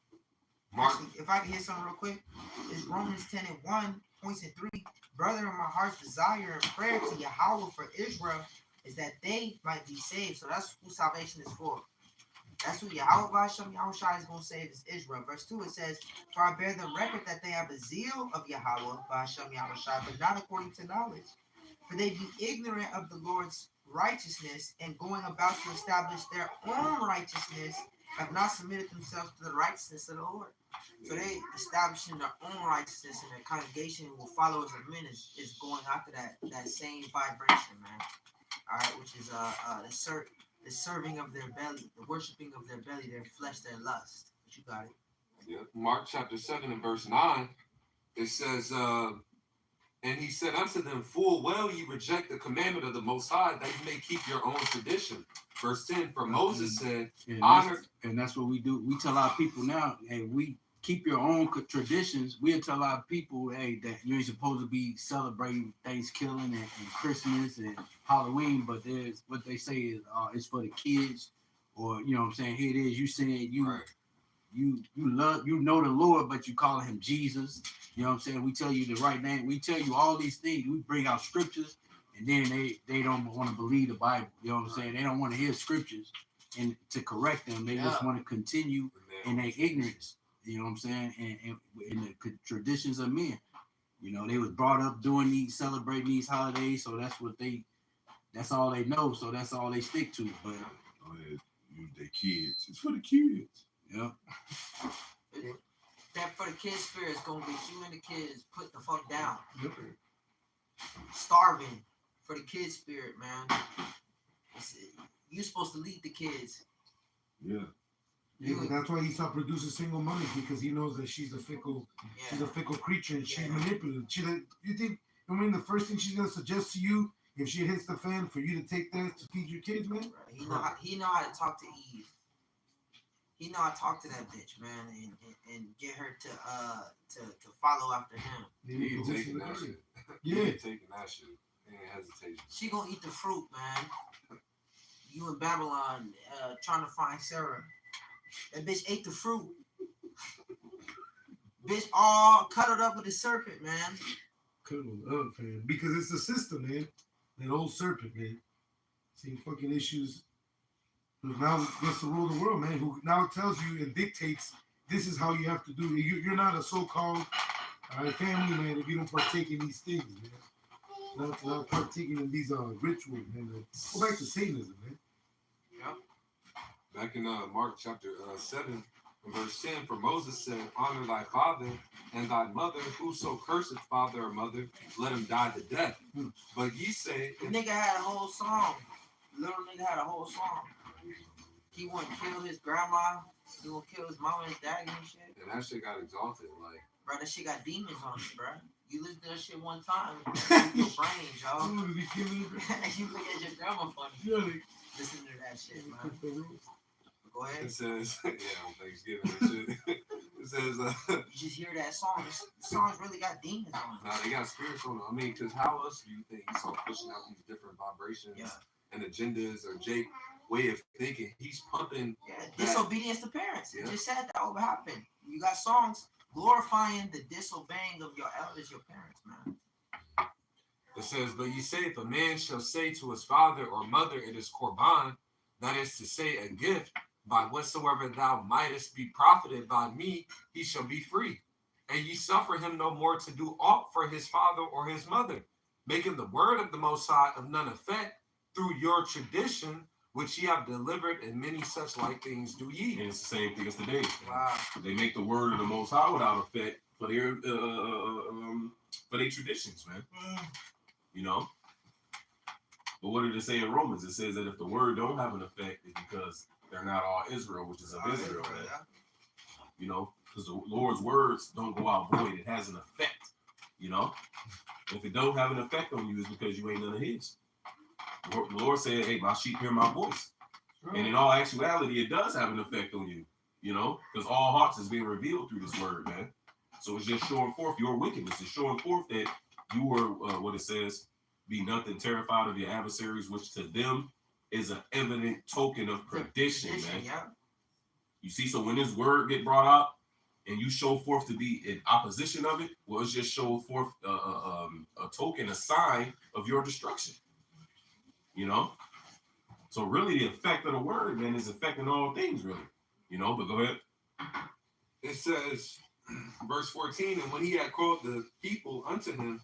Mark. Actually, if I can hit something real quick, it's Romans 10:1 points in 3. Brother, my heart's desire and prayer to Yahweh for Israel is that they might be saved. So that's who salvation is for. That's who Yahweh Ba'Shem Yahushua is going to save is Israel. Verse 2, it says, for I bear them record that they have a zeal of Yahweh Ba'Shem Yahushua, but not according to knowledge. For they be ignorant of the Lord's righteousness, and going about to establish their own righteousness, have not submitted themselves to the righteousness of the Lord. So they establishing their own righteousness, and their congregation who followers of men is going after that same vibration, man. All right, which is the serving of their belly, the worshiping of their belly, their flesh, their lust. But you got it. Yeah. Mark chapter 7 and verse 9, it says, and he said unto them, full well ye reject the commandment of the Most High, that you may keep your own tradition. Verse 10, for Moses said, honor. And that's what we do. We tell our people now, hey, we keep your own traditions. We'll tell our people, hey, that you ain't supposed to be celebrating Thanksgiving and Christmas and Halloween, but there's what they say is it's for the kids, or you know what I'm saying. Here it is. You saying you Right. you love the Lord, but you call him Jesus. You know what I'm saying. We tell you the right name. We tell you all these things. We bring out scriptures, and then they don't want to believe the Bible. You know what I'm saying. They don't want to hear scriptures and to correct them. They just want to continue in their ignorance. You know what I'm saying? And in the traditions of men. You know, they was brought up celebrating these holidays, so that's all they know, so that's all they stick to. But They kids. It's for the kids. yeah. That for the kids spirit is gonna get you and the kids put the fuck down. Starving for the kids spirit, man. You're supposed to lead the kids. Yeah. Yeah, that's why he stopped producing single mothers, because he knows that she's a fickle creature, and she's manipulative. You think, the first thing she's gonna suggest to you if she hits the fan for you to take that to feed your kids, man? Right. He know how to talk to Eve. He know how to talk to that bitch, man, and get her to follow after him. He ain't taking that shit. Yeah. He ain't taking that shit. He ain't hesitating. She gonna eat the fruit, man. You in Babylon trying to find Sarah. That bitch ate the fruit. Bitch all cuddled up with the serpent, man. Cutting up, man. Because it's the system, man. That old serpent, man. Same fucking issues. Who now wants to rule the world, man. Who now tells you and dictates this is how you have to do it. You're not a so-called family, man, if you don't partake in these things, man. Not partaking in these rituals, man. Go back to Satanism, man. Back in Mark chapter 7, verse 10, for Moses said, honor thy father and thy mother, whoso curseth father or mother, let him die to death. But ye say, The nigga had a whole song. Little nigga had a whole song. He wouldn't kill his grandma. He wouldn't kill his mama and his daddy and shit. and that shit got exalted. Like, Bro, that shit got demons on it, bro. You listen to that shit one time, your brains, y'all. You look at your grandma funny. Really? Listen to that shit, man. Go ahead. it says, yeah, on Thanksgiving and shit. It says, You just hear that song. The song's really got demons on it. nah, they got spirits on them. I mean, because how else do you think he's so pushing out these different vibrations and agendas or Jake way of thinking? He's pumping. Yeah, disobedience to parents. Yeah. You just said that would happen. You got songs glorifying the disobeying of your elders, your parents, man. It says, but ye say, if a man shall say to his father or mother, it is korban, that is to say, a gift, by whatsoever thou mightest be profited by me, he shall be free. And ye suffer him no more to do aught for his father or his mother, making the word of the Most High of none effect through your tradition, which ye have delivered, and many such like things do ye. And it's the same thing as today. Wow. They make the word of the Most High without effect for their traditions, man. You know. But what did it say in Romans? It says that if the word don't have an effect, it's because they're not all Israel, which is of Israel, man. You know, because the Lord's words don't go out void; it has an effect. You know, if it don't have an effect on you, it's because you ain't none of His. The Lord said, "Hey, my sheep hear my voice," and in all actuality, it does have an effect on you. You know, because all hearts is being revealed through this word, man. So it's just showing forth your wickedness. It's showing forth that you were what it says. Be nothing terrified of your adversaries, which to them is an evident token of perdition, man. Yeah. You see, so when this word get brought out and you show forth to be in opposition of it, well, it's just show forth a token, a sign of your destruction. You know? So really the effect of the word, man, is affecting all things, really. You know, but go ahead. It says, verse 14, and when he had called the people unto him,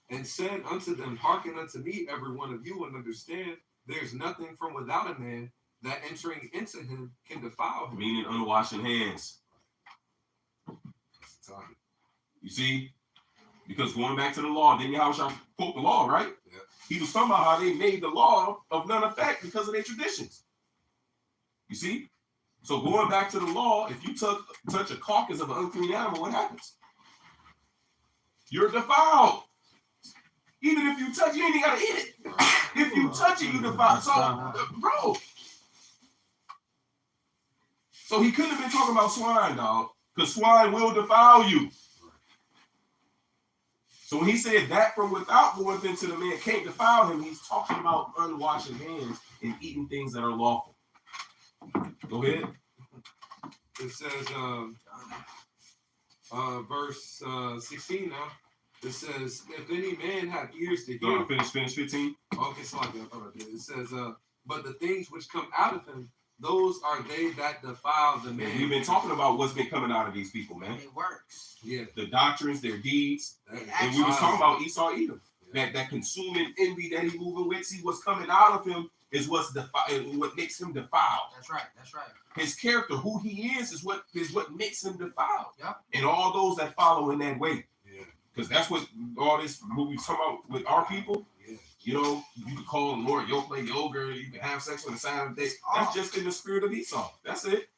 and said unto them, hearken unto me, every one of you, and understand, there's nothing from without a man that entering into him can defile him. Meaning unwashing hands. You see? Because going back to the law, didn't Yahushua quote the law, right? Yeah. He was talking about how they made the law of none effect because of their traditions. You see? So going back to the law, if you touch a carcass of an unclean animal, what happens? You're defiled. Even if you touch, you ain't even gotta eat it. If you touch it, you defile. So, bro. So he couldn't have been talking about swine, dog, because swine will defile you. So when he said that from without going into the man can't defile him, he's talking about unwashing hands and eating things that are lawful. Go ahead. It says, verse 16 now. It says, if any man have ears to hear. Finish 15. Okay, so it says, but the things which come out of him, those are they that defile the man. And we've been talking about what's been coming out of these people, man. It works. Yeah. The doctrines, their deeds. And we was talking about Esau Edom. That consuming envy that he moving with. See, what's coming out of him is what makes him defiled. That's right. That's right. His character, who he is what makes him defiled. Yep. And all those that follow in that way. Yeah. Because that's what all this what we talking about with our people. Yeah. You know, you can call the Lord yoke play yoga, you can have sex on the side of the day. That's just in the spirit of Esau. That's it.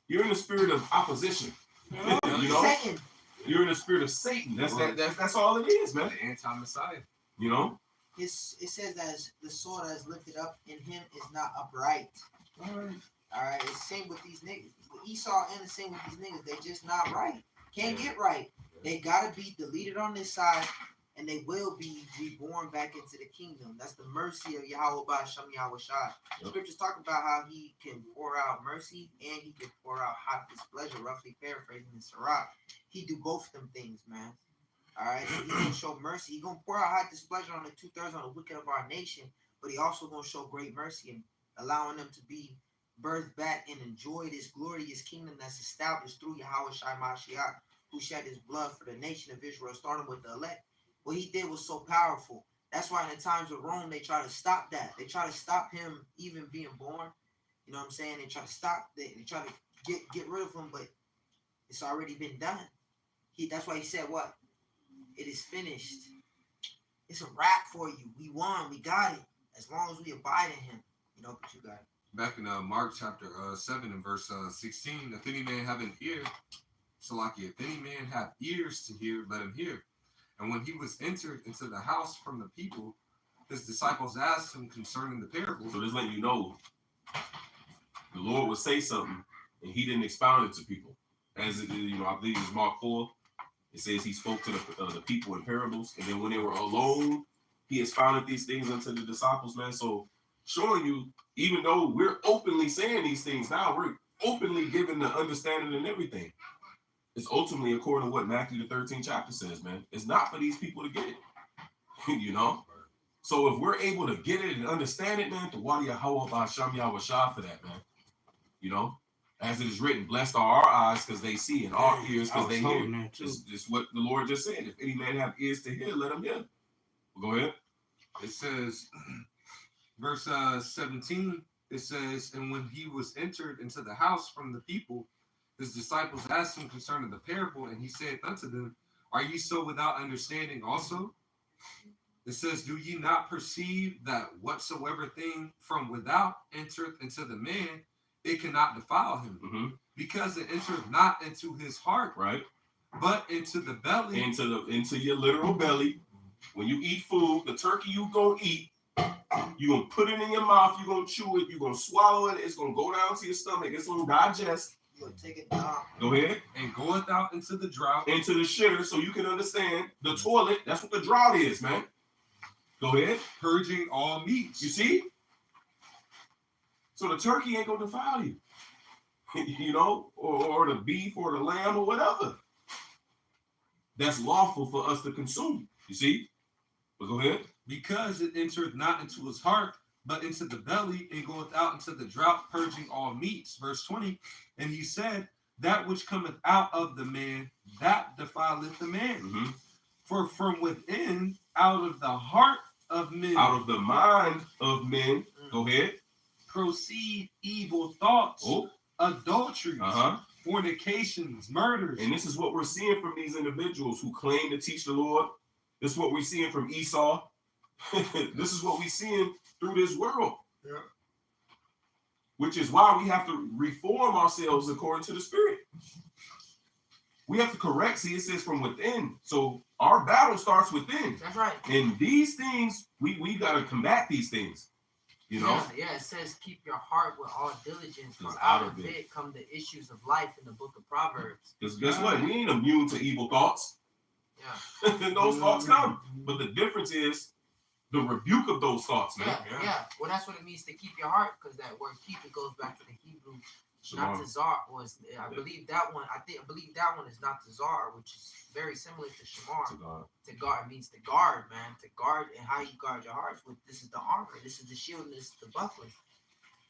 You're in the spirit of opposition. You know? Satan. You're in the spirit of Satan. That's all it is, man. The anti-Messiah. You know? It says that the sword that is lifted up in him is not upright. All right. It's the same with these niggas. With Esau and the same with these niggas. They just not right. Can't get right. They gotta be deleted on this side, and they will be reborn back into the kingdom. That's the mercy of Yahweh Shem Yahweh Shai. Scriptures talk about how he can pour out mercy and he can pour out hot displeasure, roughly paraphrasing in Sirach. He do both of them things, man. All right, so he's gonna show mercy. He's gonna pour out high displeasure on the 2/3 on the wicked of our nation, but he also gonna show great mercy and allowing them to be birthed back and enjoy this glorious kingdom that's established through Yahweh Shai Mashiach, who shed his blood for the nation of Israel, starting with the elect. What he did was so powerful. That's why in the times of Rome, they try to stop that. They try to stop him even being born. You know what I'm saying? They try to stop. They try to get rid of him, but it's already been done. That's why he said what? It is finished. It's a wrap for you. We won. We got it. As long as we abide in him. You know, but you got it. Back in Mark chapter 7 and verse 16, if any man have an ear, Salaki, if any man have ears to hear, let him hear. And when he was entered into the house from the people, his disciples asked him concerning the parables. So this letting you know, the Lord would say something, and he didn't expound it to people. As it, you know, I believe it's Mark 4. It says he spoke to the people in parables, and then when they were alone, he expounded these things unto the disciples, man. So showing you, even though we're openly saying these things now, we're openly giving the understanding and everything. It's ultimately according to what Matthew the 13th chapter says, man. It's not for these people to get it, you know. So if we're able to get it and understand it, man, to Wadi Yahweh Ba'Sham Yahweh Shah for that, man. You know, as it is written, blessed are our eyes because they see and our ears because they hear. It's what the Lord just said. If any man have ears to hear, let him hear. Well, go ahead. It says, verse 17, it says, and when he was entered into the house from the people, his disciples asked him concerning the parable, and he said unto them, are ye so without understanding also? It says, do ye not perceive that whatsoever thing from without entereth into the man, it cannot defile him, because it entereth not into his heart, right, but into the belly, into your literal belly. When you eat food, the turkey you gonna eat, you gonna put it in your mouth, you gonna chew it, you gonna swallow it, it's gonna go down to your stomach, it's gonna digest. You gonna take it down. Go ahead. And goeth out into the drought, into the shitter, so you can understand the toilet. That's what the drought is, man. Go ahead. Purging all meats. You see? So the turkey ain't gonna defile you, you know, or the beef or the lamb or whatever. That's lawful for us to consume. You see? But go ahead. Because it entereth not into his heart, but into the belly, and goeth out into the drought, purging all meats. Verse 20. And he said, that which cometh out of the man, that defileth the man. For from within, out of the heart of men, out of the mind of men, go ahead, proceed evil thoughts, adulteries, fornications, murders. And this is what we're seeing from these individuals who claim to teach the Lord. This is what we're seeing from Esau. This is what we're seeing through this world. Yeah. Which is why we have to reform ourselves according to the Spirit. We have to correct. See, it says from within. So our battle starts within. That's right. And these things, we got to combat these things. You know? Yeah, it says keep your heart with all diligence, for out of it come the issues of life in the book of Proverbs. Because guess what? We ain't immune to evil thoughts. Yeah. Those thoughts come. But the difference is the rebuke of those thoughts, man. Yeah. Well, that's what it means to keep your heart, because that word keep, it goes back to the Hebrew. Not to Zar was, I believe that one. I believe that one is not to Zar, which is very similar to Shamar. To guard means to guard, man. To guard, and how you guard your hearts with. This is the armor. This is the shield. And this is the buckler.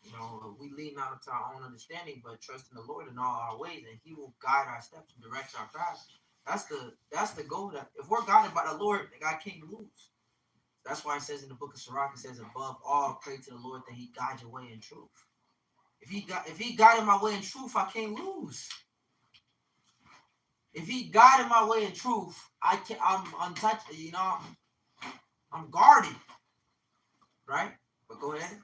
You know, we lean not to our own understanding, but trust in the Lord in all our ways, and He will guide our steps and direct our path. That's the goal. That if we're guided by the Lord, then God can't lose. That's why it says in the book of Sirach, it says, above all, pray to the Lord that He guide your way in truth. If he guided my way in truth, I can't lose. If He guided my way in truth, I'm untouched. You know, I'm guarded. Right? But go ahead.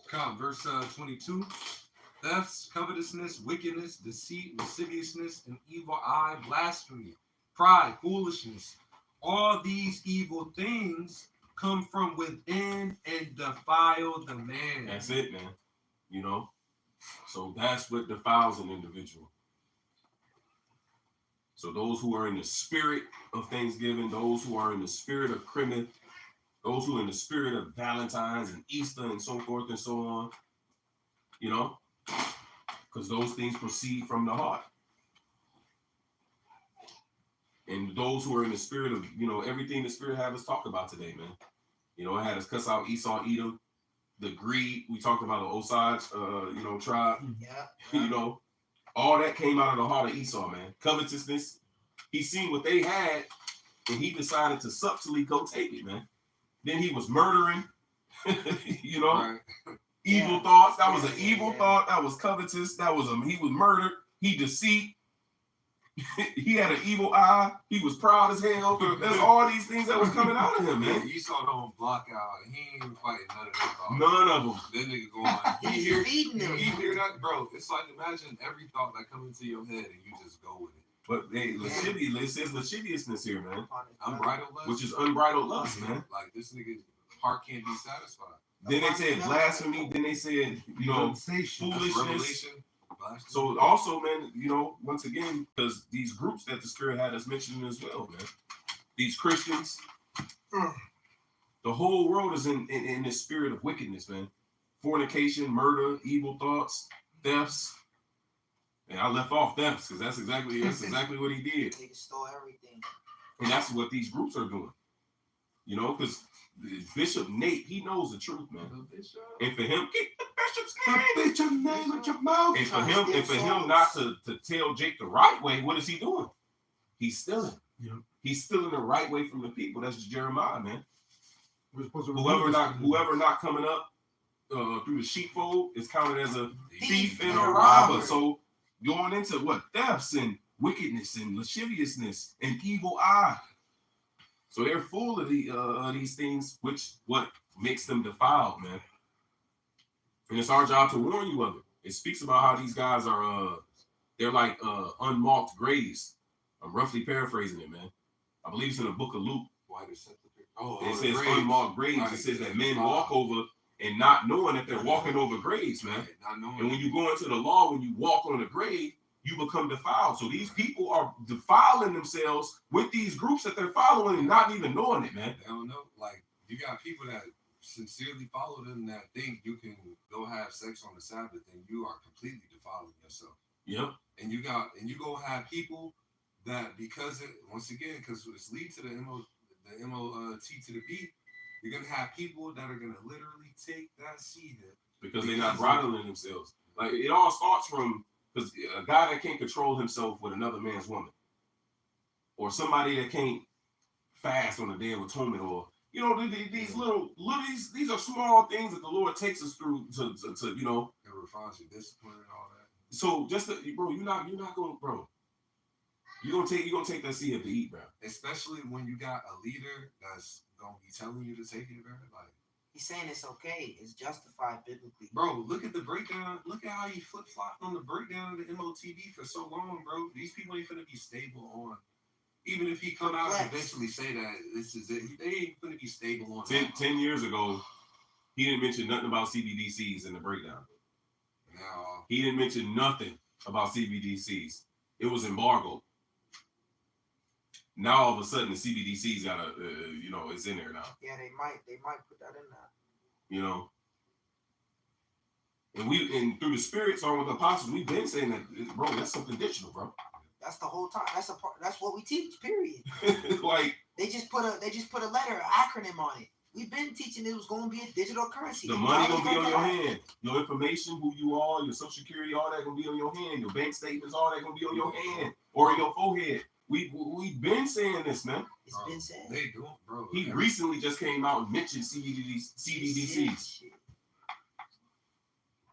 Come, verse 22. Thefts, covetousness, wickedness, deceit, lasciviousness, an evil eye, blasphemy, pride, foolishness. All these evil things come from within and defile the man. That's it, man. You know? So that's what defiles an individual. So those who are in the spirit of Thanksgiving, those who are in the spirit of Christmas, those who are in the spirit of Valentine's and Easter and so forth and so on, you know, because those things proceed from the heart. And those who are in the spirit of, everything the spirit have us talk about today, man. It had us cuss out Esau, Edom, the greed. We talked about the Osage, tribe. Yeah. All that came out of the heart of Esau, man. Covetousness. He seen what they had, and he decided to subtly go take it, man. Then he was murdering, Right. evil thoughts. That was an evil thought. That was covetous. He was murdered. He deceit. He had an evil eye. He was proud as hell. There's all these things that was coming out of him, man. Esau don't block out. He ain't even fighting none of them thoughts. None of them. That nigga going. He's feeding them. You hear that, bro? It's like imagine every thought that comes into your head and you just go with it. But it says lasciviousness here, man. Unbridled lust, Which is unbridled lust, man. Like this nigga's heart can't be satisfied. Then they said blasphemy. Then they said, Sensation. foolishness. Revelation. So also, man, once again, because these groups that the Spirit had us mentioning as well, man. These Christians, the whole world is in this spirit of wickedness, man. Fornication, murder, evil thoughts, thefts. And I left off thefts because that's exactly what he did. They stole everything. And that's what these groups are doing. Because Bishop Nate, he knows the truth, man. And for him, keep the bishop's name at your mouth. And for him not to tell Jake the right way, what is he doing? He's stealing. Yeah. He's stealing the right way from the people. That's just Jeremiah, man. We're supposed to Whoever not coming up through the sheepfold is counted as a thief and a robber. So going into what? Thefts and wickedness and lasciviousness and evil eye. So they're full of these things, which what makes them defiled, man. And it's our job to warn you of it. It speaks about how these guys are, they're like unmarked graves. I'm roughly paraphrasing it, man. I believe it's in the book of Luke. It says unmarked graves. Right. It says that men walk over and not knowing that they're walking over graves, man. And when you go into the law, when you walk on a grave, you become defiled. So these people are defiling themselves with these groups that they're following and not even knowing it, man. They don't know. Like, you got people that sincerely follow them that think you can go have sex on the Sabbath and you are completely defiling yourself. Yep. And you go have people that because it's lead to the M-O-T to the B, you're going to have people that are going to literally take that seed because they're not bridling themselves. Like, it all starts from, because a guy that can't control himself with another man's woman, or somebody that can't fast on the Day of Atonement, or these these are small things that the Lord takes us through to it refines your discipline and all that. So you're not going, bro. You're gonna take that seed to eat, bro. Especially when you got a leader that's gonna be telling you to take it, bro. Like, he's saying it's okay. It's justified biblically. Bro, look at the breakdown. Look at how he flip-flopped on the breakdown of the MOTB for so long, bro. These people ain't finna be stable on. Even if he come out and eventually say that this is it, they ain't finna be stable on. 10 years ago, he didn't mention nothing about CBDCs in the breakdown. Now, he didn't mention nothing about CBDCs. It was embargoed. Now all of a sudden the CBDCs got it's in there now. Yeah, they might put that in there. And through the Spirit, song with the apostles, we've been saying that, bro, that's something digital, bro. That's the whole time. That's what we teach. Period. Like they just put a letter, acronym on it. We've been teaching it was going to be a digital currency. The money gonna be on your hand. Your information, who you are, your social security, all that gonna be on your hand. Your bank statements, all that gonna be on your hand or your forehead. We've been saying this, man. It's been said. They do, bro. He recently just came out and mentioned CBDCs.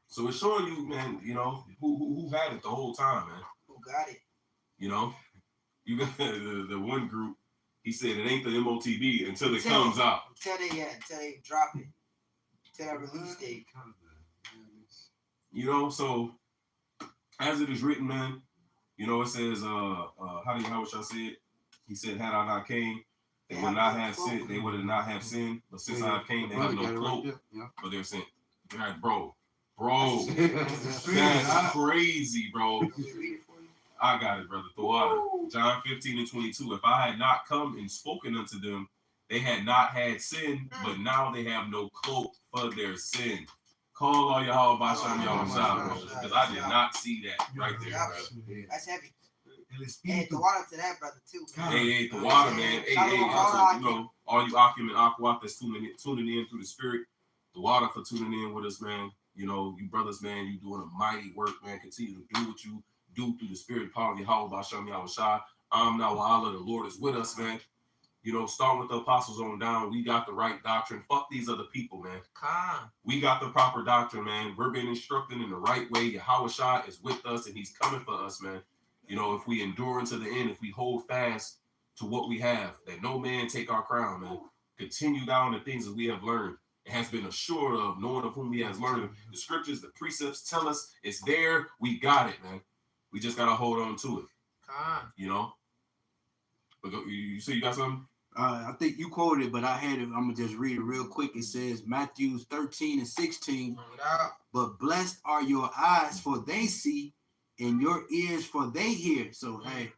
So it's showing you, man, who had it the whole time, man. Who got it? You got the one group. He said it ain't the MOTB until it comes out. Until they drop it. Until that release date. So as it is written, man, it says, how shall I say it? He said, had I not came, they would not have sinned. They would not have sinned. But since I came, they have no cloak for their sin. Like, bro, that's crazy, bro. I got it, brother. Throughout John 15:22. If I had not come and spoken unto them, they had not had sin, but now they have no cloak for their sin. Call all y'all Basham y'all shop, because I did not see that right there, bro. That's heavy. El Hey, Espíritu. the water to that brother too. Man. Hey, the water, man. Hey, also, you know, all you Akim and Aquat that's tuning in through the spirit, the water for tuning in with us, man. You know, you brothers, man, you doing a mighty work, man. Continue to do what you do through the spirit, power of Yahweh, Basham Yahushua. Now Allah, the Lord is with us, man. You know, starting with the apostles on down, we got the right doctrine. Fuck these other people, man. We got the proper doctrine, man. We're being instructed in the right way. Yahushua is with us, and he's coming for us, man. You know, if we endure unto the end, if we hold fast to what we have, that no man take our crown, man. Continue down the things that we have learned. It has been assured of, knowing of whom he has learned. The scriptures, the precepts tell us it's there. We got it, man. We just got to hold on to it. You know? But you say you got something? I think you quoted it, but I had it. I'm gonna just read it real quick. It says Matthew 13 and 16. But blessed are your eyes, for they see, and your ears, for they hear. So hey,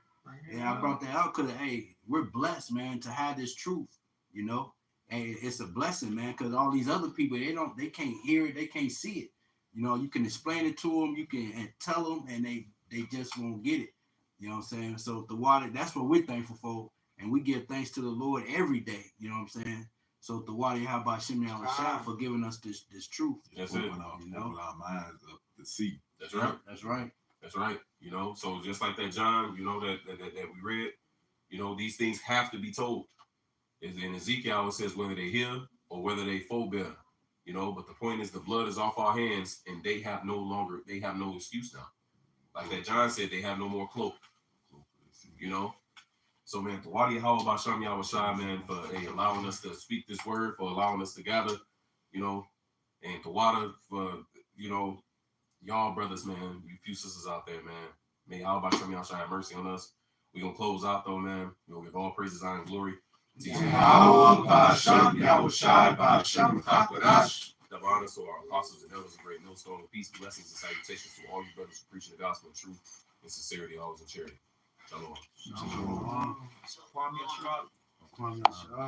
yeah, I brought that out because hey, we're blessed, man, to have this truth. You know, and it's a blessing, man, because all these other people they can't hear it, they can't see it. You know, you can explain it to them, you can and tell them, and they just won't get it. You know what I'm saying? So the water, that's what we're thankful for. And we give thanks to the Lord every day. You know what I'm saying? So the water, how about Shimei Al-Shah for giving us this truth? That's it. Open our minds up to see. That's right. That's right. That's right. You know, so just like that, John, you know, that we read, you know, these things have to be told. In Ezekiel, it says whether they hear or whether they forbear. You know, but the point is the blood is off our hands and they have no excuse now. Like that John said, they have no more cloak. You know? So, man, Tawadi How about Sham Yahushua, man, for allowing us to speak this word, for allowing us to gather, you know, and Tawada for, you know, y'all brothers, man, you few sisters out there, man. May Allah Sham Yahushua have mercy on us. We're going to close out, though, man. We're going to give all praises, honor, and glory to Yahweh Sham Yahushua Basham Chakodash. Give honor to our apostles and elders of great millstone. Peace, blessings, and salutations to all you brothers who preaching the gospel of truth and sincerity, always in charity. Shalom. Kwame Yashua. Kwame Yashua.